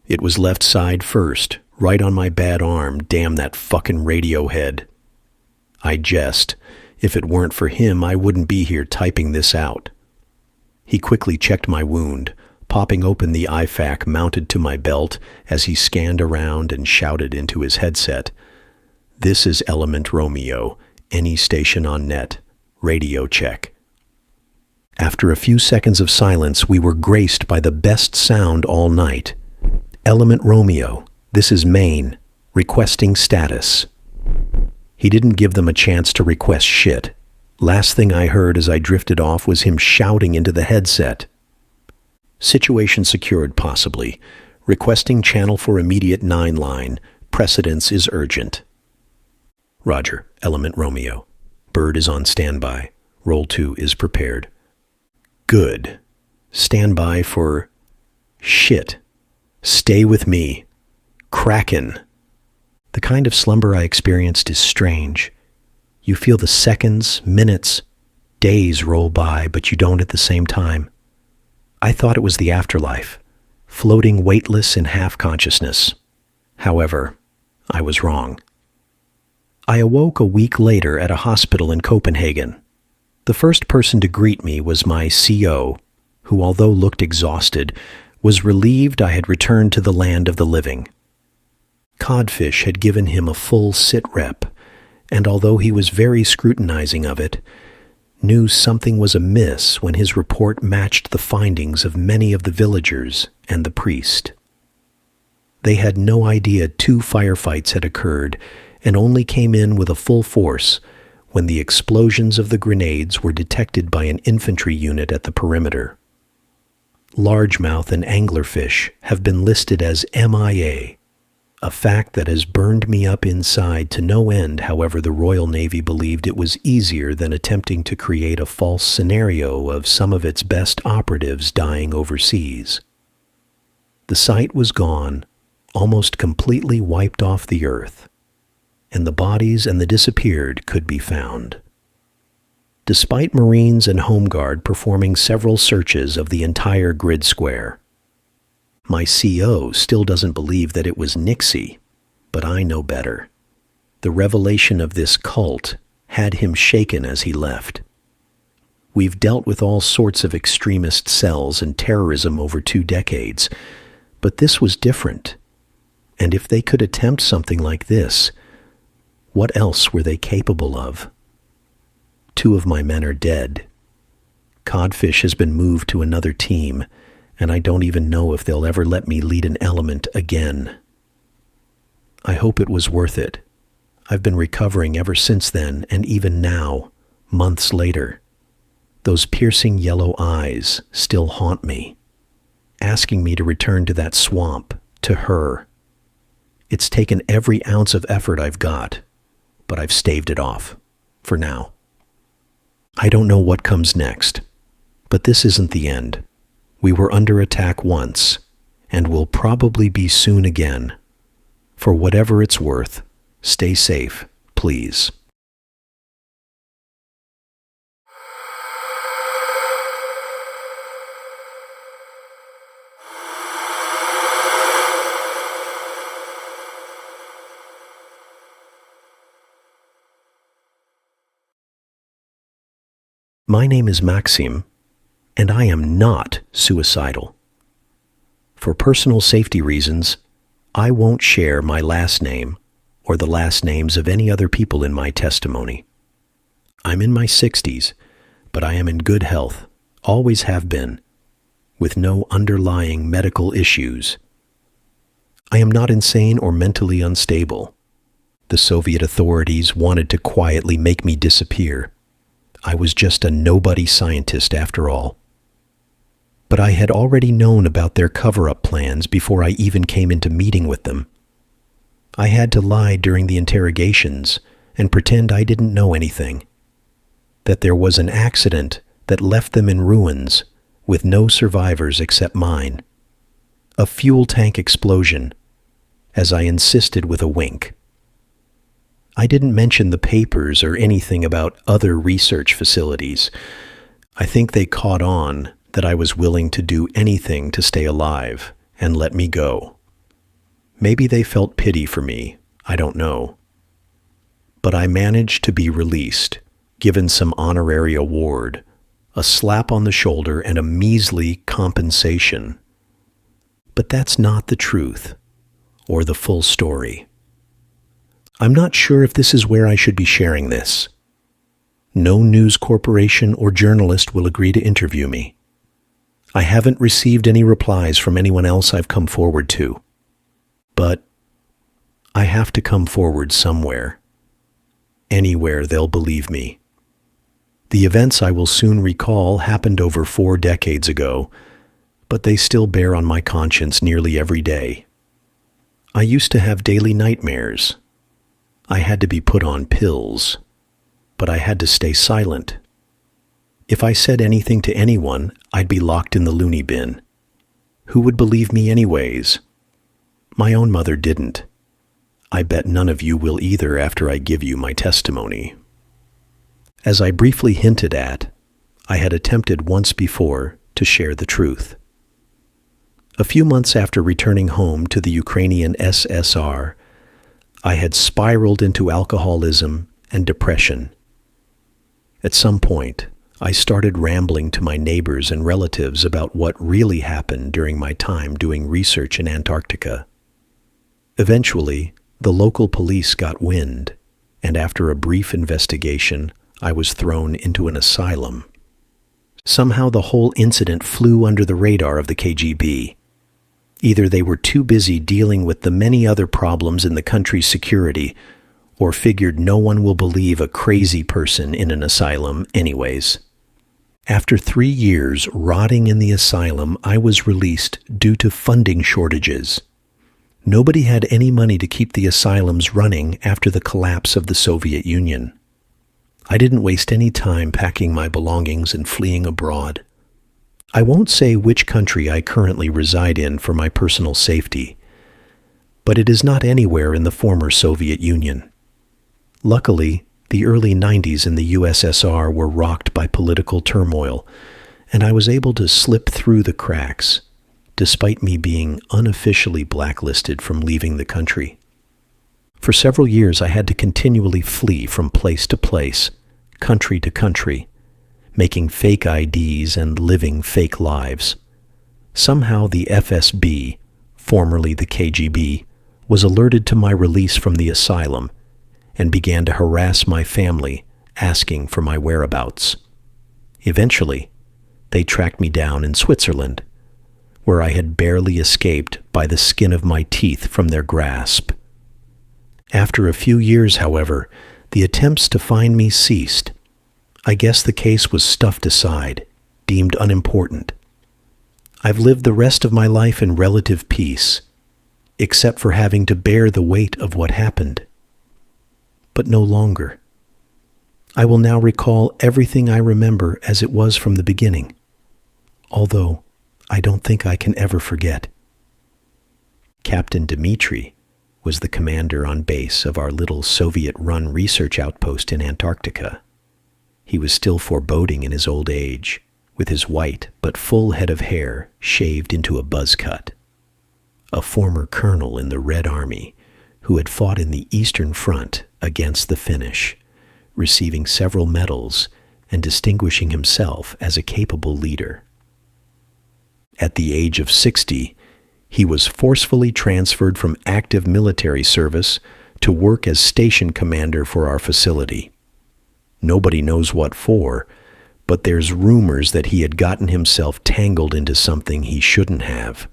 It was left side first, right on my bad arm. Damn that fucking radio head. I jest. If it weren't for him, I wouldn't be here typing this out. He quickly checked my wound, popping open the IFAK mounted to my belt as he scanned around and shouted into his headset, "This is Element Romeo. Any station on net. Radio check." After a few seconds of silence, we were graced by the best sound all night. "Element Romeo, this is Maine. Requesting status." He didn't give them a chance to request shit. Last thing I heard as I drifted off was him shouting into the headset. "Situation secured, possibly. Requesting channel for immediate 9 line. Precedence is urgent." "Roger, Element Romeo. Bird is on standby. Roll 2 is prepared." "Good. Standby for shit. Stay with me. Kraken." The kind of slumber I experienced is strange. You feel the seconds, minutes, days roll by, but you don't at the same time. I thought it was the afterlife, floating weightless in half-consciousness. However, I was wrong. I awoke a week later at a hospital in Copenhagen. The first person to greet me was my CO, who, although looked exhausted, was relieved I had returned to the land of the living. Codfish had given him a full sit rep, and although he was very scrutinizing of it, knew something was amiss when his report matched the findings of many of the villagers and the priest. They had no idea 2 firefights had occurred and only came in with a full force when the explosions of the grenades were detected by an infantry unit at the perimeter. Largemouth and anglerfish have been listed as MIA, a fact that has burned me up inside to no end. However, the Royal Navy believed it was easier than attempting to create a false scenario of some of its best operatives dying overseas. The site was gone, almost completely wiped off the earth, and the bodies and the disappeared could be found. Despite Marines and Home Guard performing several searches of the entire grid square, my CO still doesn't believe that it was Nixie, but I know better. The revelation of this cult had him shaken as he left. We've dealt with all sorts of extremist cells and terrorism over 2 decades, but this was different. And if they could attempt something like this, what else were they capable of? 2 of my men are dead. Codfish has been moved to another team, and I don't even know if they'll ever let me lead an element again. I hope it was worth it. I've been recovering ever since then, and even now, months later, those piercing yellow eyes still haunt me, asking me to return to that swamp, to her. It's taken every ounce of effort I've got, but I've staved it off, for now. I don't know what comes next, but this isn't the end. We were under attack once, and will probably be soon again. For whatever it's worth, stay safe, please. My name is Maxim, and I am not suicidal. For personal safety reasons, I won't share my last name or the last names of any other people in my testimony. I'm in my 60s, but I am in good health, always have been, with no underlying medical issues. I am not insane or mentally unstable. The Soviet authorities wanted to quietly make me disappear. I was just a nobody scientist after all. But I had already known about their cover-up plans before I even came into meeting with them. I had to lie during the interrogations and pretend I didn't know anything, that there was an accident that left them in ruins with no survivors except mine, a fuel tank explosion, as I insisted with a wink. I didn't mention the papers or anything about other research facilities. I think they caught on that I was willing to do anything to stay alive and let me go. Maybe they felt pity for me, I don't know. But I managed to be released, given some honorary award, a slap on the shoulder, and a measly compensation. But that's not the truth, or the full story. I'm not sure if this is where I should be sharing this. No news corporation or journalist will agree to interview me. I haven't received any replies from anyone else I've come forward to. But I have to come forward somewhere. Anywhere they'll believe me. The events I will soon recall happened over 4 decades ago, but they still bear on my conscience nearly every day. I used to have daily nightmares. I had to be put on pills, but I had to stay silent. If I said anything to anyone, I'd be locked in the loony bin. Who would believe me anyways? My own mother didn't. I bet none of you will either after I give you my testimony. As I briefly hinted at, I had attempted once before to share the truth. A few months after returning home to the Ukrainian SSR, I had spiraled into alcoholism and depression. At some point, I started rambling to my neighbors and relatives about what really happened during my time doing research in Antarctica. Eventually, the local police got wind, and after a brief investigation, I was thrown into an asylum. Somehow the whole incident flew under the radar of the KGB. Either they were too busy dealing with the many other problems in the country's security, or figured no one will believe a crazy person in an asylum anyways. After 3 years rotting in the asylum, I was released due to funding shortages. Nobody had any money to keep the asylums running after the collapse of the Soviet Union. I didn't waste any time packing my belongings and fleeing abroad. I won't say which country I currently reside in for my personal safety, but it is not anywhere in the former Soviet Union. Luckily, the early 90s in the USSR were rocked by political turmoil, and I was able to slip through the cracks, despite me being unofficially blacklisted from leaving the country. For several years, I had to continually flee from place to place, country to country, making fake IDs and living fake lives. Somehow the FSB, formerly the KGB, was alerted to my release from the asylum and began to harass my family, asking for my whereabouts. Eventually, they tracked me down in Switzerland, where I had barely escaped by the skin of my teeth from their grasp. After a few years, however, the attempts to find me ceased. I guess the case was stuffed aside, deemed unimportant. I've lived the rest of my life in relative peace, except for having to bear the weight of what happened. But no longer. I will now recall everything I remember as it was from the beginning, although I don't think I can ever forget. Captain Dmitri was the commander on base of our little Soviet-run research outpost in Antarctica. He was still foreboding in his old age, with his white but full head of hair shaved into a buzz cut. A former colonel in the Red Army who had fought in the Eastern Front against the Finnish, receiving several medals and distinguishing himself as a capable leader. At the age of 60, he was forcefully transferred from active military service to work as station commander for our facility. Nobody knows what for, but there's rumors that he had gotten himself tangled into something he shouldn't have.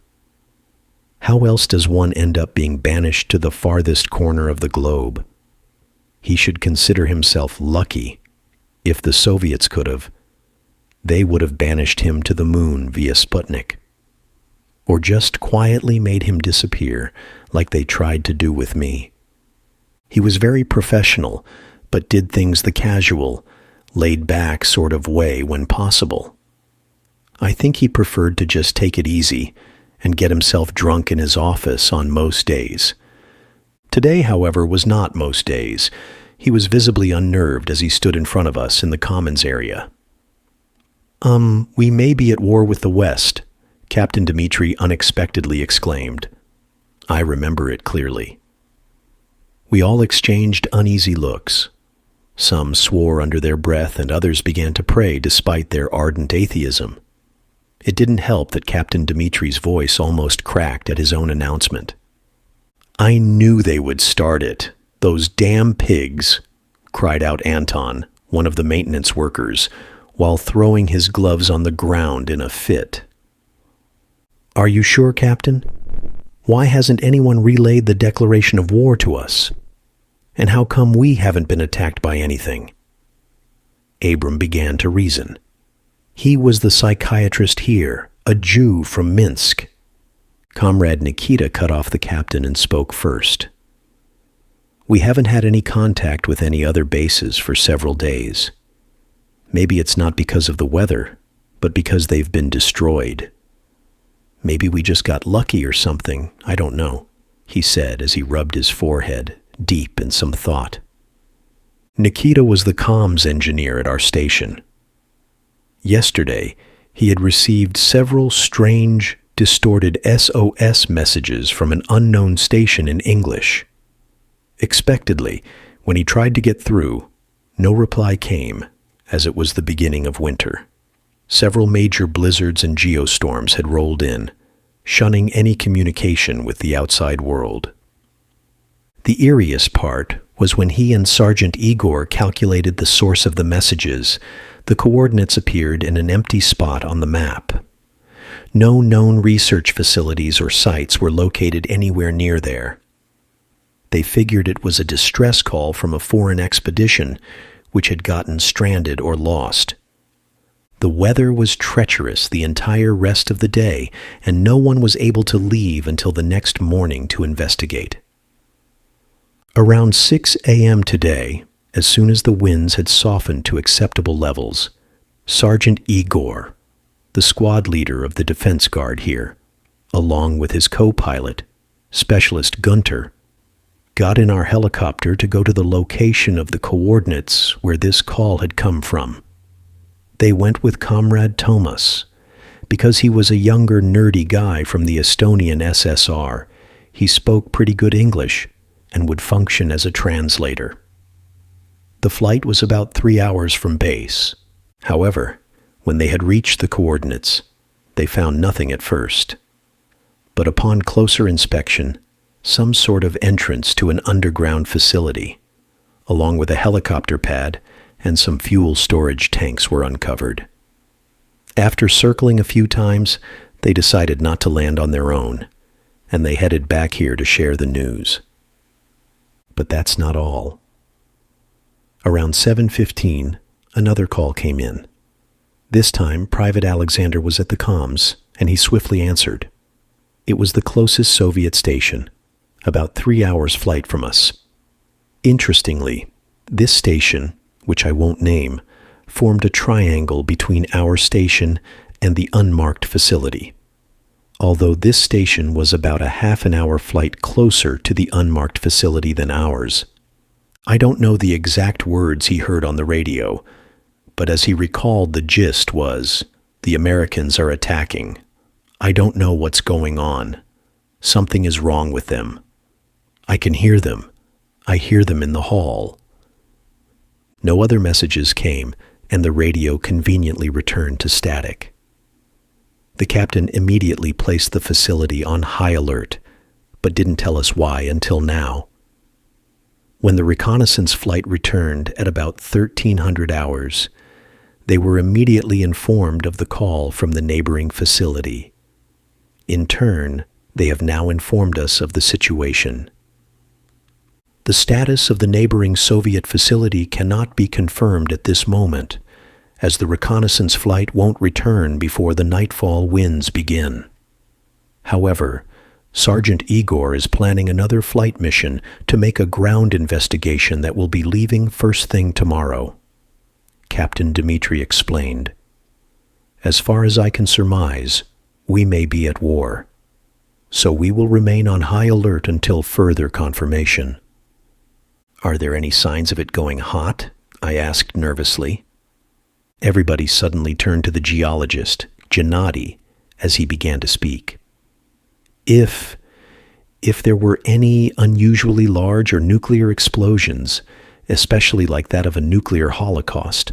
How else does one end up being banished to the farthest corner of the globe? He should consider himself lucky. If the Soviets could have, they would have banished him to the moon via Sputnik, or just quietly made him disappear like they tried to do with me. He was very professional, but did things the casual, laid-back sort of way when possible. I think he preferred to just take it easy and get himself drunk in his office on most days. Today, however, was not most days. He was visibly unnerved as he stood in front of us in the Commons area. We may be at war with the West," Captain Dmitri unexpectedly exclaimed. I remember it clearly. We all exchanged uneasy looks. Some swore under their breath and others began to pray despite their ardent atheism. It didn't help that Captain Dmitri's voice almost cracked at his own announcement. "I knew they would start it. Those damn pigs," cried out Anton, one of the maintenance workers, while throwing his gloves on the ground in a fit. "Are you sure, Captain? Why hasn't anyone relayed the declaration of war to us? And how come we haven't been attacked by anything?" Abram began to reason. He was the psychiatrist here, a Jew from Minsk. Comrade Nikita cut off the captain and spoke first. "We haven't had any contact with any other bases for several days. Maybe it's not because of the weather, but because they've been destroyed. Maybe we just got lucky or something, I don't know," he said as he rubbed his forehead, deep in some thought. Nikita was the comms engineer at our station. Yesterday, he had received several strange, distorted SOS messages from an unknown station in English. Expectedly, when he tried to get through, no reply came, as it was the beginning of winter. Several major blizzards and geostorms had rolled in, shunning any communication with the outside world. The eeriest part was when he and Sergeant Igor calculated the source of the messages, the coordinates appeared in an empty spot on the map. No known research facilities or sites were located anywhere near there. They figured it was a distress call from a foreign expedition which had gotten stranded or lost. The weather was treacherous the entire rest of the day, and no one was able to leave until the next morning to investigate. Around 6 a.m. today, as soon as the winds had softened to acceptable levels, Sergeant Igor, the squad leader of the defense guard here, along with his co-pilot, Specialist Gunter, got in our helicopter to go to the location of the coordinates where this call had come from. They went with Comrade Thomas. Because he was a younger, nerdy guy from the Estonian SSR, he spoke pretty good English and would function as a translator. The flight was about 3 hours from base. However, when they had reached the coordinates, they found nothing at first. But upon closer inspection, some sort of entrance to an underground facility, along with a helicopter pad and some fuel storage tanks were uncovered. After circling a few times, they decided not to land on their own, and they headed back here to share the news. But that's not all. Around 7:15, another call came in. This time, Private Alexander was at the comms, and he swiftly answered. It was the closest Soviet station, about 3 hours' flight from us. Interestingly, this station, which I won't name, formed a triangle between our station and the unmarked facility, although this station was about a half an hour flight closer to the unmarked facility than ours. I don't know the exact words he heard on the radio, but as he recalled, the gist was, the Americans are attacking. I don't know what's going on. Something is wrong with them. I can hear them. I hear them in the hall. No other messages came, and the radio conveniently returned to static. The captain immediately placed the facility on high alert, but didn't tell us why until now. When the reconnaissance flight returned at about 1300 hours, they were immediately informed of the call from the neighboring facility. In turn, they have now informed us of the situation. The status of the neighboring Soviet facility cannot be confirmed at this moment, as the reconnaissance flight won't return before the nightfall winds begin. However, Sergeant Igor is planning another flight mission to make a ground investigation that will be leaving first thing tomorrow. Captain Dmitri explained. As far as I can surmise, we may be at war, so we will remain on high alert until further confirmation. Are there any signs of it going hot? I asked nervously. Everybody suddenly turned to the geologist, Gennady, as he began to speak. If there were any unusually large or nuclear explosions, especially like that of a nuclear holocaust,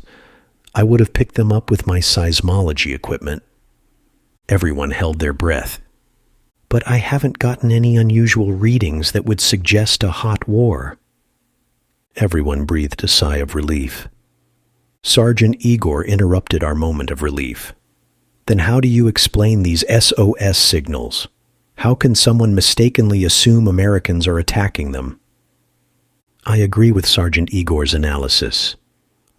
I would have picked them up with my seismology equipment. Everyone held their breath. But I haven't gotten any unusual readings that would suggest a hot war. Everyone breathed a sigh of relief. Sergeant Igor interrupted our moment of relief. Then how do you explain these SOS signals? How can someone mistakenly assume Americans are attacking them? I agree with Sergeant Igor's analysis.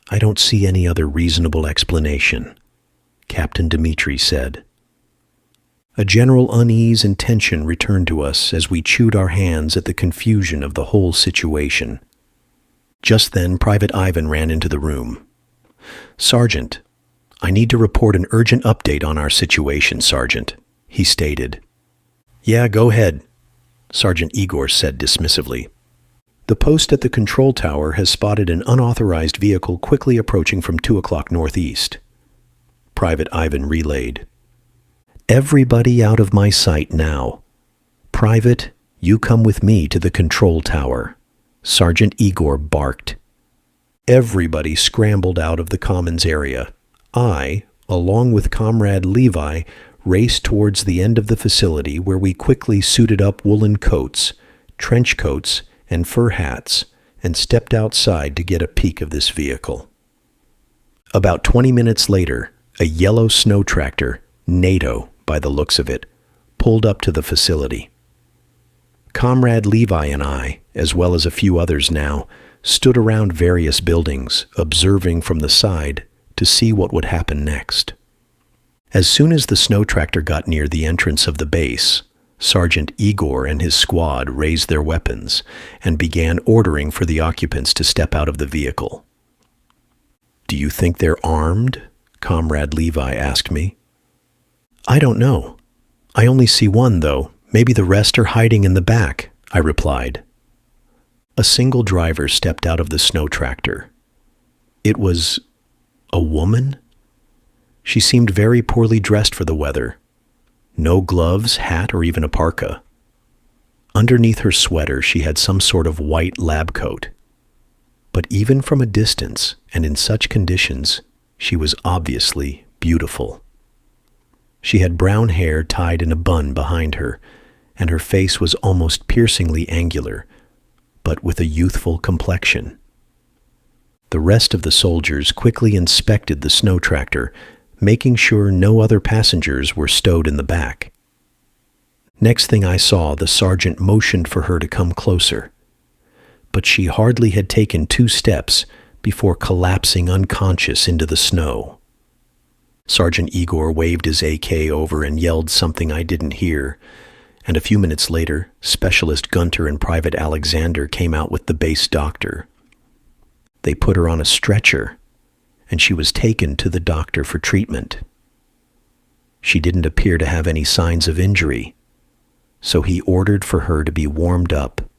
I don't see any other reasonable explanation, Captain Dmitri said. A general unease and tension returned to us as we chewed our hands at the confusion of the whole situation. Just then, Private Ivan ran into the room. Sergeant, I need to report an urgent update on our situation, Sergeant, he stated. Yeah, go ahead, Sergeant Igor said dismissively. The post at the control tower has spotted an unauthorized vehicle quickly approaching from 2 o'clock northeast. Private Ivan relayed. Everybody out of my sight now. Private, you come with me to the control tower. Sergeant Igor barked. Everybody scrambled out of the commons area. I, along with Comrade Levi, raced towards the end of the facility where we quickly suited up woolen coats, trench coats, and fur hats and stepped outside to get a peek of this vehicle. About 20 minutes later, a yellow snow tractor, NATO by the looks of it, pulled up to the facility. Comrade Levi and I, as well as a few others now, stood around various buildings, observing from the side to see what would happen next. As soon as the snow tractor got near the entrance of the base, Sergeant Igor and his squad raised their weapons and began ordering for the occupants to step out of the vehicle. "Do you think they're armed?" Comrade Levi asked me. "I don't know. I only see one, though. Maybe the rest are hiding in the back," I replied. A single driver stepped out of the snow tractor. It was a woman? She seemed very poorly dressed for the weather. No gloves, hat, or even a parka. Underneath her sweater, she had some sort of white lab coat. But even from a distance, and in such conditions, she was obviously beautiful. She had brown hair tied in a bun behind her, and her face was almost piercingly angular, but with a youthful complexion. The rest of the soldiers quickly inspected the snow tractor, making sure no other passengers were stowed in the back. Next thing I saw, the sergeant motioned for her to come closer, but she hardly had taken 2 steps before collapsing unconscious into the snow. Sergeant Igor waved his AK over and yelled something I didn't hear, and a few minutes later, Specialist Gunter and Private Alexander came out with the base doctor. They put her on a stretcher, and she was taken to the doctor for treatment. She didn't appear to have any signs of injury, so he ordered for her to be warmed up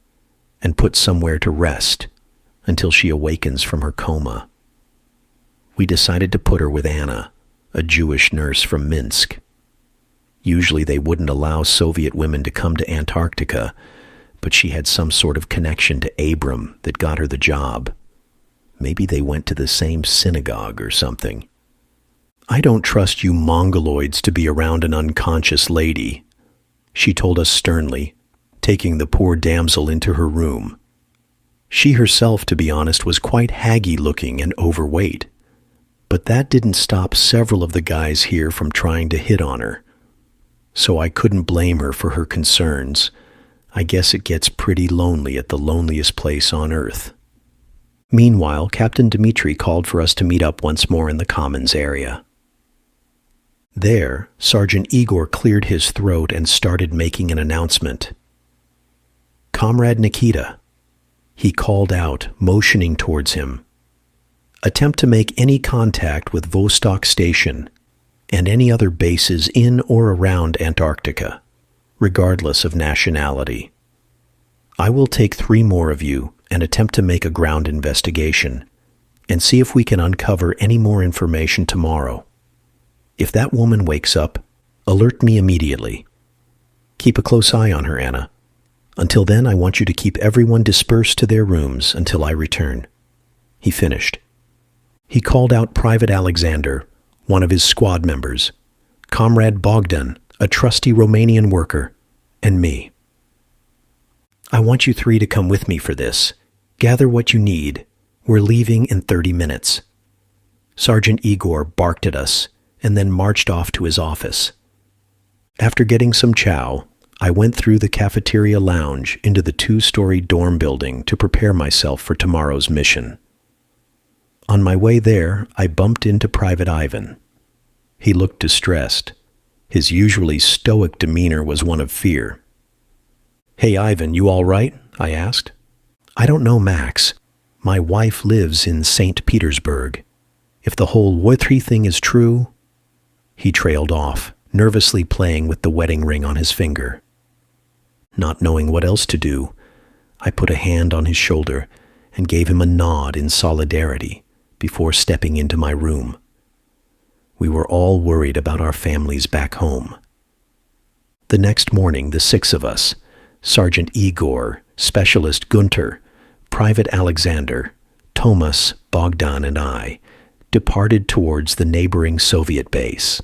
and put somewhere to rest until she awakens from her coma. We decided to put her with Anna, a Jewish nurse from Minsk. Usually they wouldn't allow Soviet women to come to Antarctica, but she had some sort of connection to Abram that got her the job. Maybe they went to the same synagogue or something. "I don't trust you Mongoloids to be around an unconscious lady," she told us sternly, taking the poor damsel into her room. She herself, to be honest, was quite haggy-looking and overweight, but that didn't stop several of the guys here from trying to hit on her. So I couldn't blame her for her concerns. I guess it gets pretty lonely at the loneliest place on Earth. Meanwhile, Captain Dmitri called for us to meet up once more in the Commons area. There, Sergeant Igor cleared his throat and started making an announcement. "Comrade Nikita," he called out, motioning towards him. "Attempt to make any contact with Vostok Station and any other bases in or around Antarctica, regardless of nationality. I will take 3 more of you and attempt to make a ground investigation and see if we can uncover any more information tomorrow. If that woman wakes up, alert me immediately. Keep a close eye on her, Anna. Until then, I want you to keep everyone dispersed to their rooms until I return." He finished. He called out Private Alexander, one of his squad members, Comrade Bogdan, a trusty Romanian worker, and me. "I want you 3 to come with me for this. Gather what you need. We're leaving in 30 minutes. Sergeant Igor barked at us and then marched off to his office. After getting some chow, I went through the cafeteria lounge into the 2-story dorm building to prepare myself for tomorrow's mission. On my way there, I bumped into Private Ivan. He looked distressed. His usually stoic demeanor was one of fear. "Hey, Ivan, you all right?" I asked. "I don't know, Max. My wife lives in St. Petersburg. If the whole Wartime thing is true..." He trailed off, nervously playing with the wedding ring on his finger. Not knowing what else to do, I put a hand on his shoulder and gave him a nod in solidarity before stepping into my room. We were all worried about our families back home. The next morning, the 6 of us, Sergeant Igor, Specialist Gunter, Private Alexander, Thomas, Bogdan, and I, departed towards the neighboring Soviet base.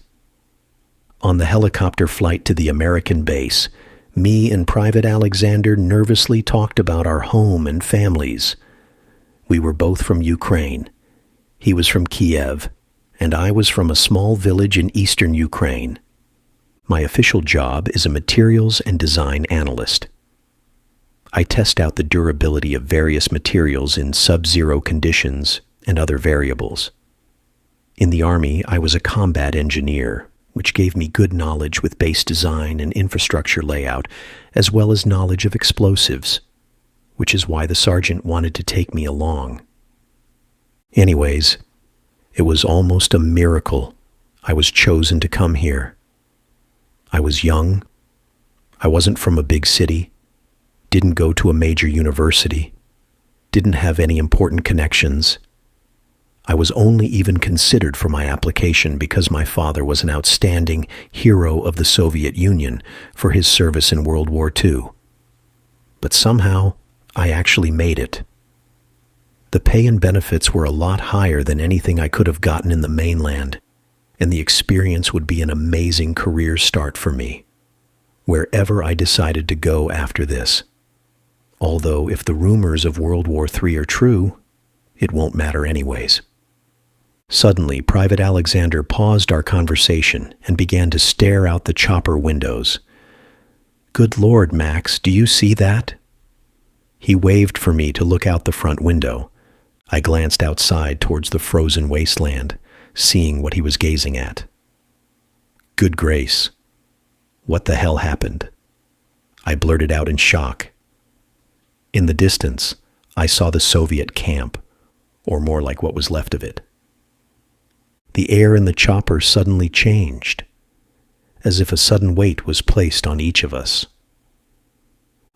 On the helicopter flight to the American base, Me and Private Alexander nervously talked about our home and families. We were both from Ukraine. He was from Kiev, and I was from a small village in eastern Ukraine. My official job is a materials and design analyst. I test out the durability of various materials in sub-zero conditions and other variables. In the Army, I was a combat engineer, which gave me good knowledge with base design and infrastructure layout, as well as knowledge of explosives, which is why the sergeant wanted to take me along. Anyways, it was almost a miracle I was chosen to come here. I was young. I wasn't from a big city, didn't go to a major university, didn't have any important connections. I was only even considered for my application because my father was an outstanding hero of the Soviet Union for his service in World War II. But somehow, I actually made it. The pay and benefits were a lot higher than anything I could have gotten in the mainland, and the experience would be an amazing career start for me, wherever I decided to go after this. Although if the rumors of World War III are true, it won't matter anyways. Suddenly, Private Alexander paused our conversation and began to stare out the chopper windows. "Good Lord, Max, do you see that?" He waved for me to look out the front window. I glanced outside towards the frozen wasteland, seeing what he was gazing at. Good grace. What the hell happened? I blurted out in shock. In the distance, I saw the Soviet camp, or more like what was left of it. The air in the chopper suddenly changed, as if a sudden weight was placed on each of us.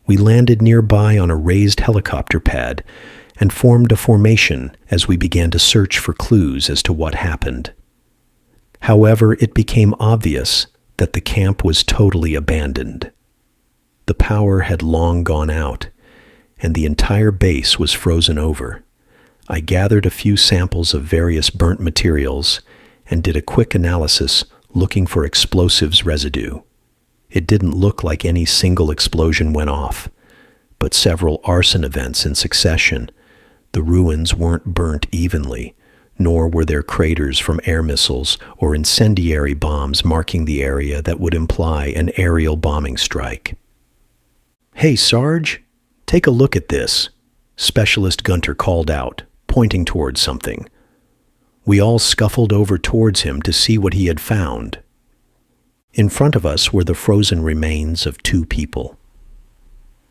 We landed nearby on a raised helicopter pad and formed a formation as we began to search for clues as to what happened. However, it became obvious that the camp was totally abandoned. The power had long gone out, and the entire base was frozen over. I gathered a few samples of various burnt materials and did a quick analysis looking for explosives residue. It didn't look like any single explosion went off, but several arson events in succession. The ruins weren't burnt evenly, nor were there craters from air missiles or incendiary bombs marking the area that would imply an aerial bombing strike. "Hey, Sarge, take a look at this," Specialist Gunter called out, pointing towards something. We all scuffled over towards him to see what he had found. In front of us were the frozen remains of 2 people.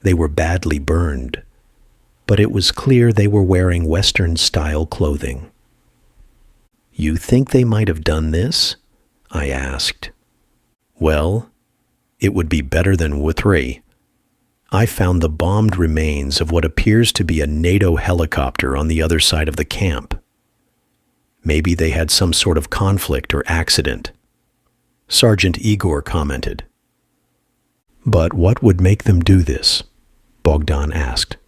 They were badly burned, but it was clear they were wearing Western-style clothing. "You think they might have done this?" I asked. "Well, it would be better than Wuthray. I found the bombed remains of what appears to be a NATO helicopter on the other side of the camp. Maybe they had some sort of conflict or accident," Sergeant Igor commented. "But what would make them do this?" Bogdan asked.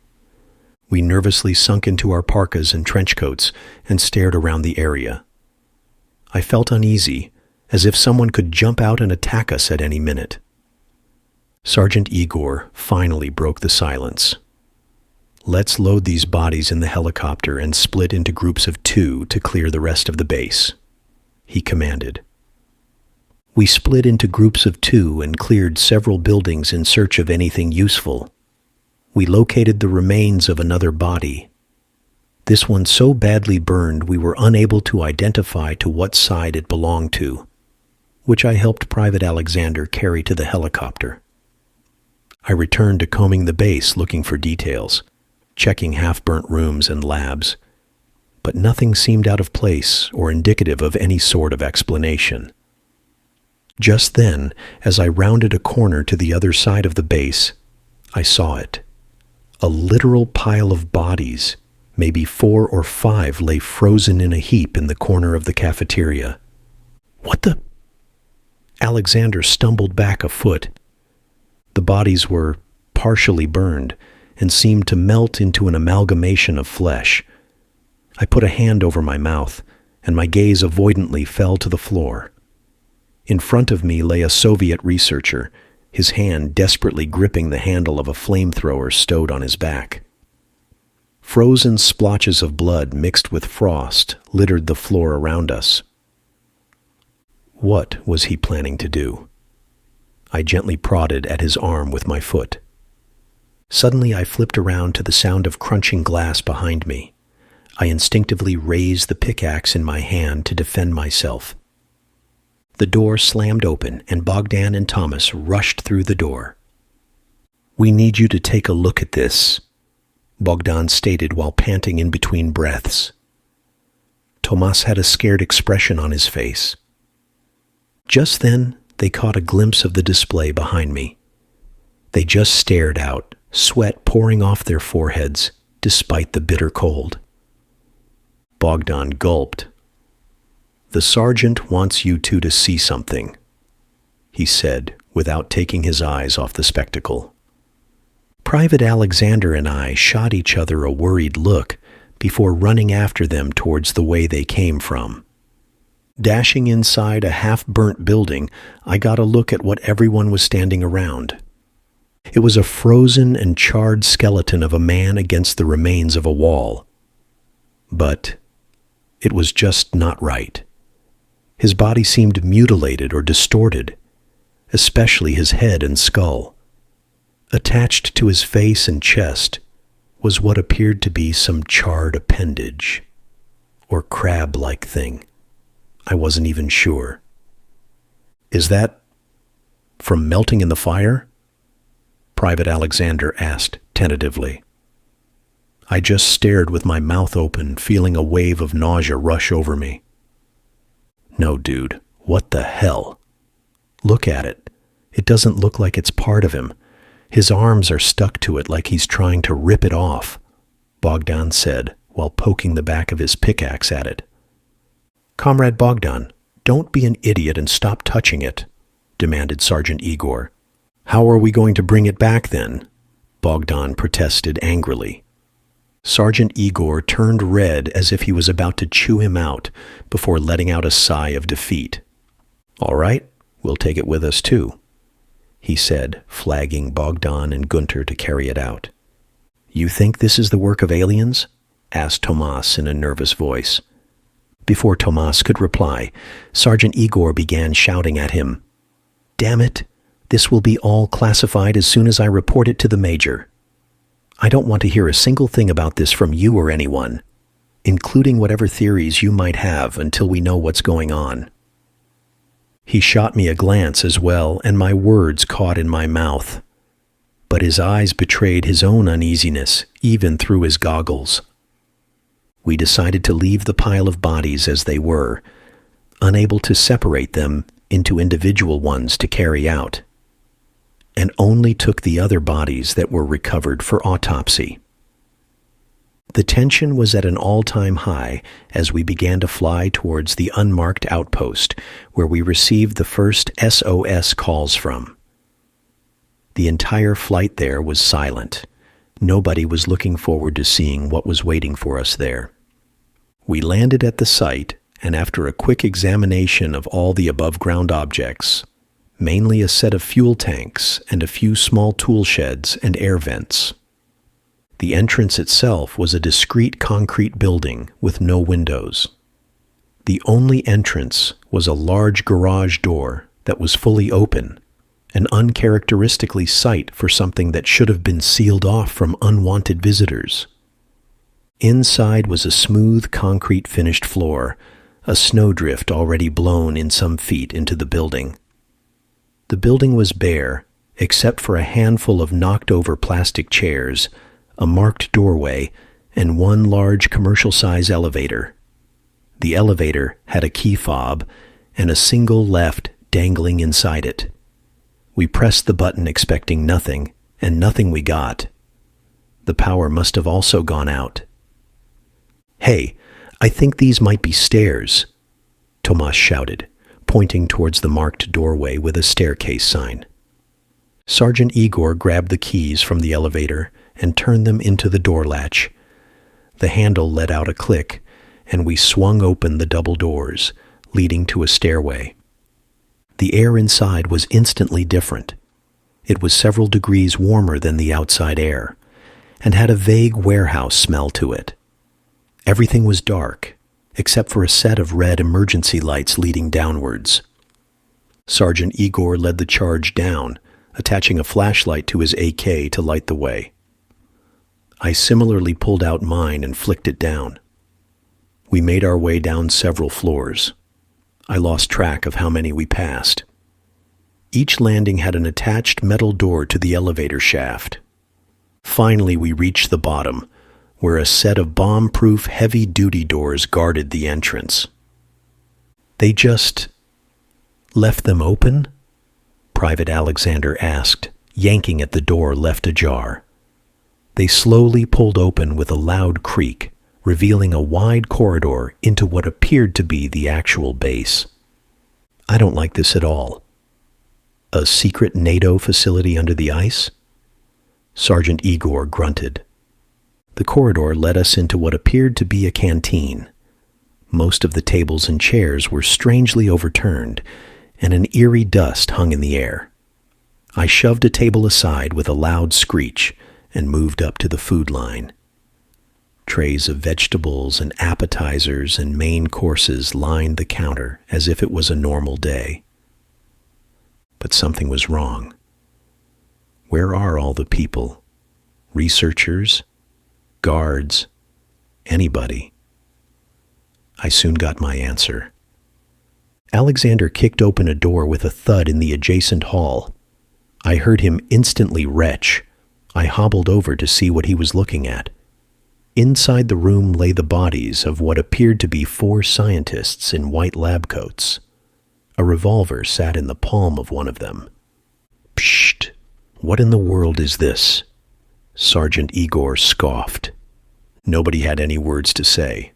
We nervously sunk into our parkas and trench coats and stared around the area. I felt uneasy, as if someone could jump out and attack us at any minute. Sergeant Igor finally broke the silence. "Let's load these bodies in the helicopter and split into groups of 2 to clear the rest of the base," he commanded. We split into groups of 2 and cleared several buildings in search of anything useful. We located the remains of another body. This one so badly burned we were unable to identify to what side it belonged to, which I helped Private Alexander carry to the helicopter. I returned to combing the base looking for details, checking half-burnt rooms and labs, but nothing seemed out of place or indicative of any sort of explanation. Just then, as I rounded a corner to the other side of the base, I saw it. A literal pile of bodies, maybe 4 or 5, lay frozen in a heap in the corner of the cafeteria. "What the?" Alexander stumbled back a foot. The bodies were partially burned and seemed to melt into an amalgamation of flesh. I put a hand over my mouth, and my gaze avoidantly fell to the floor. In front of me lay a Soviet researcher, his hand desperately gripping the handle of a flamethrower stowed on his back. Frozen splotches of blood mixed with frost littered the floor around us. What was he planning to do? I gently prodded at his arm with my foot. Suddenly I flipped around to the sound of crunching glass behind me. I instinctively raised the pickaxe in my hand to defend myself. The door slammed open, and Bogdan and Thomas rushed through the door. "We need you to take a look at this," Bogdan stated while panting in between breaths. Tomas had a scared expression on his face. Just then, they caught a glimpse of the display behind me. They just stared out, sweat pouring off their foreheads, despite the bitter cold. Bogdan gulped. "The sergeant wants you two to see something," he said, without taking his eyes off the spectacle. Private Alexander and I shot each other a worried look before running after them towards the way they came from. Dashing inside a half-burnt building, I got a look at what everyone was standing around. It was a frozen and charred skeleton of a man against the remains of a wall. But it was just not right. His body seemed mutilated or distorted, especially his head and skull. Attached to his face and chest was what appeared to be some charred appendage, or crab-like thing. I wasn't even sure. "Is that from melting in the fire?" Private Alexander asked tentatively. I just stared with my mouth open, feeling a wave of nausea rush over me. "No, dude, what the hell? Look at it. It doesn't look like it's part of him. His arms are stuck to it like he's trying to rip it off," Bogdan said while poking the back of his pickaxe at it. "Comrade Bogdan, don't be an idiot and stop touching it," demanded Sergeant Igor. "How are we going to bring it back then?" Bogdan protested angrily. Sergeant Igor turned red as if he was about to chew him out before letting out a sigh of defeat. "All right, we'll take it with us too," he said, flagging Bogdan and Gunter to carry it out. "You think this is the work of aliens?" asked Tomas in a nervous voice. Before Tomas could reply, Sergeant Igor began shouting at him, "Damn it! This will be all classified as soon as I report it to the Major. I don't want to hear a single thing about this from you or anyone, including whatever theories you might have until we know what's going on." He shot me a glance as well, and my words caught in my mouth. But his eyes betrayed his own uneasiness, even through his goggles. We decided to leave the pile of bodies as they were, unable to separate them into individual ones to carry out, and only took the other bodies that were recovered for autopsy. The tension was at an all-time high as we began to fly towards the unmarked outpost where we received the first SOS calls from. The entire flight there was silent. Nobody was looking forward to seeing what was waiting for us there. We landed at the site, and after a quick examination of all the above-ground objects, mainly a set of fuel tanks and a few small tool sheds and air vents. The entrance itself was a discrete concrete building with no windows. The only entrance was a large garage door that was fully open, an uncharacteristically sight for something that should have been sealed off from unwanted visitors. Inside was a smooth concrete finished floor, a snowdrift already blown in some feet into the building. The building was bare, except for a handful of knocked-over plastic chairs, a marked doorway, and one large commercial-size elevator. The elevator had a key fob and a single left dangling inside it. We pressed the button expecting nothing, and nothing we got. The power must have also gone out. "Hey, I think these might be stairs," Tomas shouted, pointing towards the marked doorway with a staircase sign. Sergeant Igor grabbed the keys from the elevator and turned them into the door latch. The handle let out a click, and we swung open the double doors, leading to a stairway. The air inside was instantly different. It was several degrees warmer than the outside air, and had a vague warehouse smell to it. Everything was dark, except for a set of red emergency lights leading downwards. Sergeant Igor led the charge down, attaching a flashlight to his AK to light the way. I similarly pulled out mine and flicked it down. We made our way down several floors. I lost track of how many we passed. Each landing had an attached metal door to the elevator shaft. Finally, we reached the bottom, where a set of bomb-proof heavy-duty doors guarded the entrance. "They just left them open?" Private Alexander asked, yanking at the door left ajar. They slowly pulled open with a loud creak, revealing a wide corridor into what appeared to be the actual base. "I don't like this at all." "A secret NATO facility under the ice?" Sergeant Igor grunted. The corridor led us into what appeared to be a canteen. Most of the tables and chairs were strangely overturned, and an eerie dust hung in the air. I shoved a table aside with a loud screech and moved up to the food line. Trays of vegetables and appetizers and main courses lined the counter as if it was a normal day. But something was wrong. Where are all the people? Researchers? Guards? Anybody? I soon got my answer. Alexander kicked open a door with a thud in the adjacent hall. I heard him instantly retch. I hobbled over to see what he was looking at. Inside the room lay the bodies of what appeared to be 4 scientists in white lab coats. A revolver sat in the palm of one of them. "Psst! What in the world is this?" Sergeant Igor scoffed. Nobody had any words to say.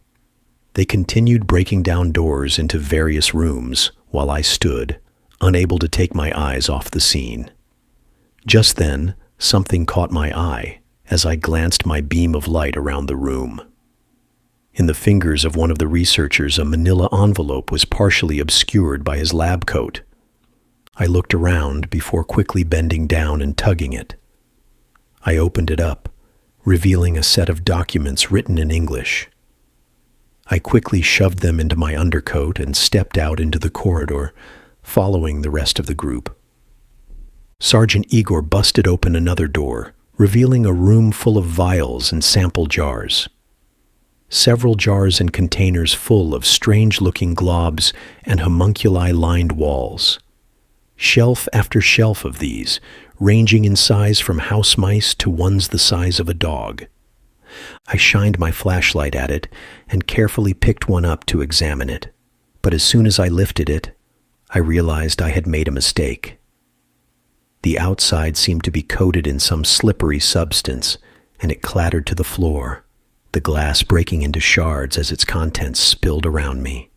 They continued breaking down doors into various rooms while I stood, unable to take my eyes off the scene. Just then, something caught my eye as I glanced my beam of light around the room. In the fingers of one of the researchers, a manila envelope was partially obscured by his lab coat. I looked around before quickly bending down and tugging it. I opened it up, revealing a set of documents written in English. I quickly shoved them into my undercoat and stepped out into the corridor, following the rest of the group. Sergeant Igor busted open another door, revealing a room full of vials and sample jars. Several jars and containers full of strange-looking globs and homunculi-lined walls. Shelf after shelf of these, ranging in size from house mice to ones the size of a dog. I shined my flashlight at it and carefully picked one up to examine it. But as soon as I lifted it, I realized I had made a mistake. The outside seemed to be coated in some slippery substance, and it clattered to the floor, the glass breaking into shards as its contents spilled around me.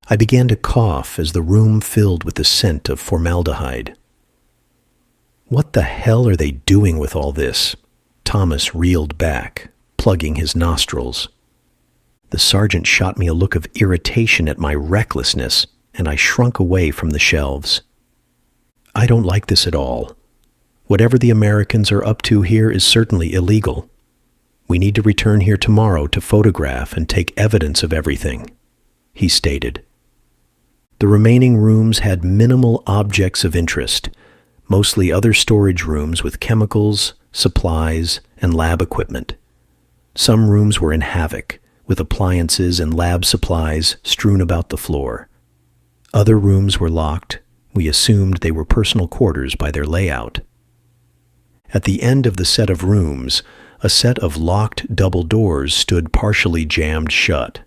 I began to cough as the room filled with the scent of formaldehyde. "What the hell are they doing with all this?" Thomas reeled back, plugging his nostrils. The sergeant shot me a look of irritation at my recklessness, and I shrunk away from the shelves. "I don't like this at all. Whatever the Americans are up to here is certainly illegal. We need to return here tomorrow to photograph and take evidence of everything," he stated. The remaining rooms had minimal objects of interest, mostly other storage rooms with chemicals, supplies, and lab equipment. Some rooms were in havoc, with appliances and lab supplies strewn about the floor. Other rooms were locked. We assumed they were personal quarters by their layout. At the end of the set of rooms, a set of locked double doors stood partially jammed shut.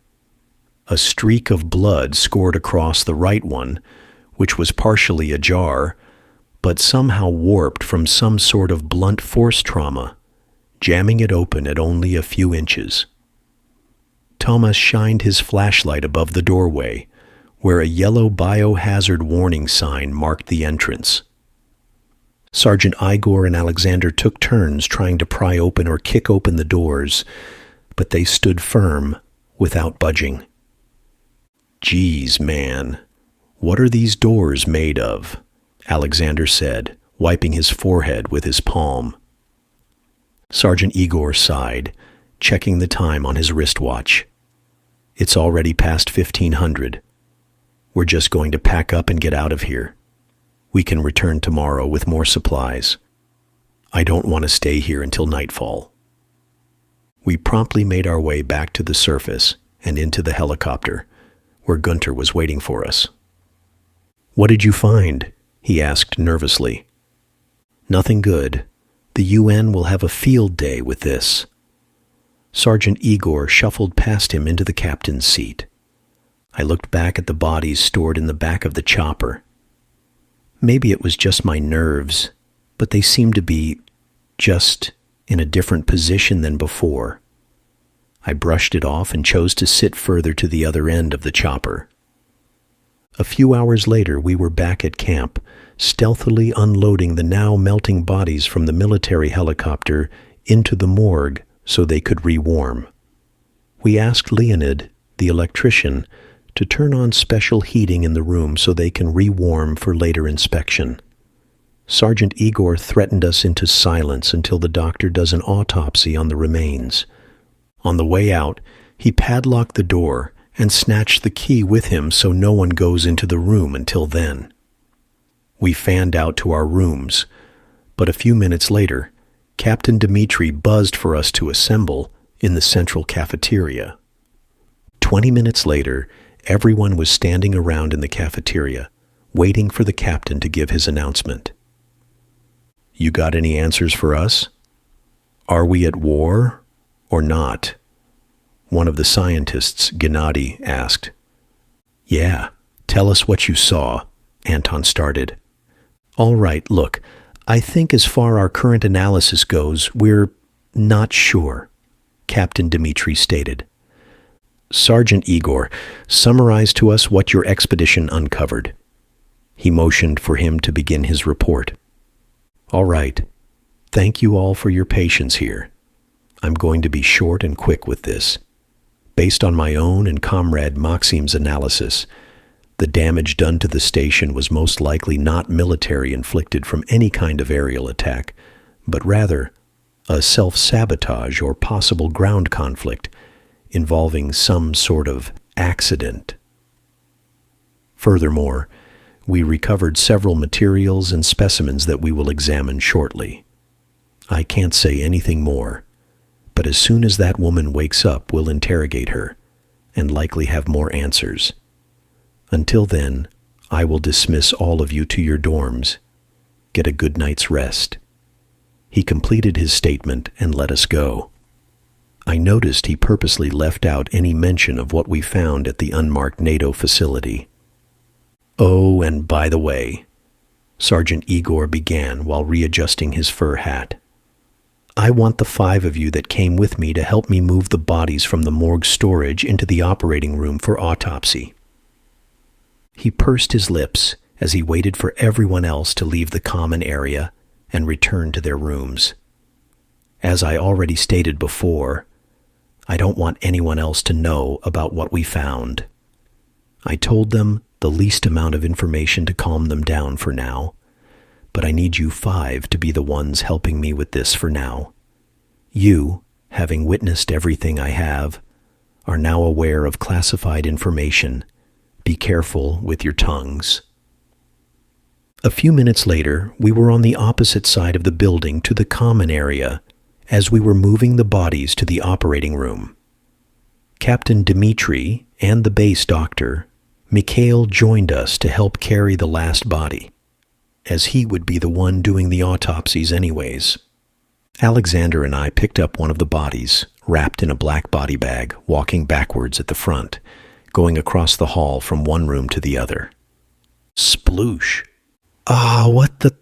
A streak of blood scored across the right one, which was partially ajar, but somehow warped from some sort of blunt force trauma, jamming it open at only a few inches. Thomas shined his flashlight above the doorway, where a yellow biohazard warning sign marked the entrance. Sergeant Igor and Alexander took turns trying to pry open or kick open the doors, but they stood firm, without budging. "Geez, man, what are these doors made of?" Alexander said, wiping his forehead with his palm. Sergeant Igor sighed, checking the time on his wristwatch. It's already past 1500. We're just going to pack up and get out of here. We can return tomorrow with more supplies. I don't want to stay here until nightfall. We promptly made our way back to the surface and into the helicopter, where Gunter was waiting for us. What did you find? He asked nervously. Nothing good. The UN will have a field day with this. Sergeant Igor shuffled past him into the captain's seat. I looked back at the bodies stored in the back of the chopper. Maybe it was just my nerves, but they seemed to be just in a different position than before. I brushed it off and chose to sit further to the other end of the chopper. A few hours later, we were back at camp, stealthily unloading the now melting bodies from the military helicopter into the morgue so they could rewarm. We asked Leonid, the electrician, to turn on special heating in the room so they can rewarm for later inspection. Sergeant Igor threatened us into silence until the doctor does an autopsy on the remains. On the way out, he padlocked the door and snatched the key with him so no one goes into the room until then. We fanned out to our rooms, but a few minutes later, Captain Dmitri buzzed for us to assemble in the central cafeteria. 20 minutes later, everyone was standing around in the cafeteria, waiting for the captain to give his announcement. You got any answers for us? Are we at war or not? One of the scientists, Gennady, asked. Yeah, tell us what you saw, Anton started. All right, look, I think as far our current analysis goes, we're not sure, Captain Dmitri stated. Sergeant Igor, summarize to us what your expedition uncovered. He motioned for him to begin his report. All right. Thank you all for your patience here. I'm going to be short and quick with this. Based on my own and Comrade Maxim's analysis, the damage done to the station was most likely not military inflicted from any kind of aerial attack, but rather a self-sabotage or possible ground conflict involving some sort of accident. Furthermore, we recovered several materials and specimens that we will examine shortly. I can't say anything more, but as soon as that woman wakes up, we'll interrogate her and likely have more answers. Until then, I will dismiss all of you to your dorms. Get a good night's rest. He completed his statement and let us go. I noticed he purposely left out any mention of what we found at the unmarked NATO facility. Oh, and by the way, Sergeant Igor began while readjusting his fur hat. I want the 5 of you that came with me to help me move the bodies from the morgue storage into the operating room for autopsy. He pursed his lips as he waited for everyone else to leave the common area and return to their rooms. As I already stated before, I don't want anyone else to know about what we found. I told them the least amount of information to calm them down for now, but I need you 5 to be the ones helping me with this for now. You, having witnessed everything I have, are now aware of classified information. Be careful with your tongues. A few minutes later, we were on the opposite side of the building to the common area as we were moving the bodies to the operating room. Captain Dmitri and the base doctor, Mikhail, joined us to help carry the last body, as he would be the one doing the autopsies anyways. Alexander and I picked up one of the bodies, wrapped in a black body bag, walking backwards at the front, going across the hall from one room to the other. Sploosh. What the...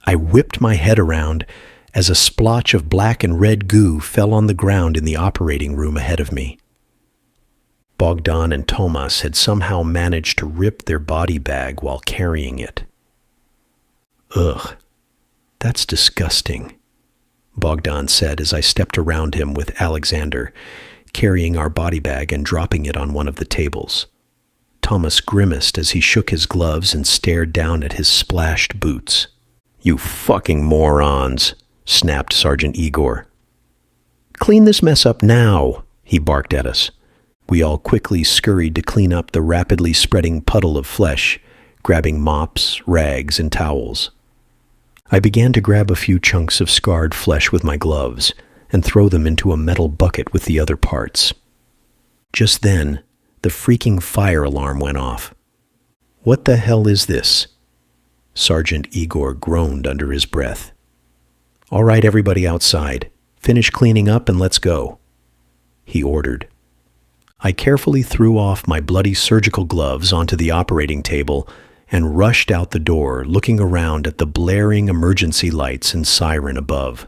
I whipped my head around as a splotch of black and red goo fell on the ground in the operating room ahead of me. Bogdan and Tomas had somehow managed to rip their body bag while carrying it. Ugh, that's disgusting, Bogdan said as I stepped around him with Alexander, carrying our body bag and dropping it on one of the tables. Thomas grimaced as he shook his gloves and stared down at his splashed boots. "You fucking morons," snapped Sergeant Igor. "Clean this mess up now," he barked at us. We all quickly scurried to clean up the rapidly spreading puddle of flesh, grabbing mops, rags, and towels. I began to grab a few chunks of scarred flesh with my gloves and throw them into a metal bucket with the other parts. Just then, the freaking fire alarm went off. "What the hell is this?" Sergeant Igor groaned under his breath. "All right, everybody outside. Finish cleaning up and let's go," he ordered. I carefully threw off my bloody surgical gloves onto the operating table and rushed out the door, looking around at the blaring emergency lights and siren above.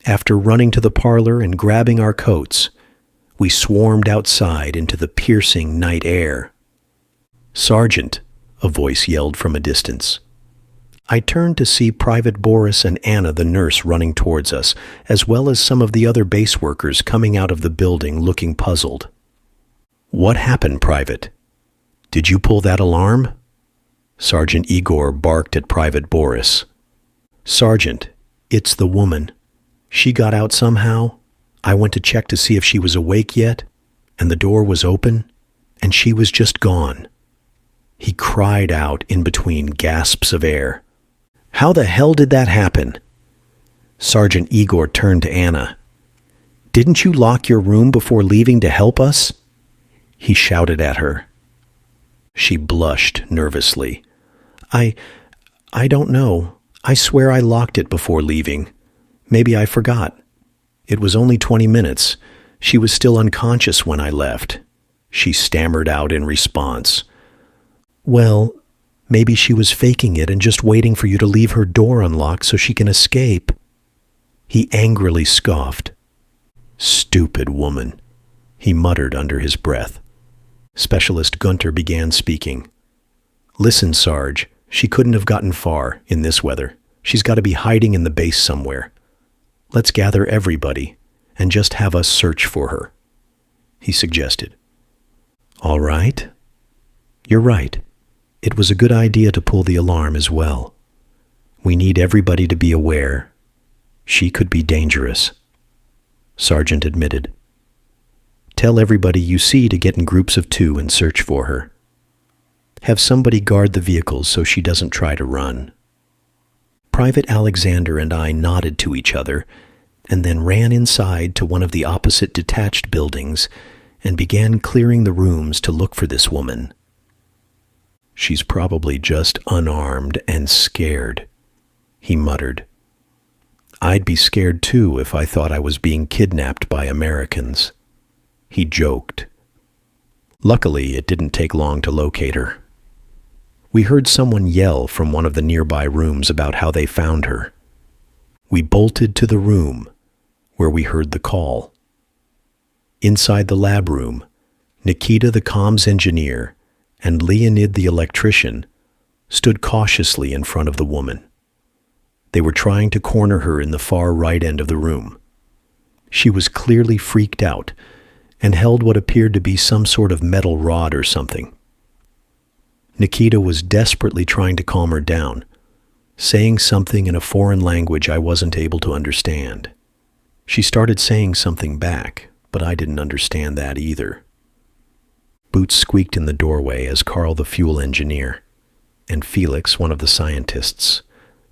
After running to the parlor and grabbing our coats, we swarmed outside into the piercing night air. "Sergeant," a voice yelled from a distance. I turned to see Private Boris and Anna the nurse running towards us, as well as some of the other base workers coming out of the building looking puzzled. "What happened, Private? Did you pull that alarm?" Sergeant Igor barked at Private Boris. "Sergeant, it's the woman. She got out somehow. I went to check to see if she was awake yet, and the door was open, and she was just gone." He cried out in between gasps of air. "How the hell did that happen?" Sergeant Igor turned to Anna. "Didn't you lock your room before leaving to help us?" He shouted at her. She blushed nervously. I don't know. I swear I locked it before leaving. Maybe I forgot. It was only 20 minutes. She was still unconscious when I left," she stammered out in response. "Well, maybe she was faking it and just waiting for you to leave her door unlocked so she can escape." He angrily scoffed. "Stupid woman," he muttered under his breath. Specialist Gunter began speaking. "Listen, Sarge, she couldn't have gotten far in this weather. She's got to be hiding in the base somewhere. Let's gather everybody and just have us search for her," he suggested. "All right. You're right. It was a good idea to pull the alarm as well. We need everybody to be aware. She could be dangerous," Sergeant admitted. "Tell everybody you see to get in groups of 2 and search for her. Have somebody guard the vehicles so she doesn't try to run." Private Alexander and I nodded to each other and then ran inside to one of the opposite detached buildings and began clearing the rooms to look for this woman. "She's probably just unarmed and scared," he muttered. "I'd be scared too if I thought I was being kidnapped by Americans," he joked. Luckily, it didn't take long to locate her. We heard someone yell from one of the nearby rooms about how they found her. We bolted to the room where we heard the call. Inside the lab room, Nikita the comms engineer and Leonid the electrician stood cautiously in front of the woman. They were trying to corner her in the far right end of the room. She was clearly freaked out and held what appeared to be some sort of metal rod or something. Nikita was desperately trying to calm her down, saying something in a foreign language I wasn't able to understand. She started saying something back, but I didn't understand that either. Boots squeaked in the doorway as Carl the fuel engineer and Felix, one of the scientists,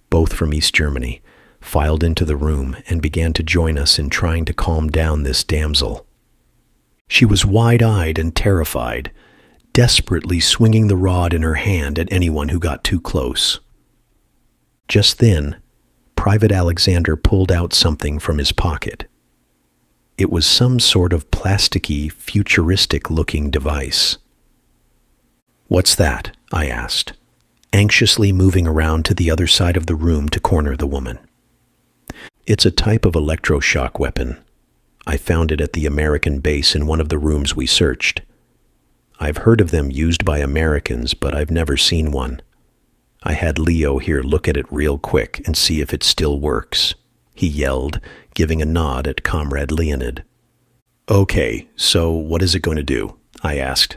both from East Germany, filed into the room and began to join us in trying to calm down this damsel. She was wide-eyed and terrified, desperately swinging the rod in her hand at anyone who got too close. Just then, Private Alexander pulled out something from his pocket. It was some sort of plasticky, futuristic-looking device. "What's that?" I asked, anxiously moving around to the other side of the room to corner the woman. "It's a type of electroshock weapon. I found it at the American base in one of the rooms we searched. I've heard of them used by Americans, but I've never seen one. I had Leo here look at it real quick and see if it still works," he yelled, giving a nod at Comrade Leonid. "Okay, so what is it going to do?" I asked.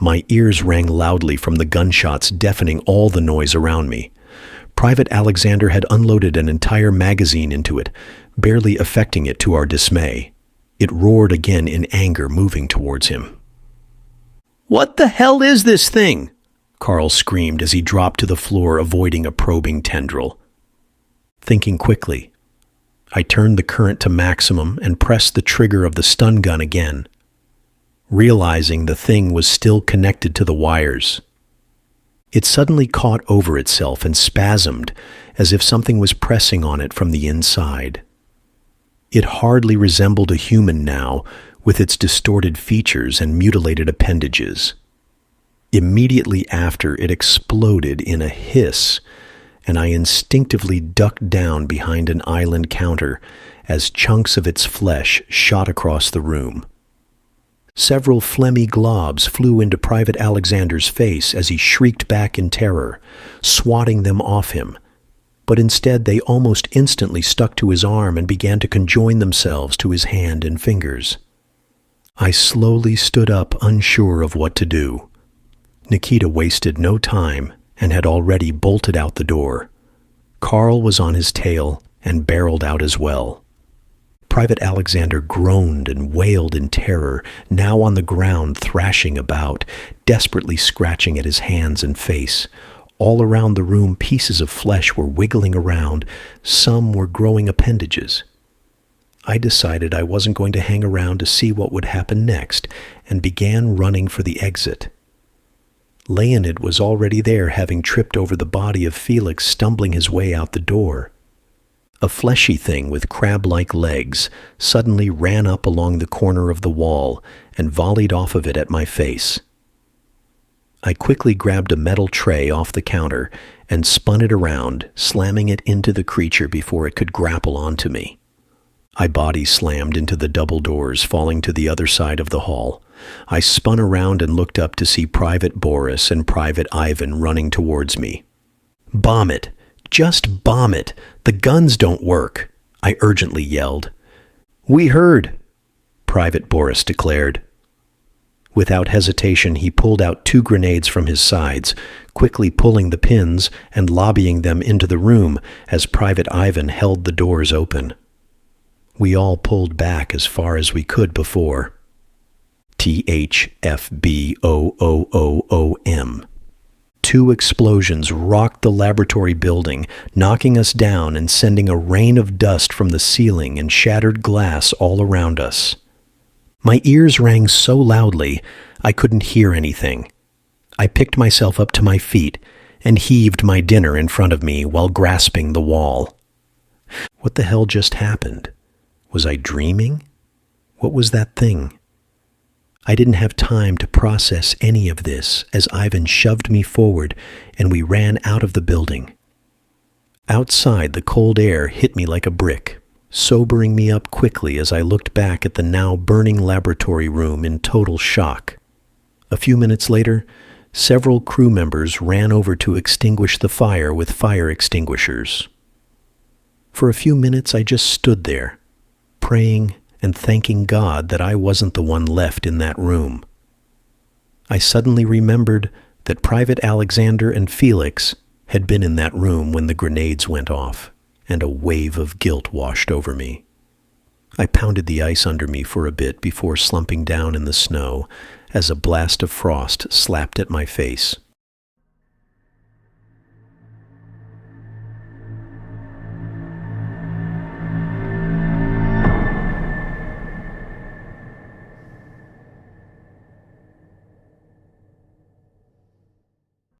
My ears rang loudly from the gunshots, deafening all the noise around me. Private Alexander had unloaded an entire magazine into it, barely affecting it to our dismay. It roared again in anger, moving towards him. "What the hell is this thing?" Carl screamed as he dropped to the floor, avoiding a probing tendril. Thinking quickly, I turned the current to maximum and pressed the trigger of the stun gun again, realizing the thing was still connected to the wires. It suddenly caught over itself and spasmed, as if something was pressing on it from the inside. It hardly resembled a human now, with its distorted features and mutilated appendages. Immediately after, it exploded in a hiss, and I instinctively ducked down behind an island counter as chunks of its flesh shot across the room. Several phlegmy globs flew into Private Alexander's face as he shrieked back in terror, swatting them off him, but instead they almost instantly stuck to his arm and began to conjoin themselves to his hand and fingers. I slowly stood up, unsure of what to do. Nikita wasted no time and had already bolted out the door. Carl was on his tail and barreled out as well. Private Alexander groaned and wailed in terror, now on the ground thrashing about, desperately scratching at his hands and face. All around the room, pieces of flesh were wiggling around. Some were growing appendages. I decided I wasn't going to hang around to see what would happen next, and began running for the exit. Leonid was already there, having tripped over the body of Felix, stumbling his way out the door. A fleshy thing with crab-like legs suddenly ran up along the corner of the wall and volleyed off of it at my face. I quickly grabbed a metal tray off the counter and spun it around, slamming it into the creature before it could grapple onto me. I body slammed into the double doors, falling to the other side of the hall. I spun around and looked up to see Private Boris and Private Ivan running towards me. "Bomb it! Just bomb it! The guns don't work!" I urgently yelled. "We heard," Private Boris declared. Without hesitation, he pulled out 2 grenades from his sides, quickly pulling the pins and lobbying them into the room as Private Ivan held the doors open. We all pulled back as far as we could before. THFBOOOOM. 2 explosions rocked the laboratory building, knocking us down and sending a rain of dust from the ceiling and shattered glass all around us. My ears rang so loudly I couldn't hear anything. I picked myself up to my feet and heaved my dinner in front of me while grasping the wall. What the hell just happened? Was I dreaming? What was that thing? I didn't have time to process any of this as Ivan shoved me forward and we ran out of the building. Outside, the cold air hit me like a brick, sobering me up quickly as I looked back at the now burning laboratory room in total shock. A few minutes later, several crew members ran over to extinguish the fire with fire extinguishers. For a few minutes, I just stood there, praying and thanking God that I wasn't the one left in that room. I suddenly remembered that Private Alexander and Felix had been in that room when the grenades went off, and a wave of guilt washed over me. I pounded the ice under me for a bit before slumping down in the snow as a blast of frost slapped at my face.